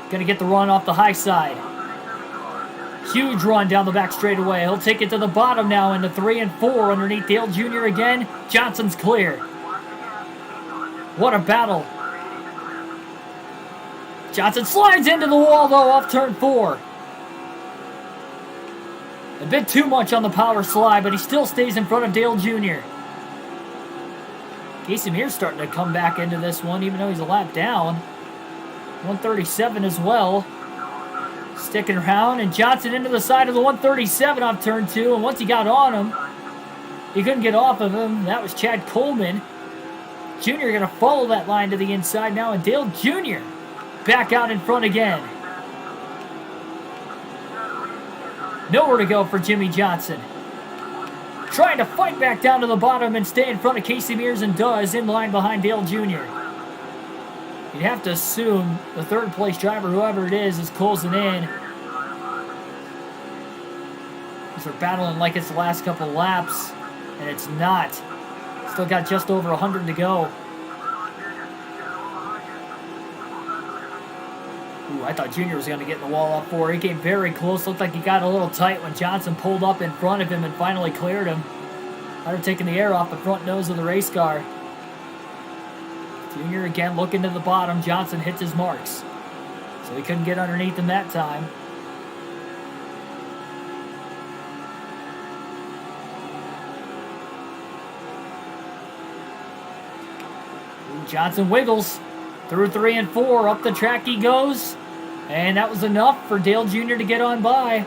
S1: Gonna get the run off the high side. Huge run down the back straightaway. He'll take it to the bottom now into 3 and 4 underneath Dale Jr. again. Johnson's clear. What a battle. Johnson slides into the wall though off turn 4. A bit too much on the power slide, but he still stays in front of Dale Jr. Casey Mears starting to come back into this one, even though he's a lap down. 137 as well. Sticking around, and Johnson into the side of the 137 off turn 2, and once he got on him, he couldn't get off of him. That was Chad Coleman. Jr. going to follow that line to the inside now, and Dale Jr. back out in front again. Nowhere to go for Jimmy Johnson. Trying to fight back down to the bottom and stay in front of Casey Mears, and does, in line behind Dale Jr. You'd have to assume the third place driver, whoever it is closing in. Because they're battling like it's the last couple laps, and it's not. Still got just over 100 to go. Ooh, I thought Junior was going to get in the wall up 4. He came very close. Looked like he got a little tight when Johnson pulled up in front of him and finally cleared him. After taking the air off the front nose of the race car. Junior again looking to the bottom. Johnson hits his marks. So he couldn't get underneath him that time. Ooh, Johnson wiggles. Through 3 and 4, up the track he goes. And that was enough for Dale Jr. to get on by.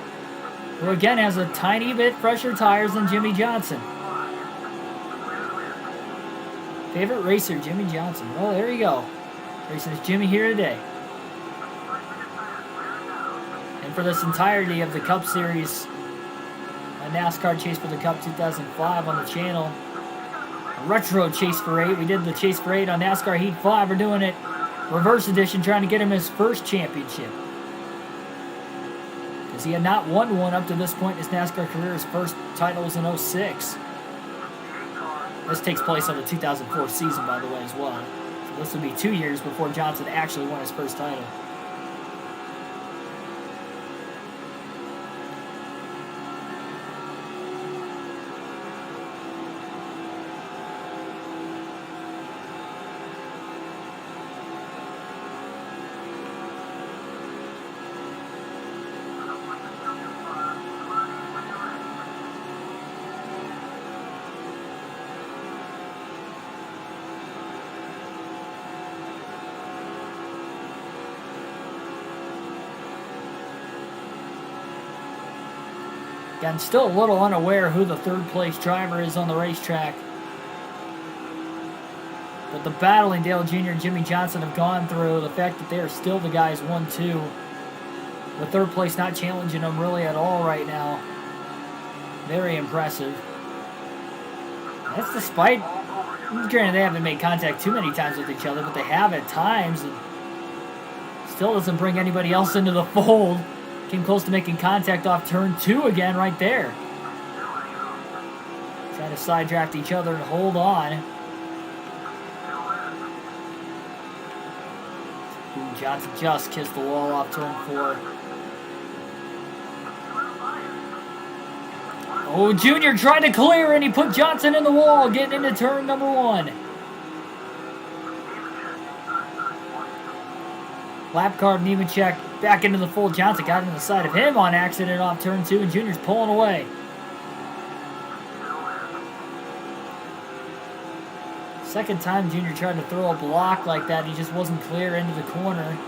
S1: who again has a tiny bit fresher tires than Jimmy Johnson. Favorite racer, Jimmy Johnson. Well, there you go. Racing as Jimmy here today. And for this entirety of the Cup Series, a NASCAR Chase for the Cup 2005 on the channel, a retro Chase for 8. We did the Chase for 8 on NASCAR Heat 5. We're doing it reverse edition, trying to get him his first championship. Because he had not won one up to this point in his NASCAR career. His first title was in 06. This takes place on the 2004 season, by the way, as well. So this would be 2 years before Johnson actually won his first title. Again, still a little unaware who the third place driver is on the racetrack. But the battling Dale Jr. and Jimmy Johnson have gone through, the fact that they are still the guys 1-2, with third place not challenging them really at all right now. Very impressive. That's despite, granted they haven't made contact too many times with each other, but they have at times, and still doesn't bring anybody else into the fold. Came close to making contact off turn 2 again right there. Trying to side draft each other and hold on. Ooh, Johnson just kissed the wall off turn 4. Oh, Junior tried to clear and he put Johnson in the wall, getting into turn number 1. Lap car Nemechek back into the fold. Johnson got into the side of him on accident off turn 2, and Junior's pulling away. Second time Junior tried to throw a block like that, he just wasn't clear into the corner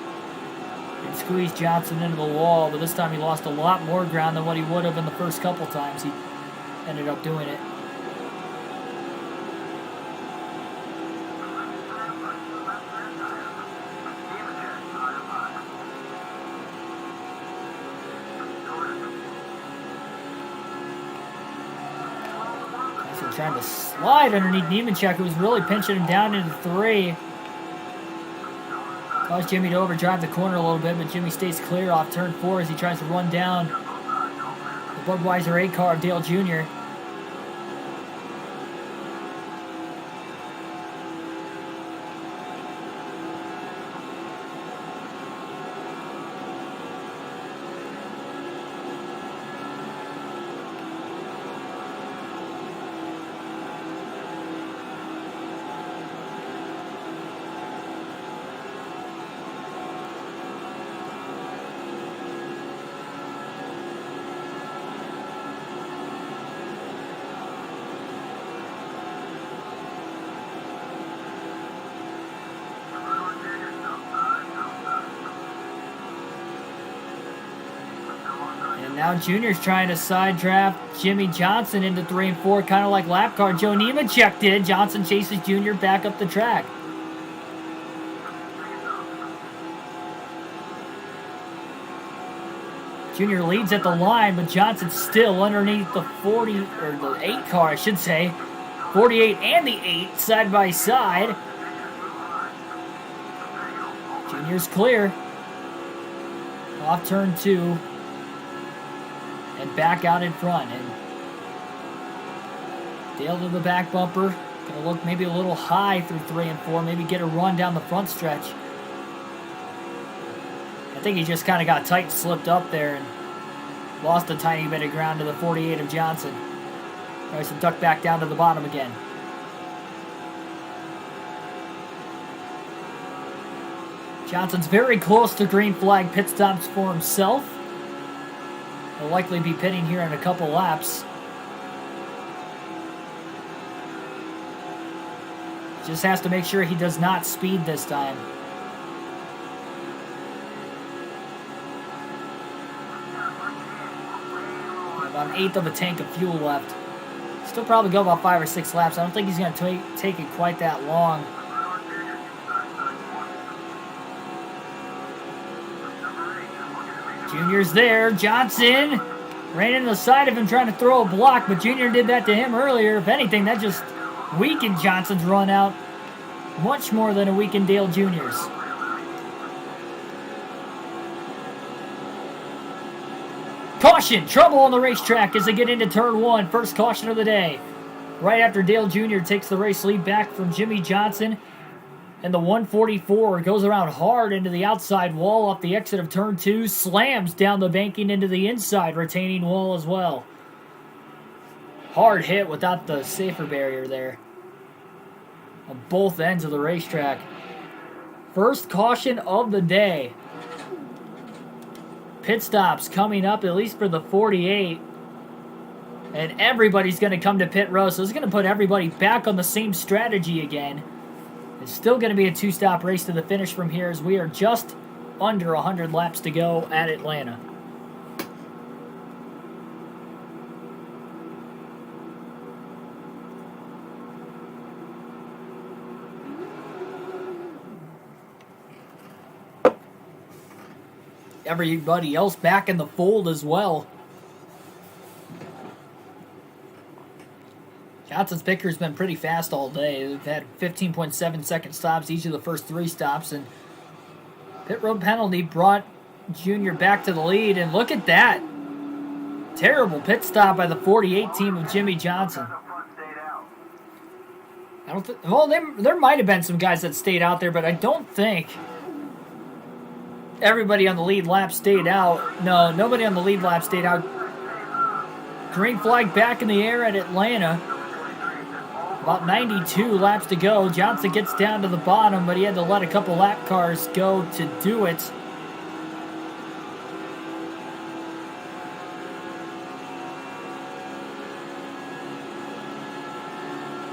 S1: and squeezed Johnson into the wall, but this time he lost a lot more ground than what he would have in the first couple times he ended up doing it. Trying to slide underneath Nemechek, who was really pinching him down into 3. Caused Jimmy to overdrive the corner a little bit, but Jimmy stays clear off turn 4 as he tries to run down the Budweiser 8 car of Dale Jr. Now Junior's trying to side draft Jimmy Johnson into 3 and 4, kind of like lap car Joe Nemechek did. Johnson chases Junior back up the track. Junior leads at the line, but Johnson's still underneath the 40, or the 8 car, I should say. 48 and the 8 side by side. Junior's clear. Off turn 2. And back out in front. And Dale to the back bumper. Going to look maybe a little high through 3 and 4. Maybe get a run down the front stretch. I think he just kind of got tight and slipped up there and lost a tiny bit of ground to the 48 of Johnson. Tries to duck back down to the bottom again. Johnson's very close to green flag pit stops for himself. He'll likely be pitting here in a couple laps. Just has to make sure he does not speed this time. about an eighth of a tank of fuel left. Still probably go about 5 or 6 laps. I don't think he's going to take it quite that long. Junior's there. Johnson ran into the side of him trying to throw a block, but Junior did that to him earlier. If anything, that just weakened Johnson's run out much more than it weakened Dale Jr.'s. Caution! Trouble on the racetrack as they get into turn 1. First caution of the day. Right after Dale Jr. takes the race lead back from Jimmy Johnson. And the 144 goes around hard into the outside wall off the exit of turn 2. Slams down the banking into the inside retaining wall as well. Hard hit without the safer barrier there. On both ends of the racetrack. First caution of the day. Pit stops coming up, at least for the 48. And everybody's going to come to pit row, so it's going to put everybody back on the same strategy again. It's still going to be a 2-stop race to the finish from here as we are just under 100 laps to go at Atlanta. Everybody else back in the fold as well. Johnson's picker's been pretty fast all day. They've had 15.7 second stops each of the first 3 stops, and pit road penalty brought Junior back to the lead, and look at that. Terrible pit stop by the 48 team of Jimmy Johnson. Well, there might have been some guys that stayed out there, but I don't think everybody on the lead lap stayed out. No, nobody on the lead lap stayed out. Green flag back in the air at Atlanta. About 92 laps to go. Johnson gets down to the bottom, but he had to let a couple lap cars go to do it.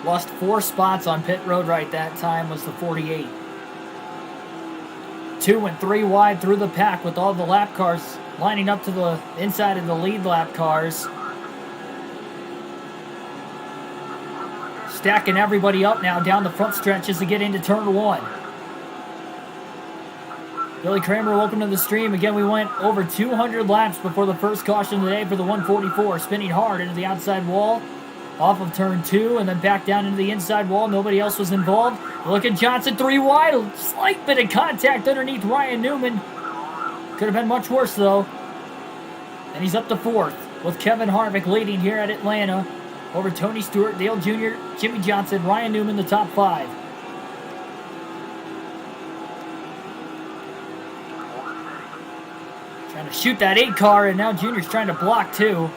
S1: Lost 4 spots on pit road right that time was the 48. 2 and 3 wide through the pack with all the lap cars lining up to the inside of the lead lap cars. Stacking everybody up now down the front stretch as they get into turn 1. Billy Kramer, welcome to the stream. Again, we went over 200 laps before the first caution of the day for the 144. Spinning hard into the outside wall off of turn 2 and then back down into the inside wall. Nobody else was involved. Look at Johnson, 3 wide. A slight bit of contact underneath Ryan Newman. Could have been much worse, though. And he's up to 4th with Kevin Harvick leading here at Atlanta over Tony Stewart, Dale Jr., Jimmy Johnson, Ryan Newman, the top 5. Trying to shoot that 8 car, and now Junior's trying to block too.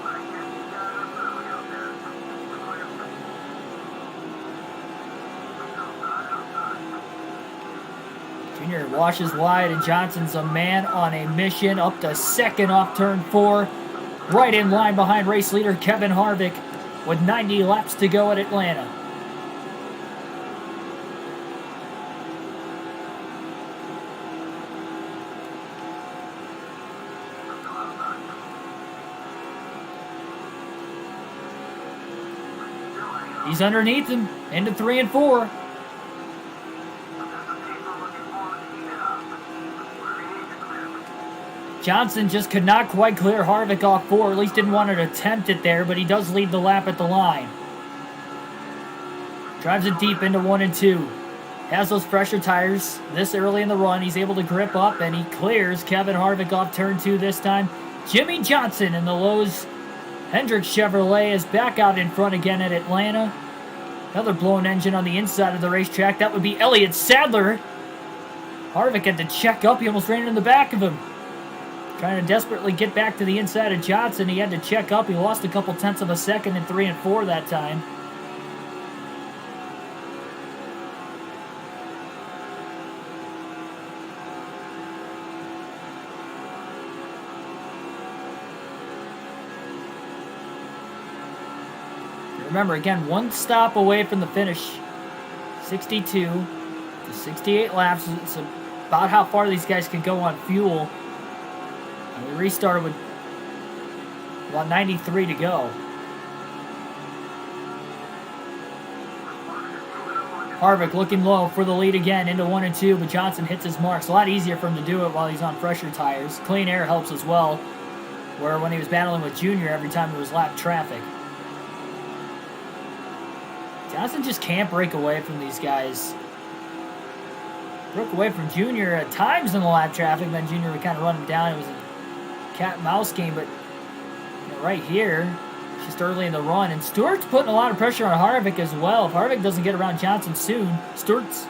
S1: Junior washes wide, and Johnson's a man on a mission, up to 2nd off turn 4. Right in line behind race leader Kevin Harvick with 90 laps to go at Atlanta. He's underneath him, into 3 and 4. Johnson just could not quite clear Harvick off 4, at least didn't want to attempt it there, but he does lead the lap at the line. Drives it deep into 1 and 2. Has those fresher tires this early in the run. He's able to grip up, and he clears Kevin Harvick off turn 2 this time. Jimmy Johnson in the Lowe's Hendrick Chevrolet is back out in front again at Atlanta. Another blown engine on the inside of the racetrack. That would be Elliott Sadler. Harvick had to check up. He almost ran in the back of him. Trying to desperately get back to the inside of Johnson. He had to check up. He lost a couple tenths of a second in 3 and 4 that time. Remember, again, 1 stop away from the finish. 62 to 68 laps. It's about how far these guys can go on fuel. And we restarted with About 93 to go. Harvick looking low for the lead again into 1 and 2, but Johnson hits his marks. A lot easier for him to do it while he's on fresher tires. Clean air helps as well, where when he was battling with Junior every time it was lap traffic. Johnson just can't break away from these guys. Broke away from Junior at times in the lap traffic, then Junior would kind of run him down. It was a cat and mouse game, but right here, just early in the run. And Stewart's putting a lot of pressure on Harvick as well. If Harvick doesn't get around Johnson soon, Stewart's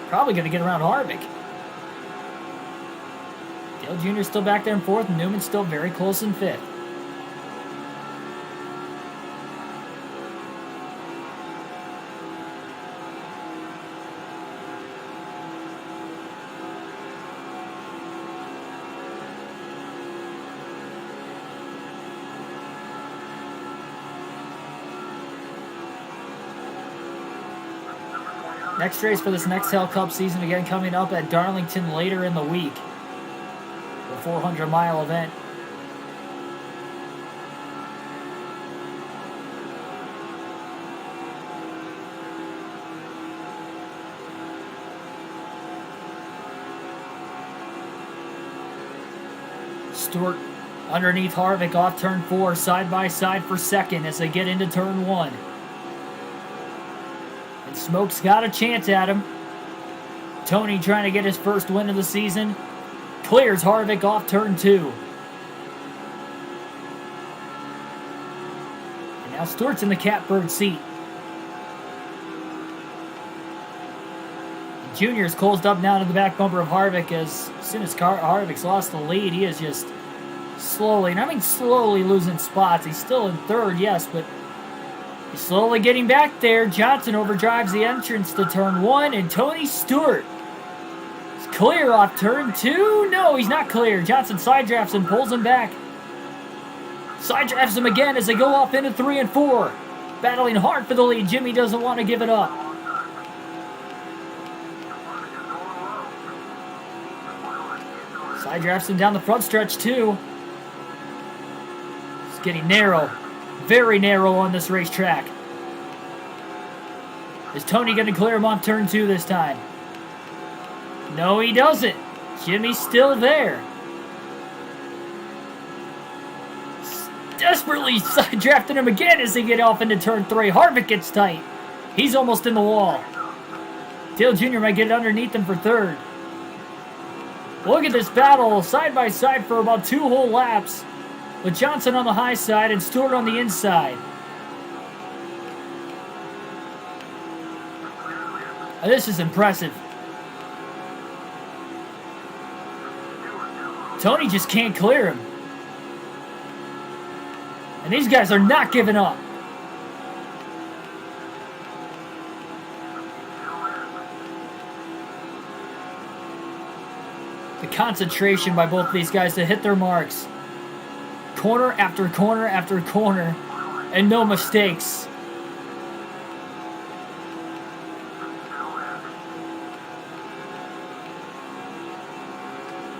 S1: probably going to get around Harvick. Dale Jr. still back there in 4th, and Newman's still very close in 5th. Next race for this next Hell Cup season again coming up at Darlington later in the week. The 400-mile event. Stewart underneath Harvick off turn 4, side by side for second as they get into turn 1. Smoke's got a chance at him. Tony trying to get his first win of the season. Clears Harvick off turn 2. And now Stewart's in the catbird seat. Junior's closed up now to the back bumper of Harvick as soon as Harvick's lost the lead, he is just slowly, and I mean slowly losing spots. He's still in 3rd, yes, but he's slowly getting back there. Johnson overdrives the entrance to turn 1, and Tony Stewart is clear off turn 2. No, he's not clear. Johnson side drafts him, pulls him back. Side drafts him again as they go off into 3 and 4. Battling hard for the lead. Jimmy doesn't want to give it up. Side drafts him down the front stretch too. It's getting narrow. Very narrow on this racetrack. Is Tony going to clear him off turn 2 this time? No, he doesn't. Jimmy's still there. Desperately side drafting him again as they get off into turn 3. Harvick gets tight. He's almost in the wall. Dale Jr. might get it underneath him for 3rd. Look at this battle side by side for about 2 whole laps, with Johnson on the high side and Stewart on the inside. Now, this is impressive. Tony just can't clear him. And these guys are not giving up. The concentration by both these guys to hit their marks. Corner after corner after corner, and no mistakes.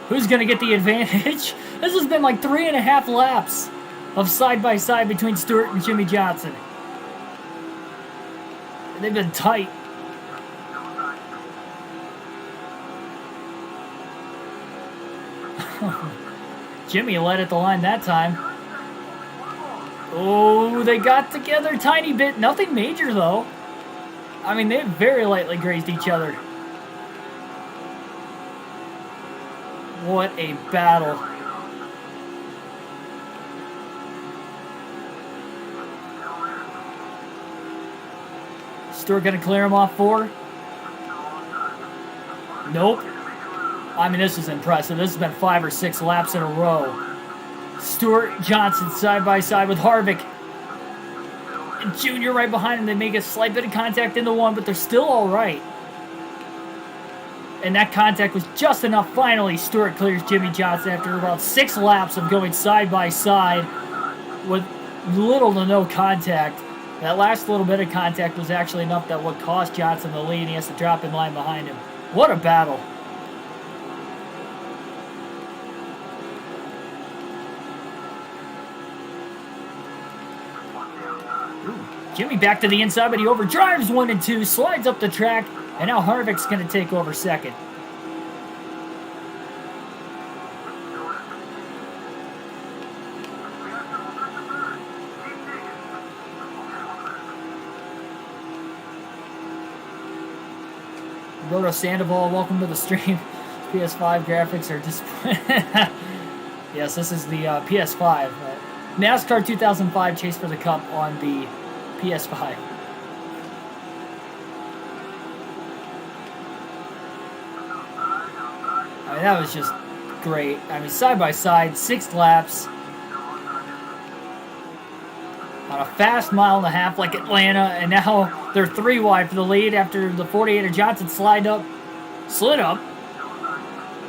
S1: Who's going to get the advantage? This has been like 3.5 laps of side-by-side between Stewart and Jimmy Johnson. They've been tight. Jimmy led at the line that time. Oh, they got together a tiny bit. Nothing major, though. I mean, they very lightly grazed each other. What a battle. Stewart going to clear him off 4? Nope. I mean, this is impressive. This has been 5 or 6 laps in a row. Stewart, Johnson side by side with Harvick. And Junior right behind him. They make a slight bit of contact into 1, but they're still all right. And that contact was just enough. Finally, Stewart clears Jimmy Johnson after about 6 laps of going side by side with little to no contact. That last little bit of contact was actually enough that would cost Johnson the lead. He has to drop in line behind him. What a battle. Ooh, Jimmy back to the inside, but he overdrives 1 and 2, slides up the track, and now Harvick's going to take over second. Roberto Sandoval, welcome to the stream. PS5 graphics are disappointing. Yes, this is the PS5. NASCAR 2005 Chase for the Cup on the PS5. I mean, that was just great. I mean, side by side, 6 laps. On a fast 1.5 miles like Atlanta, and now they're 3 wide for the lead after the 48er Johnson slid up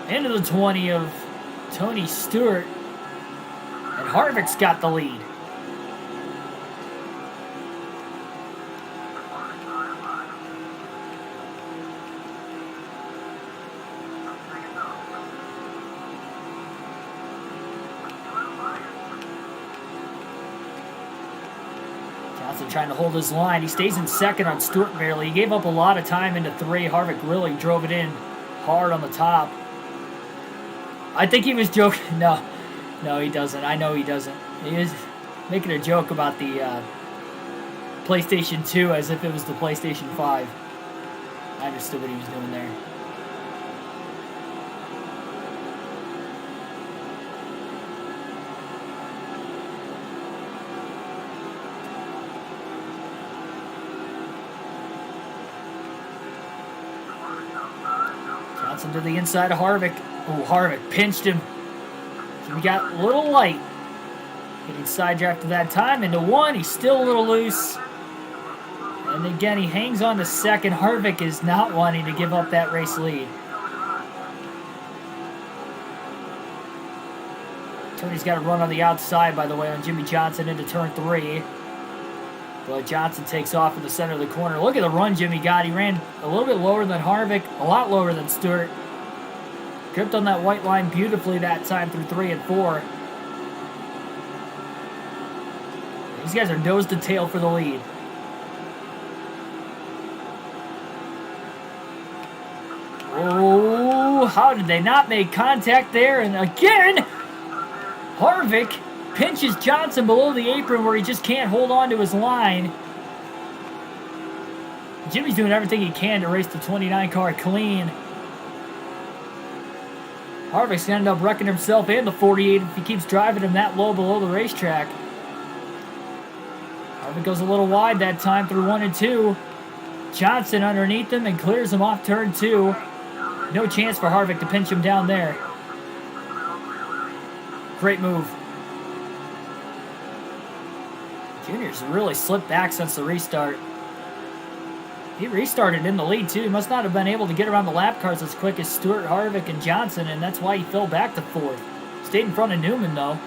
S1: into the 20 of Tony Stewart, and Harvick's got the lead. Johnson trying to hold his line. He stays in second on Stewart barely. He gave up a lot of time into 3. Harvick really drove it in hard on the top. I think he was joking. No, he doesn't. I know he doesn't. He is making a joke about the PlayStation 2 as if it was the PlayStation 5. I understood what he was doing there. Johnson to the inside of Harvick. Oh, Harvick pinched him. He got a little light. Getting sidedrafted that time into 1. He's still a little loose. And again, he hangs on to second. Harvick is not wanting to give up that race lead. Tony's got to run on the outside, by the way, on Jimmy Johnson into turn 3. But Johnson takes off in the center of the corner. Look at the run Jimmy got. He ran a little bit lower than Harvick, a lot lower than Stewart. Gripped on that white line beautifully that time through 3 and 4. These guys are nose to tail for the lead. Oh, how did they not make contact there? And again, Harvick pinches Johnson below the apron where he just can't hold on to his line. Jimmy's doing everything he can to race the 29 car clean. Harvick's going to end up wrecking himself and the 48 if he keeps driving him that low below the racetrack. Harvick goes a little wide that time through 1 and 2. Johnson underneath him and clears him off turn 2. No chance for Harvick to pinch him down there. Great move. Junior's really slipped back since the restart. He restarted in the lead, too. He must not have been able to get around the lap cars as quick as Stewart, Harvick, and Johnson, and that's why he fell back to 4th. Stayed in front of Newman, though.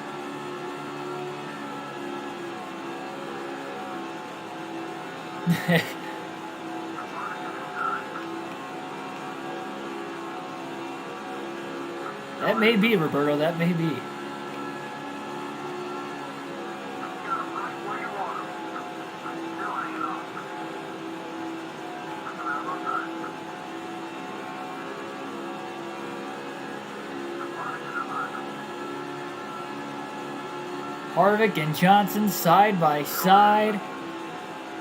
S1: That may be, Roberto. That may be. Harvick and Johnson side by side.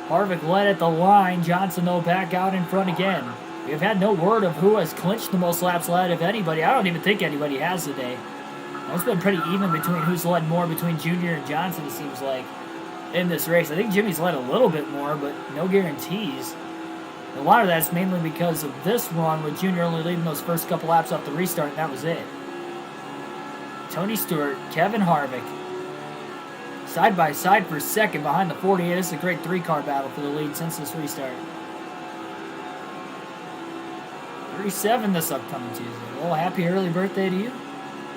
S1: Harvick led at the line. Johnson, though, back out in front again. We have had no word of who has clinched the most laps led, if anybody. I don't even think anybody has today. It's been pretty even between who's led more between Junior and Johnson, it seems like, in this race. I think Jimmy's led a little bit more, but no guarantees. A lot of that's mainly because of this run with Junior only leading those first couple laps off the restart, and that was it. Tony Stewart, Kevin Harvick, side by side for second behind the 48. This is a great 3-car battle for the lead since this restart. 37 this upcoming Tuesday. Well, happy early birthday to you.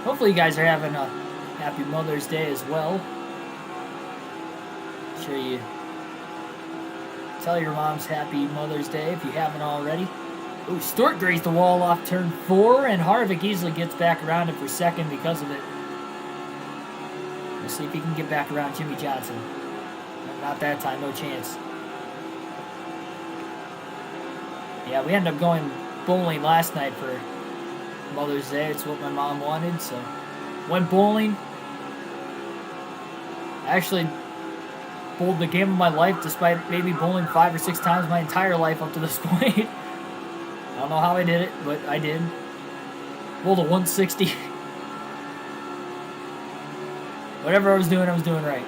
S1: Hopefully you guys are having a happy Mother's Day as well. I'm sure you tell your moms happy Mother's Day if you haven't already. Ooh, Stewart grazed the wall off turn 4, and Harvick easily gets back around it for second because of it. We'll see if he can get back around Jimmy Johnson. Not that time, no chance. Yeah, we ended up going bowling last night for Mother's Day. It's what my mom wanted, so went bowling. I actually bowled the game of my life despite maybe bowling 5 or 6 times my entire life up to this point. I don't know how I did it, but I did. Bowled a 160. Whatever I was doing right.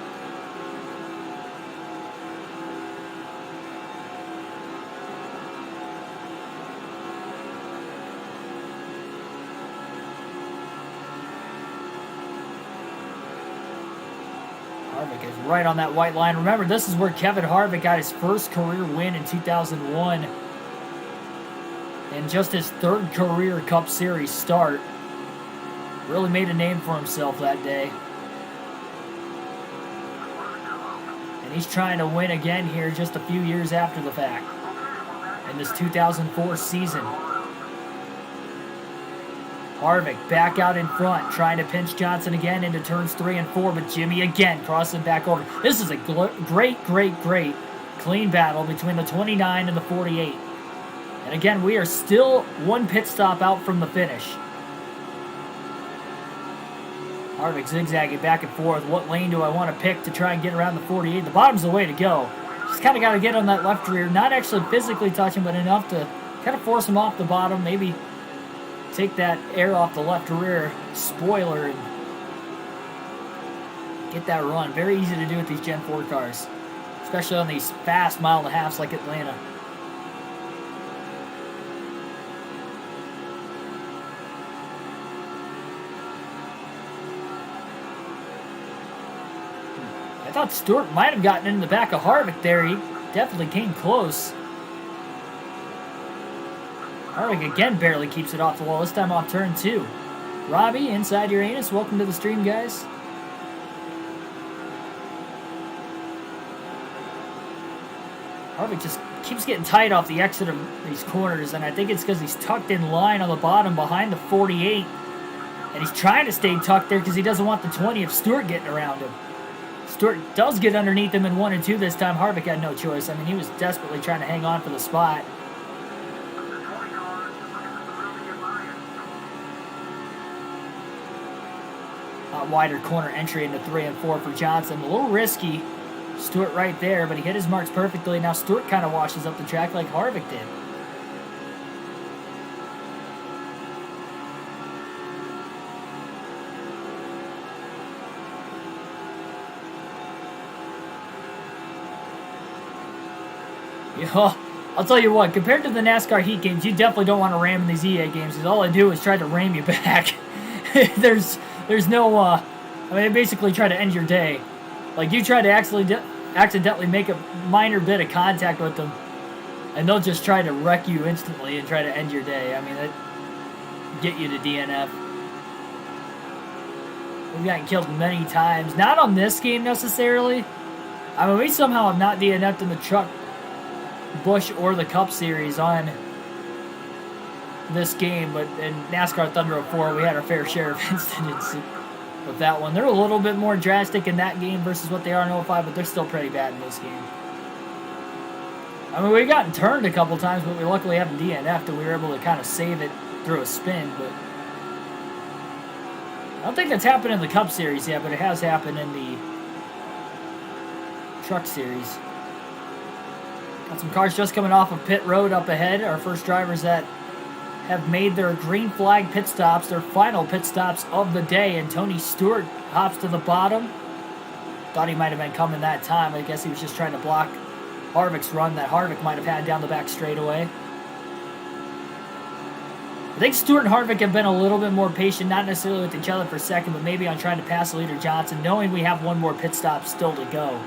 S1: Harvick is right on that white line. Remember, this is where Kevin Harvick got his first career win in 2001. And just his 3rd career Cup Series start. Really made a name for himself that day. And he's trying to win again here just a few years after the fact. In this 2004 season. Harvick back out in front, trying to pinch Johnson again into turns 3 and 4, but Jimmy again crossing back over. This is a great clean battle between the 29 and the 48. And again, we are still 1 pit stop out from the finish. Harvick zigzagging back and forth. What lane do I want to pick to try and get around the 48? The bottom's the way to go. Just kind of got to get on that left rear. Not actually physically touching, but enough to kind of force him off the bottom. Maybe take that air off the left rear spoiler and get that run. Very easy to do with these Gen 4 cars, especially on these fast 1.5 miles like Atlanta. I thought Stewart might have gotten in the back of Harvick there. He definitely came close. Harvick again barely keeps it off the wall, this time off turn 2. Robbie, inside your anus, welcome to the stream, guys. Harvick just keeps getting tight off the exit of these corners, and I think it's because he's tucked in line on the bottom behind the 48. And he's trying to stay tucked there because he doesn't want the 20 of Stewart getting around him. Stewart does get underneath him in 1 and 2 this time. Harvick had no choice. I mean, he was desperately trying to hang on for the spot. Wider corner entry into 3 and 4 for Johnson. A little risky. Stewart right there, but he hit his marks perfectly. Now Stewart kind of washes up the track like Harvick did. Yeah, I'll tell you what, compared to the NASCAR Heat games, you definitely don't want to ram in these EA games, because all I do is try to ram you back. There's no, I mean, they basically try to end your day. Like, you try to accidentally make a minor bit of contact with them, and they'll just try to wreck you instantly and try to end your day. I mean, that get you to DNF. We've gotten killed many times. Not on this game, necessarily. I mean, we somehow have not DNF'd in the Truck, Busch, or the Cup Series on this game, but in NASCAR Thunder 04, we had our fair share of incidents with that one. They're a little bit more drastic in that game versus what they are in 05, but they're still pretty bad in this game. I mean, we've gotten turned a couple times, but we luckily haven't DNF'd, and we were able to kind of save it through a spin, but I don't think that's happened in the Cup Series yet, but it has happened in the Truck Series. Got some cars just coming off of pit road up ahead. Our first drivers that have made their green flag pit stops, their final pit stops of the day, and Tony Stewart hops to the bottom. Thought he might have been coming that time. I guess he was just trying to block Harvick's run that Harvick might have had down the back straightaway. I think Stewart and Harvick have been a little bit more patient, not necessarily with each other for second, but maybe on trying to pass the leader Johnson, knowing we have one more pit stop still to go.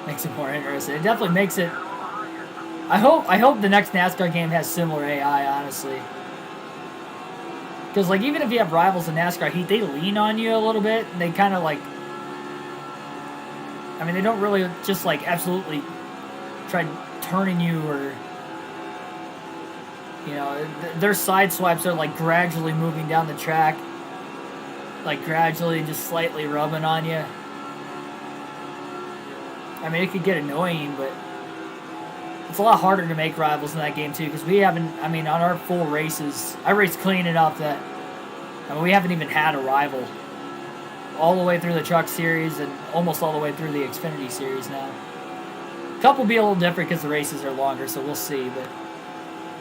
S1: Makes it more interesting. It definitely makes it. I hope the next NASCAR game has similar AI, honestly. Because, like, even if you have rivals in NASCAR Heat, they lean on you a little bit. And they kind of, like, I mean, they don't really just, like, absolutely try turning you or, You know, their side swipes are like gradually moving down the track. Like gradually just slightly rubbing on you. I mean, it could get annoying, but it's a lot harder to make rivals in that game too, because we haven't, I mean, on our full races, I raced clean enough that, I mean, we haven't even had a rival all the way through the Truck Series and almost all the way through the Xfinity Series now. Cup will be a little different because the races are longer, so we'll see. But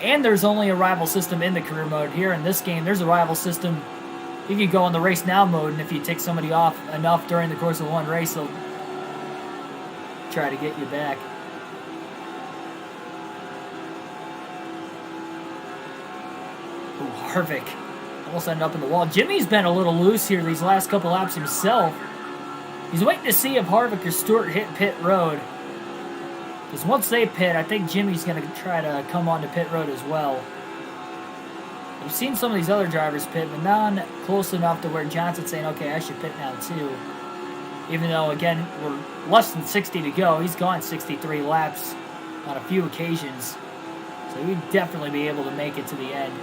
S1: and there's only a rival system in the career mode. Here in this game, there's a rival system. You can go in the race now mode, and if you take somebody off enough during the course of one race, they'll try to get you back. Ooh, Harvick almost ended up in the wall. Jimmy's been a little loose here these last couple laps himself. He's waiting to see if Harvick or Stewart hit pit road. Because once they pit, I think Jimmy's going to try to come onto pit road as well. We've seen some of these other drivers pit, but none close enough to where Johnson's saying, okay, I should pit now too. Even though, again, we're less than 60 to go. He's gone 63 laps on a few occasions. So he'd definitely be able to make it to the end.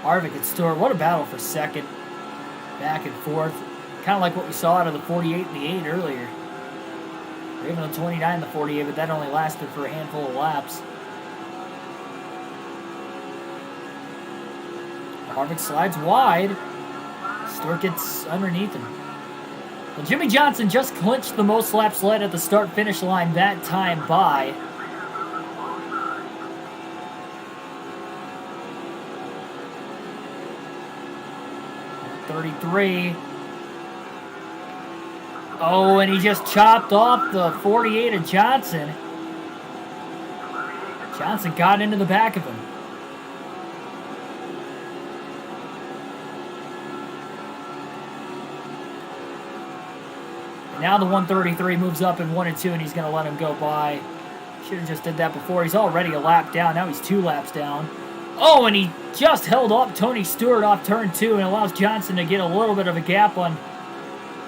S1: Harvick and Stewart, what a battle for second. Back and forth. Kind of like what we saw out of the 48 and the 8 earlier. Or even the 29 and the 48, but that only lasted for a handful of laps. Harvick slides wide. Stewart gets underneath him. Well, Jimmy Johnson just clinched the most laps led at the start-finish line that time by 33. Oh, and he just chopped off the 48 of Johnson. Johnson got into the back of him. And now the 133 moves up in 1 and 2, and he's going to let him go by. Should have just did that before. He's already a lap down. Now he's 2 laps down. Oh, and he just held up Tony Stewart off turn 2 and allows Johnson to get a little bit of a gap on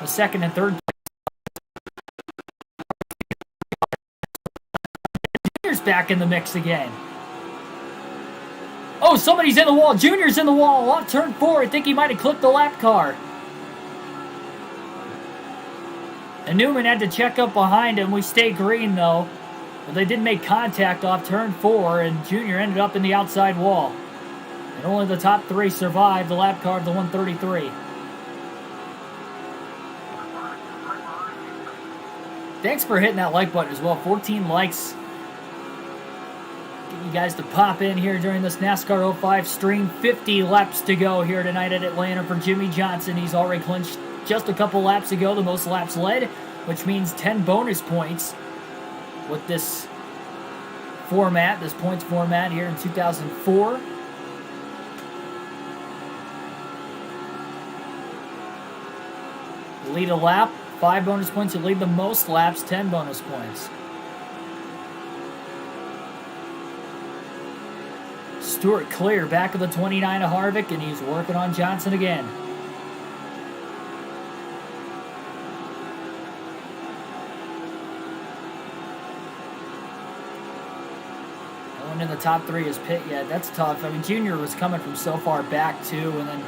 S1: the second and third. Junior's back in the mix again. Oh, somebody's in the wall. Junior's in the wall off turn 4. I think he might have clipped the lap car. And Newman had to check up behind him. We stay green, though. But they did make contact off turn 4, and Junior ended up in the outside wall. And only the top 3 survived the lap car of the 133. Thanks for hitting that like button as well. 14 likes. Get you guys to pop in here during this NASCAR 05 stream. 50 laps to go here tonight at Atlanta for Jimmy Johnson. He's already clinched just a couple laps ago the most laps led, which means 10 bonus points with this format, this points format here in 2004. You lead a lap, 5 bonus points. You lead the most laps, 10 bonus points. Stewart clear, back of the 29 of Harvick, and he's working on Johnson again. In the top 3 is pit yet. That's tough. I mean, Junior was coming from so far back too, and then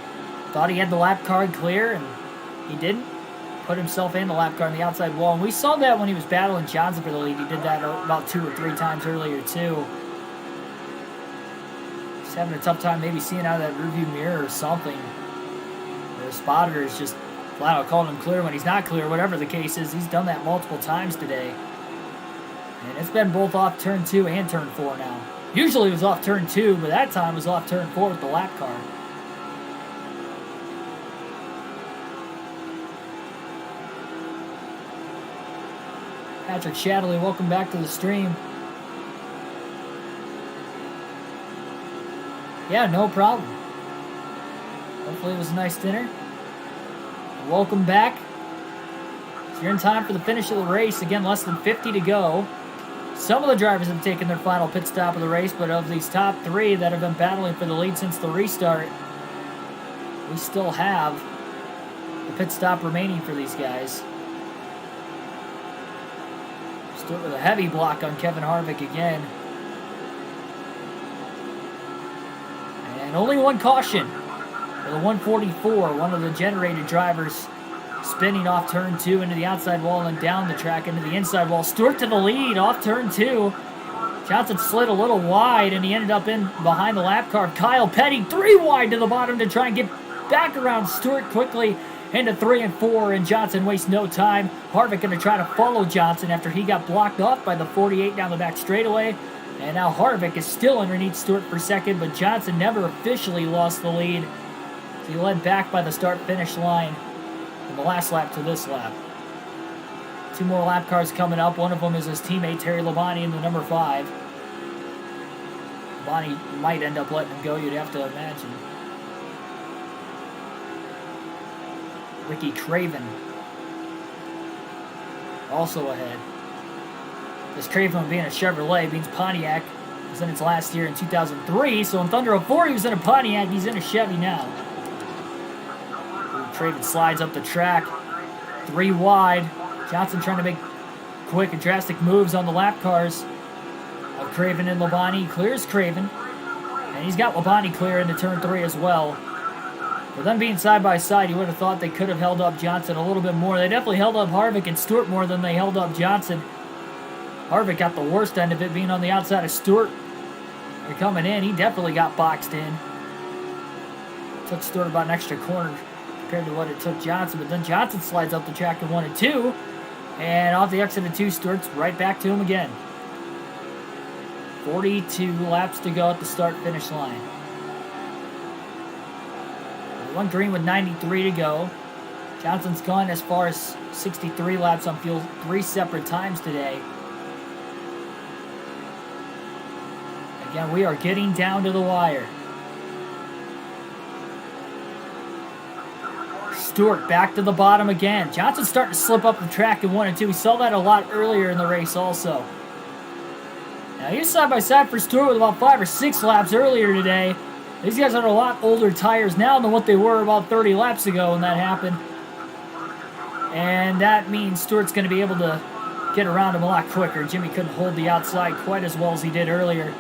S1: thought he had the lap card clear, and he didn't. Put himself in the lap car on the outside wall, and we saw that when he was battling Johnson for the lead. He did that about 2 or 3 times earlier too. He's having a tough time maybe seeing out of that rearview mirror or something. The spotter is just flat out calling him clear when he's not clear, whatever the case is. He's done that multiple times today. And it's been both off turn 2 and turn 4 now. Usually it was off turn 2, but that time it was off turn 4 with the lap car. Patrick Shadley, welcome back to the stream. Yeah, no problem. Hopefully it was a nice dinner. Welcome back. So you're in time for the finish of the race. Again, less than 50 to go. Some of the drivers have taken their final pit stop of the race, but of these top 3 that have been battling for the lead since the restart, we still have a pit stop remaining for these guys. Start with a heavy block on Kevin Harvick again. And only one caution for the 144, one of the generated drivers spinning off turn 2 into the outside wall and down the track into the inside wall. Stewart to the lead off turn 2. Johnson slid a little wide and he ended up in behind the lap car. Kyle Petty 3 wide to the bottom to try and get back around Stewart quickly into 3 and 4, and Johnson wastes no time. Harvick going to try to follow Johnson after he got blocked off by the 48 down the back straightaway. And now Harvick is still underneath Stewart for second, but Johnson never officially lost the lead. So he led back by the start-finish line from the last lap to this lap. 2 more lap cars coming up. One of them is his teammate Terry Labonte in the number 5. Labonte might end up letting him go, you'd have to imagine. Ricky Craven also ahead. This Craven being a Chevrolet means Pontiac was in its last year in 2003, so in Thunder 04 he was in a Pontiac, he's in a Chevy now. Craven slides up the track, 3 wide. Johnson trying to make quick and drastic moves on the lap cars of Craven and Labonte. He clears Craven, and he's got Labonte clear into turn 3 as well. For them being side by side, you would have thought they could have held up Johnson a little bit more. They definitely held up Harvick and Stewart more than they held up Johnson. Harvick got the worst end of it, being on the outside of Stewart. They're coming in. He definitely got boxed in. Took Stewart about an extra corner compared to what it took Johnson. But then Johnson slides up the track to 1 and 2. And off the exit of 2, Stewart's right back to him again. 42 laps to go at the start-finish line. One green with 93 to go. Johnson's gone as far as 63 laps on fuel 3 separate times today. Again, we are getting down to the wire. Stewart back to the bottom again. Johnson's starting to slip up the track in 1 and 2. We saw that a lot earlier in the race also. Now he was side by side for Stewart with about 5 or 6 laps earlier today. These guys are a lot older tires now than what they were about 30 laps ago when that happened. And that means Stewart's going to be able to get around him a lot quicker. Jimmy couldn't hold the outside quite as well as he did earlier.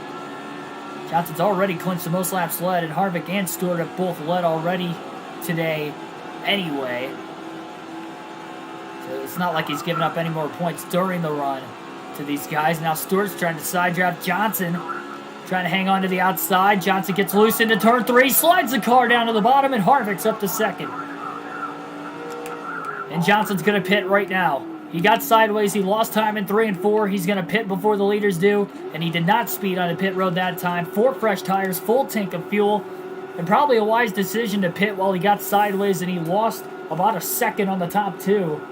S1: Johnson's already clinched the most laps led, and Harvick and Stewart have both led already today anyway. So it's not like he's giving up any more points during the run to these guys. Now Stewart's trying to side draft Johnson. Trying to hang on to the outside. Johnson gets loose into turn 3, slides the car down to the bottom, and Harvick's up to second. And Johnson's going to pit right now. He got sideways. He lost time in 3 and 4. He's going to pit before the leaders do, and he did not speed on the pit road that time. 4 fresh tires, full tank of fuel, and probably a wise decision to pit while he got sideways, and he lost about a second on the top 2.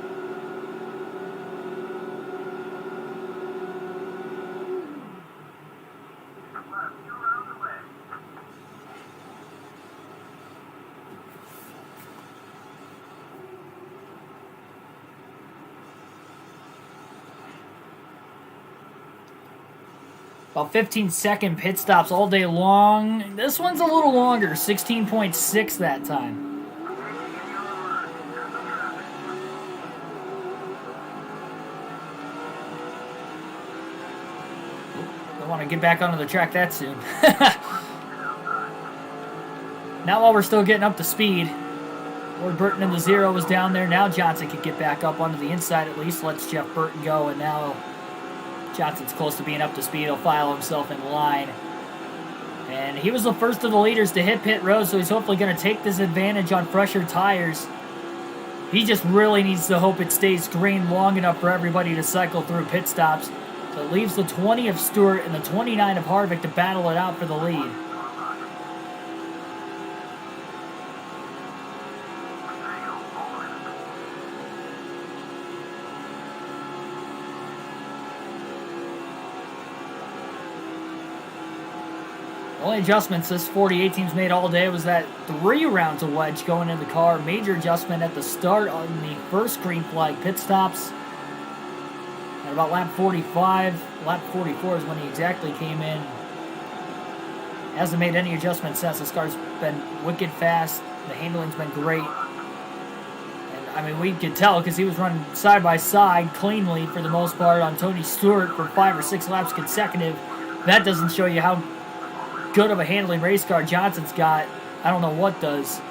S1: About 15-second pit stops all day long. This one's a little longer, 16.6 that time. Don't want to get back onto the track that soon. Not while we're still getting up to speed. Ward Burton in the 0 was down there. Now Johnson could get back up onto the inside at least. Lets Jeff Burton go, and now Johnson's close to being up to speed. He'll file himself in line. And he was the first of the leaders to hit pit road, so he's hopefully going to take this advantage on fresher tires. He just really needs to hope it stays green long enough for everybody to cycle through pit stops. So it leaves the 20 of Stewart and the 29 of Harvick to battle it out for the lead. The only adjustments this 48 team's made all day was that 3 rounds of wedge going in the car. Major adjustment at the start on the first green flag pit stops. At about lap 45, lap 44 is when he exactly came in. Hasn't made any adjustments since. This car's been wicked fast. The handling's been great. And I mean, we could tell because he was running side by side cleanly for the most part on Tony Stewart for 5 or 6 laps consecutive. That doesn't show you how good of a handling race car Johnson's got. I don't know what does.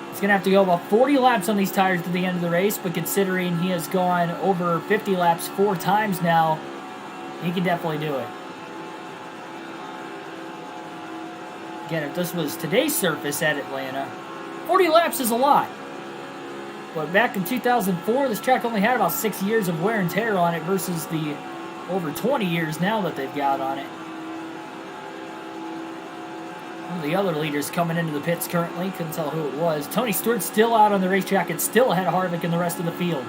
S1: He's going to have to go about 40 laps on these tires to the end of the race, but considering he has gone over 50 laps 4 times now, he can definitely do it. Again, if this was today's surface at Atlanta, 40 laps is a lot. But back in 2004, this track only had about 6 years of wear and tear on it versus the over 20 years now that they've got on it. One of the other leaders coming into the pits currently, couldn't tell who it was. Tony Stewart's still out on the racetrack and still ahead of Harvick and the rest of the field.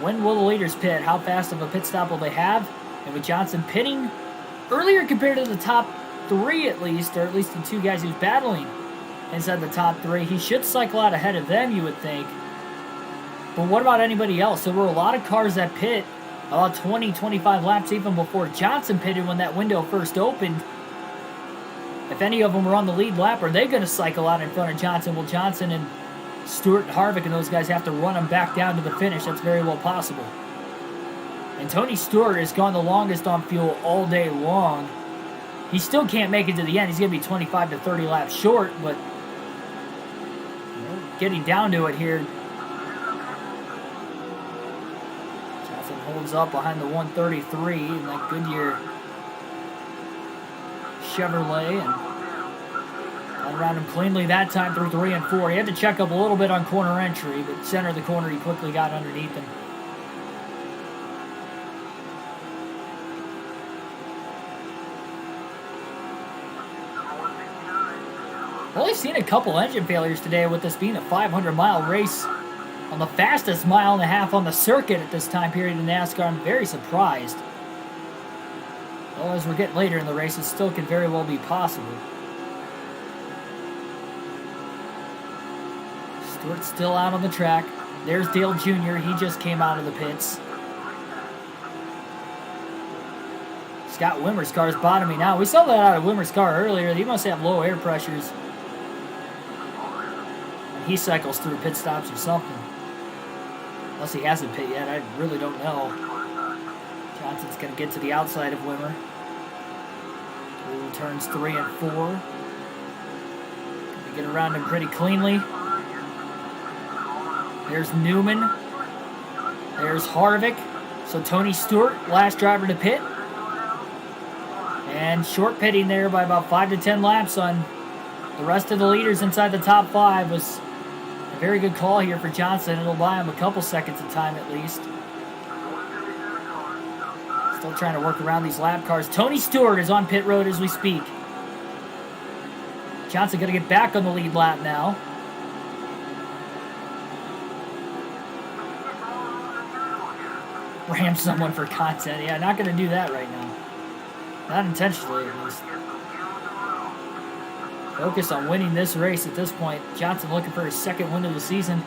S1: When will the leaders pit? How fast of a pit stop will they have? And with Johnson pitting earlier compared to the top 3 at least, or at least the 2 guys he was battling inside the top 3, he should cycle out ahead of them, you would think. But what about anybody else? There were a lot of cars that pit about 20, 25 laps even before Johnson pitted when that window first opened. If any of them were on the lead lap, are they going to cycle out in front of Johnson? Will Johnson and Stewart and Harvick and those guys have to run them back down to the finish? That's very well possible. And Tony Stewart has gone the longest on fuel all day long. He still can't make it to the end. He's going to be 25 to 30 laps short, but getting down to it here. Johnson holds up behind the 133 in that Goodyear Chevrolet and got around him cleanly that time through 3 and 4. He had to check up a little bit on corner entry, but center of the corner he quickly got underneath him. Only seen a couple engine failures today with this being a 500-mile race on the fastest mile and a half on the circuit at this time period in NASCAR. I'm very surprised. Well, as we're getting later in the race, it still could very well be possible. Stewart's still out on the track. There's Dale Jr. He just came out of the pits. Scott Wimmer's car is bottoming out. We saw that out of Wimmer's car earlier. He must have low air pressures. And he cycles through pit stops or something. Unless he hasn't pit yet, I really don't know. Johnson's going to get to the outside of Wimmer. Through turns 3 and 4. Going to get around him pretty cleanly. There's Newman. There's Harvick. So Tony Stewart, last driver to pit. And short pitting there by about 5 to 10 laps on the rest of the leaders inside the top 5 was a very good call here for Johnson. It'll buy him a couple seconds of time at least. Still trying to work around these lap cars. Tony Stewart is on pit road as we speak. Johnson going to get back on the lead lap now. Ram someone for content. Yeah, not going to do that right now. Not intentionally, at least. Focus on winning this race at this point. Johnson looking for his second win of the season.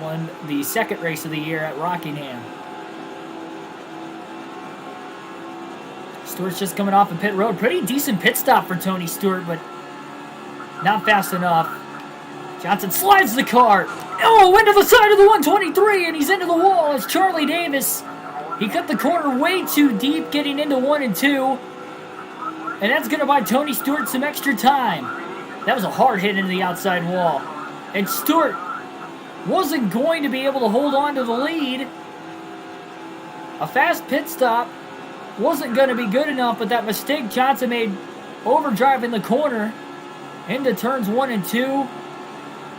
S1: Won the second race of the year at Rockingham. Stewart's just coming off of pit road. Pretty decent pit stop for Tony Stewart, but not fast enough. Johnson slides the car. Oh, into the side of the 123, and he's into the wall as Charlie Davis. He cut the corner way too deep, getting into 1 and 2. And that's going to buy Tony Stewart some extra time. That was a hard hit into the outside wall. And Stewart wasn't going to be able to hold on to the lead. A fast pit stop wasn't going to be good enough, but that mistake Johnson made overdriving the corner into turns 1 and 2.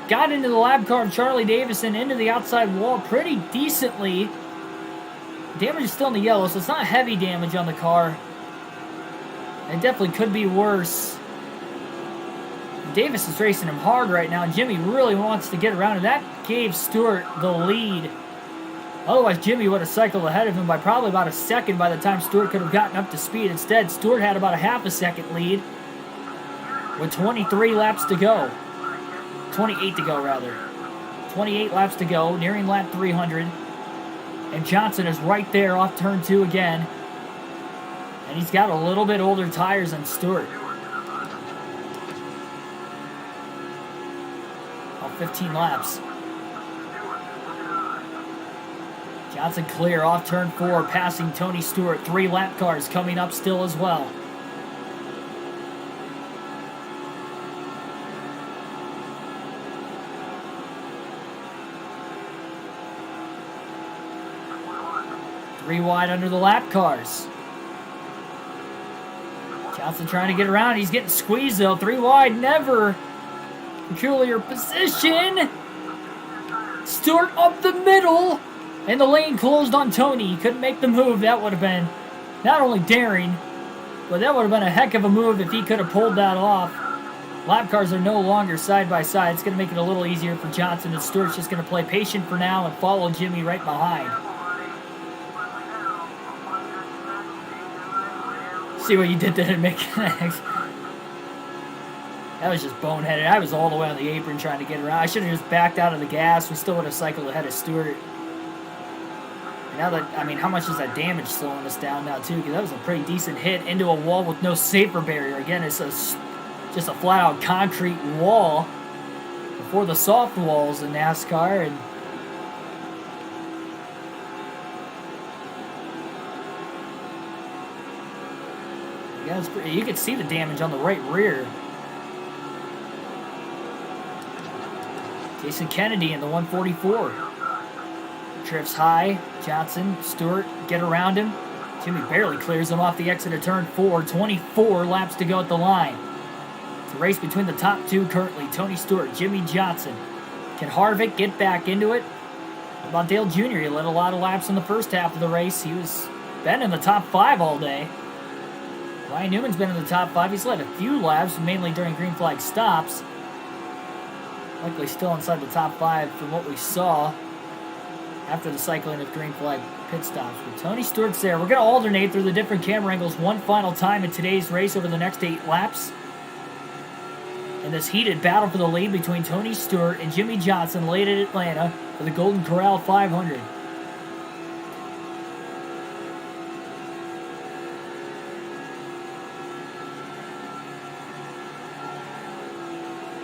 S1: Got into the lap car of Charlie Davis and into the outside wall pretty decently. Damage is still in the yellow, so it's not heavy damage on the car. It definitely could be worse. Davis is racing him hard right now. Jimmy really wants to get around, and that gave Stewart the lead. Otherwise, Jimmy would have cycled ahead of him by probably about a second by the time Stewart could have gotten up to speed. Instead, Stewart had about a half a second lead with 23 laps to go. 28 to go, rather. 28 laps to go, nearing lap 300. And Johnson is right there off turn 2 again. And he's got a little bit older tires than Stewart. About 15 laps. Johnson clear off turn 4, passing Tony Stewart. 3 lap cars coming up still as well. Three wide under the lap cars. Johnson trying to get around. He's getting squeezed though. 3 wide, never. Peculiar position. Stewart up the middle. And the lane closed on Tony. He couldn't make the move. That would have been not only daring, but that would have been a heck of a move if he could have pulled that off. Lap cars are no longer side by side. It's going to make it a little easier for Johnson. And Stewart's just going to play patient for now and follow Jimmy right behind. See what you did there to make it. That was just boneheaded. I was all the way on the apron trying to get around. I should have just backed out of the gas. We still would have cycled ahead of Stewart. Now that, I mean, how much is that damage slowing us down now, too? Because that was a pretty decent hit into a wall with no safer barrier. Again, it's just a flat-out concrete wall before the soft walls in NASCAR. And yeah, it's pretty, you can see the damage on the right rear. Jason Kennedy in the 144. Drifts high. Johnson, Stewart, get around him. Jimmy barely clears him off the exit of turn 4. 24 laps to go at the line. It's a race between the top 2 currently. Tony Stewart, Jimmy Johnson. Can Harvick get back into it? What about Dale Jr.? He led a lot of laps in the first half of the race. He was been in the top 5 all day. Ryan Newman's been in the top 5. He's led a few laps, mainly during green flag stops. Likely still inside the top 5 from what we saw after the cycling of green flag pit stops. But Tony Stewart's there. We're going to alternate through the different camera angles one final time in today's race over the next 8 laps. In this heated battle for the lead between Tony Stewart and Jimmy Johnson late at Atlanta for the Golden Corral 500.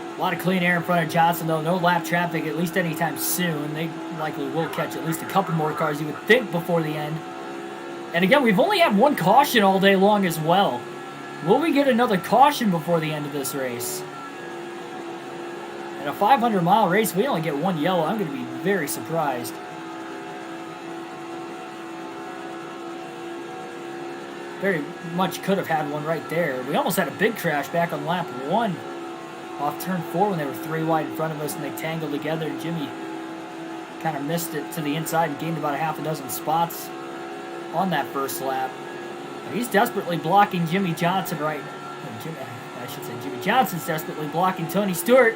S1: A lot of clean air in front of Johnson, though. No lap traffic, at least anytime soon. They likely will catch at least a couple more cars, you would think, before the end. And again, we've only had 1 caution all day long as well. Will we get another caution before the end of this race? In a 500-mile race, we only get 1 yellow. I'm going to be very surprised. Very much could have had one right there. We almost had a big crash back on lap 1. Off turn 4 when they were 3 wide in front of us and they tangled together, and Jimmy kind of missed it to the inside and gained about a half a dozen spots on that first lap. And he's desperately blocking Jimmy Johnson Jimmy Johnson's desperately blocking Tony Stewart.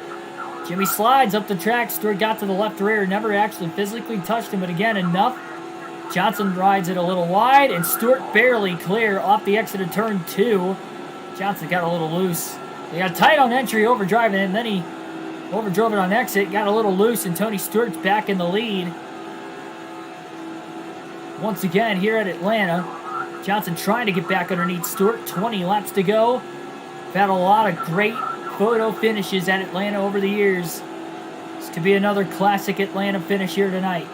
S1: Jimmy slides up the track. Stewart got to the left rear, never actually physically touched him, but again, enough. Johnson rides it a little wide, and Stewart barely clear off the exit of turn 2. Johnson got a little loose. He got tight on entry, overdriving it, and then he overdrove it on exit, got a little loose, and Tony Stewart's back in the lead. Once again, here at Atlanta, Johnson trying to get back underneath Stewart. 20 laps to go. We've had a lot of great photo finishes at Atlanta over the years. It's to be another classic Atlanta finish here tonight.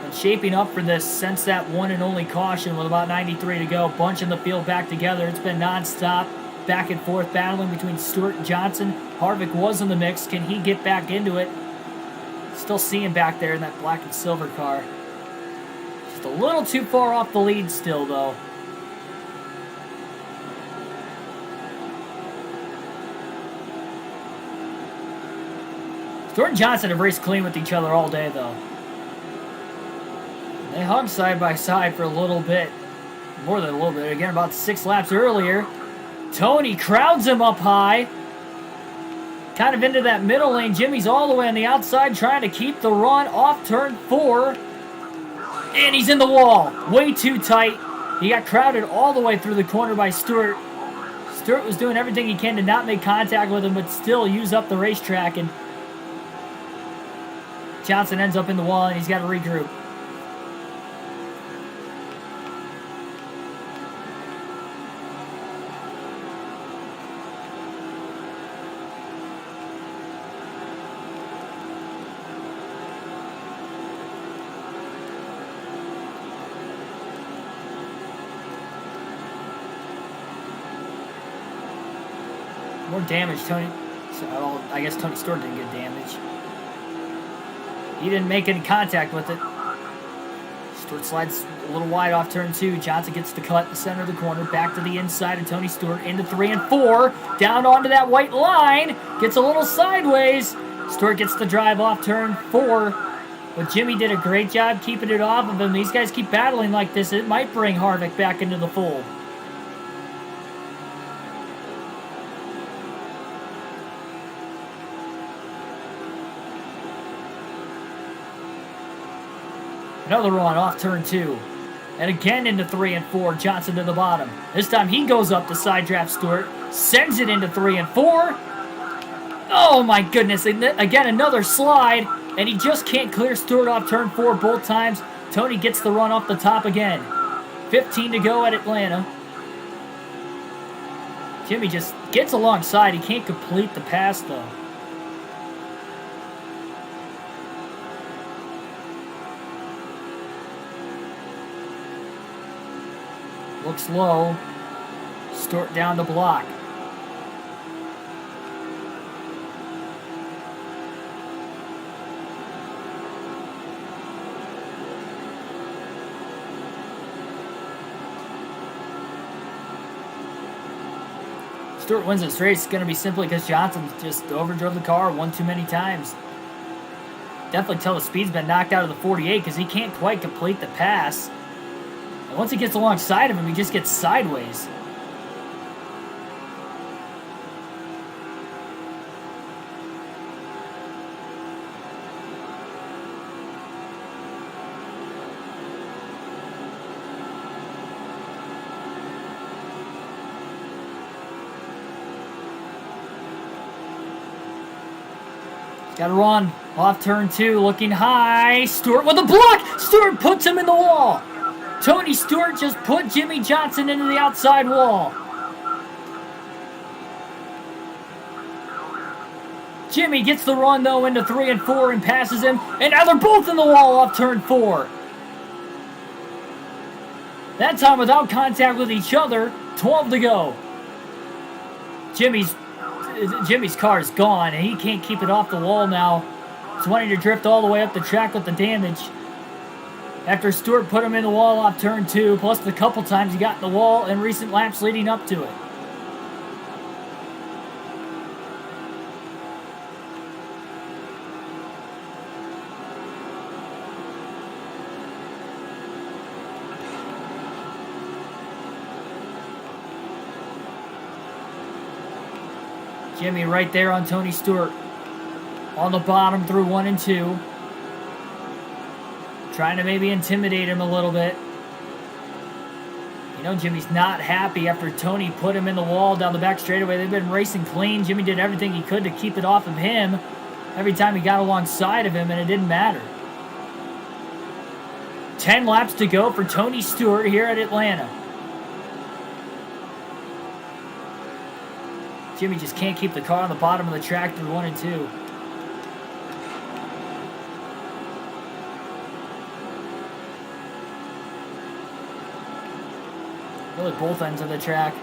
S1: And shaping up for this since that one and only caution with about 93 to go. Bunching the field back together. It's been nonstop, back and forth battling between Stewart and Johnson. Harvick was in the mix. Can he get back into it? Still see him back there in that black and silver car. Just a little too far off the lead still, though. Stewart and Johnson have raced clean with each other all day, though. They hung side by side for a little bit. More than a little bit. Again, about 6 laps earlier. Tony crowds him up high. Kind of into that middle lane. Jimmy's all the way on the outside trying to keep the run off turn 4. And he's in the wall. Way too tight. He got crowded all the way through the corner by Stewart. Stewart was doing everything he can to not make contact with him, but still use up the racetrack. And Johnson ends up in the wall, and he's got to regroup. More damage, Tony. So, well, I guess Tony Stewart didn't get damage. He didn't make any contact with it. Stewart slides a little wide off turn 2. Johnson gets the cut in the center of the corner. Back to the inside of Tony Stewart. Into 3 and 4. Down onto that white line. Gets a little sideways. Stewart gets the drive off turn 4. But Jimmy did a great job keeping it off of him. These guys keep battling like this. It might bring Harvick back into the fold. Another run off turn 2. And again into 3 and 4. Johnson to the bottom. This time he goes up to side draft Stewart. Sends it into 3 and 4. Oh my goodness. Again, another slide. And he just can't clear Stewart off turn 4 both times. Tony gets the run off the top again. 15 to go at Atlanta. Jimmy just gets alongside. He can't complete the pass though. Looks low. Stewart down the block. Stewart wins this race. It's going to be simply because Johnson just overdrove the car one too many times. Definitely tell the speed's been knocked out of the 48 because he can't quite complete the pass. And once he gets alongside of him, he just gets sideways. Got to run off turn 2, looking high. Stewart with a block. Stewart puts him in the wall. Tony Stewart just put Jimmy Johnson into the outside wall. Jimmy gets the run though into 3 and 4 and passes him. And now they're both in the wall off turn 4. That time without contact with each other. 12 to go. Jimmy's car is gone, and he can't keep it off the wall now. He's wanting to drift all the way up the track with the damage. After Stewart put him in the wall off turn 2, plus the couple times he got in the wall in recent laps leading up to it. Jimmy right there on Tony Stewart. On the bottom through 1 and 2. Trying to maybe intimidate him a little bit. You know, Jimmy's not happy after Tony put him in the wall down the back straightaway. They've been racing clean. Jimmy did everything he could to keep it off of him every time he got alongside of him, and it didn't matter. 10 laps to go for Tony Stewart here at Atlanta. Jimmy just can't keep the car on the bottom of the track through 1 and 2. Really both ends of the track.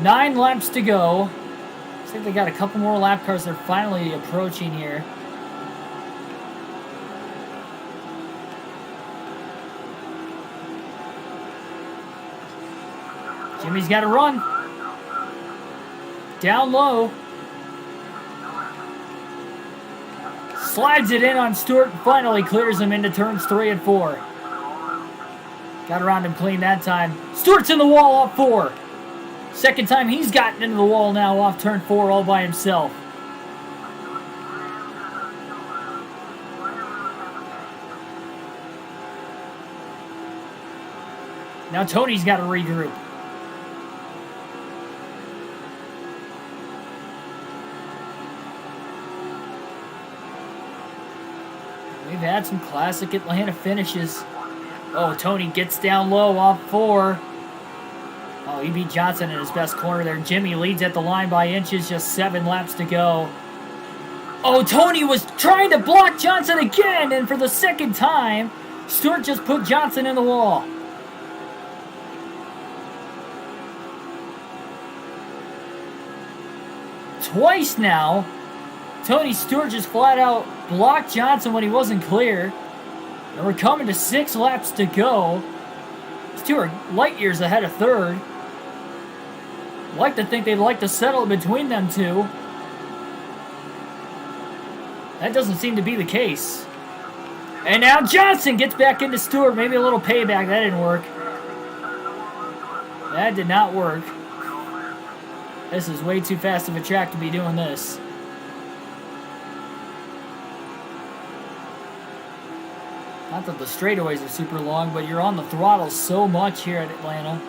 S1: Nine laps to go. Looks like they got a couple more lap cars they're finally approaching here. Jimmy's got to run. Down low. Slides it in on Stewart and finally clears him into turns 3 and 4. Got around him clean that time. Stewart's in the wall off 4. Second time he's gotten into the wall now off turn 4 all by himself. Now Tony's got to regroup. We've had some classic Atlanta finishes. Oh, Tony gets down low off 4. Oh, he beat Johnson in his best corner there. Jimmy leads at the line by inches, just 7 laps to go. Oh, Tony was trying to block Johnson again, and for the second time, Stewart just put Johnson in the wall. Twice now, Tony Stewart just flat out blocked Johnson when he wasn't clear. And we're coming to 6 laps to go. Stewart light years ahead of third. Like to think they'd like to settle between them two. That doesn't seem to be the case. And now Johnson gets back into Stewart. Maybe a little payback. That didn't work. That did not work. This is way too fast of a track to be doing this. Not that the straightaways are super long, but you're on the throttle so much here at Atlanta.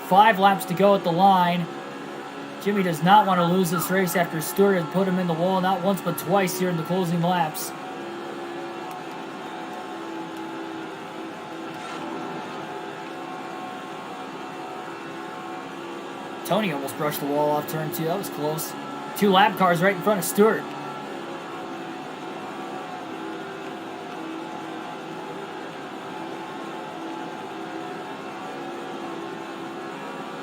S1: 5 laps to go at the line. Jimmy does not want to lose this race after Stewart has put him in the wall not once but twice here in the closing laps. Tony almost brushed the wall off turn 2. That was close. 2 lap cars right in front of Stewart.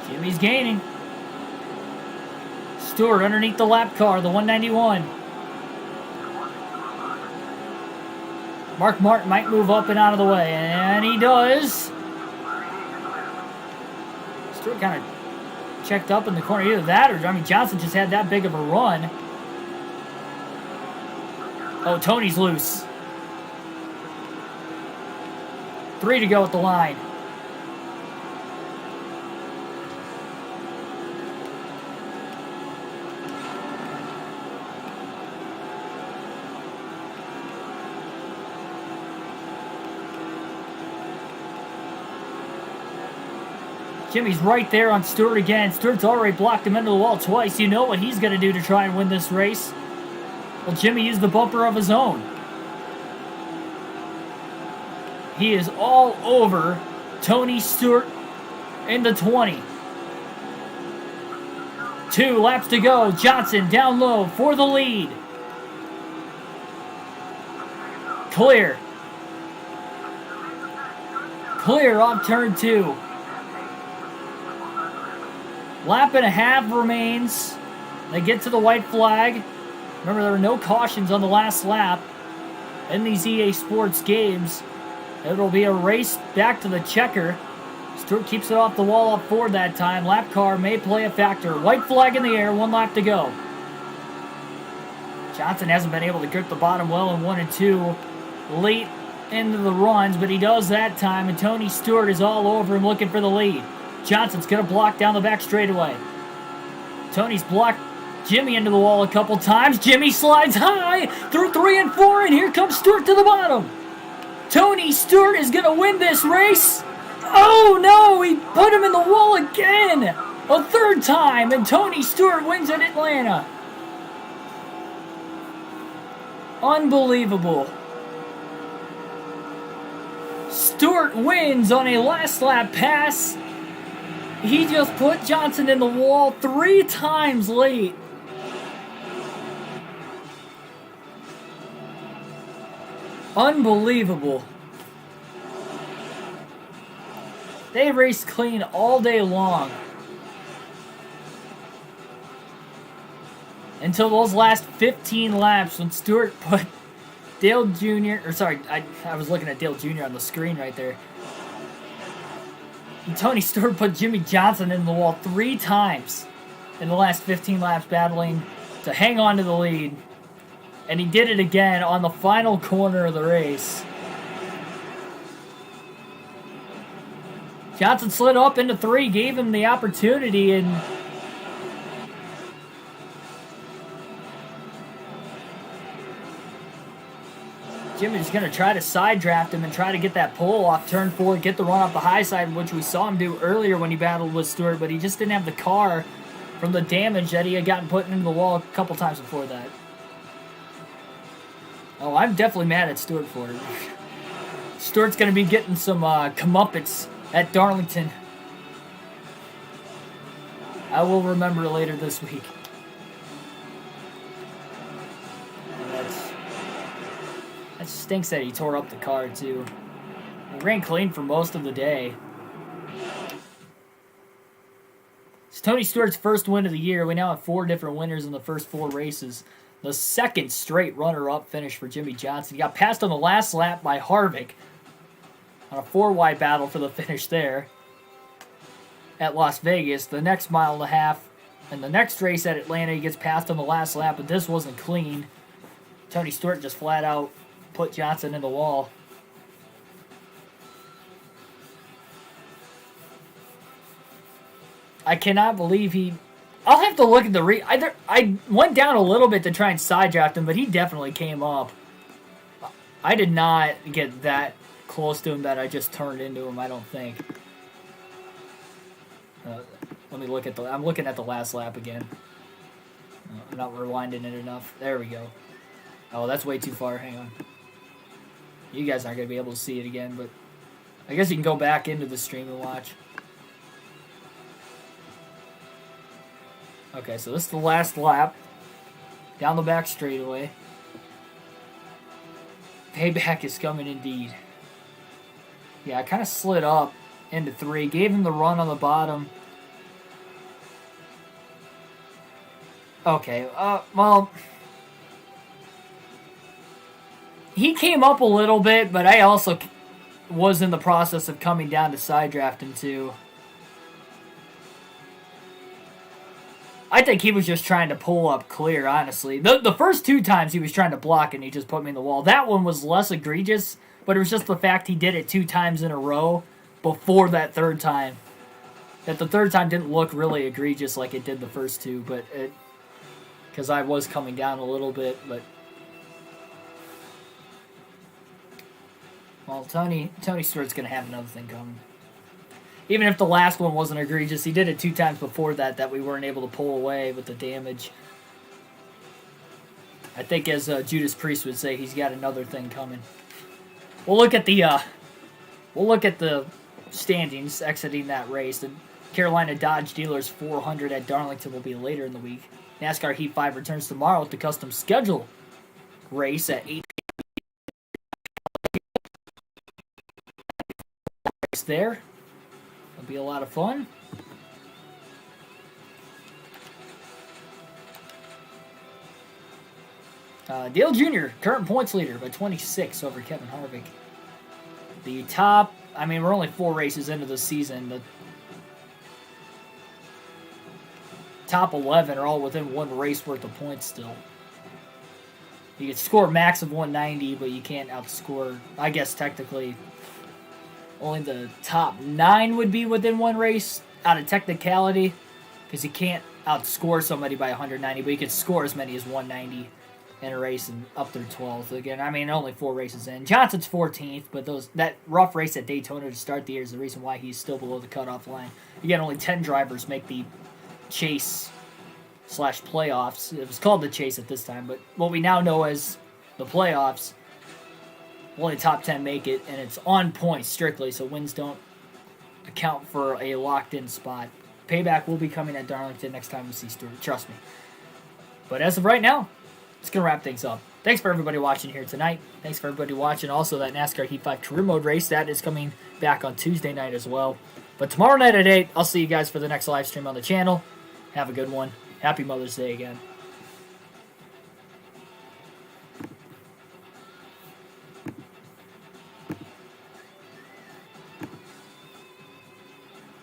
S1: Jimmy's gaining. Stewart underneath the lap car, the 191. Mark Martin might move up and out of the way, and he does. Stewart kind of checked up in the corner. Either that or, Johnson just had that big of a run. Oh, Tony's loose. 3 to go at the line. Jimmy's right there on Stewart again. Stewart's already blocked him into the wall twice. You know what he's going to do to try and win this race. Well, Jimmy used the bumper of his own. He is all over Tony Stewart in the 20. 2 laps to go. Johnson down low for the lead. Clear. Clear off turn 2. Lap and a half remains. They get to the white flag. Remember, there were no cautions on the last lap in these EA Sports games. It will be a race back to the checker. Stewart keeps it off the wall up forward that time. Lap car may play a factor. White flag in the air, 1 lap to go. Johnson hasn't been able to grip the bottom well in 1 and 2 late into the runs, but he does that time, and Tony Stewart is all over him looking for the lead. Johnson's going to block down the back straightaway. Tony's blocked Jimmy into the wall a couple times. Jimmy slides high through 3 and 4, and here comes Stewart to the bottom. Tony Stewart is going to win this race. Oh no, he put him in the wall again. A 3rd time, and Tony Stewart wins at Atlanta. Unbelievable. Stewart wins on a last lap pass. He just put Johnson in the wall 3 times late. Unbelievable. They raced clean all day long. Until those last 15 laps when Stewart put Dale Jr. I was looking at Dale Jr. on the screen right there. And Tony Stewart put Jimmy Johnson in the wall 3 times in the last 15 laps, battling to hang on to the lead. And he did it again on the final corner of the race. Johnson slid up into 3, gave him the opportunity, and Jimmy's going to try to side draft him and try to get that pull off turn 4, get the run off the high side, which we saw him do earlier when he battled with Stewart, but he just didn't have the car from the damage that he had gotten put into the wall a couple times before that. Oh, I'm definitely mad at Stewart for it. Stewart's going to be getting some comeuppance at Darlington. I will remember later this week. That stinks that he tore up the car, too. He ran clean for most of the day. It's Tony Stewart's first win of the year. We now have 4 different winners in the first 4 races. The second straight runner-up finish for Jimmie Johnson. He got passed on the last lap by Harvick on a 4-wide battle for the finish there at Las Vegas. The next mile and a half and the next race at Atlanta, he gets passed on the last lap, but this wasn't clean. Tony Stewart just flat out put Johnson in the wall. I cannot believe he... I'll have to look at the I went down a little bit to try and side draft him, but he definitely came up. I did not get that close to him that I just turned into him, I don't think. Let me look at I'm looking at the last lap again. I'm not rewinding it enough. There we go. Oh, that's way too far. Hang on. You guys aren't going to be able to see it again, but I guess you can go back into the stream and watch. Okay, so this is the last lap. Down the back straightaway. Payback is coming indeed. Yeah, I kind of slid up into 3. Gave him the run on the bottom. Okay, well... He came up a little bit, but I also was in the process of coming down to side draft him too. I think he was just trying to pull up clear, honestly. The first 2 times he was trying to block and he just put me in the wall. That one was less egregious, but it was just the fact he did it 2 times in a row before that 3rd time. That the 3rd time didn't look really egregious like it did the first 2, but it... Because I was coming down a little bit, but... Well, Tony Stewart's going to have another thing coming. Even if the last one wasn't egregious, he did it 2 times before that we weren't able to pull away with the damage. I think, as Judas Priest would say, he's got another thing coming. We'll look at the standings exiting that race. The Carolina Dodge Dealers 400 at Darlington will be later in the week. NASCAR Heat 5 returns tomorrow with the custom schedule race at 8. There. It'll be a lot of fun. Dale Jr., current points leader by 26 over Kevin Harvick. The top, I mean, we're only 4 races into the season. The top 11 are all within 1 race worth of points still. You can score a max of 190, but you can't outscore, I guess technically, only the top 9 would be within 1 race out of technicality, because you can't outscore somebody by 190, but you can score as many as 190 in a race and up through 12th. Again, I mean, only 4 races in. Johnson's 14th, but that rough race at Daytona to start the year is the reason why he's still below the cutoff line. Again, only 10 drivers make the chase/playoffs. It was called the chase at this time, but what we now know as the playoffs, only top 10 make it, and it's on points strictly, so wins don't account for a locked-in spot. Payback will be coming at Darlington next time we see Stewart, trust me. But as of right now, it's going to wrap things up. Thanks for everybody watching here tonight. Thanks for everybody watching also that NASCAR Heat 5 Career Mode race. That is coming back on Tuesday night as well. But tomorrow night at 8, I'll see you guys for the next live stream on the channel. Have a good one. Happy Mother's Day again.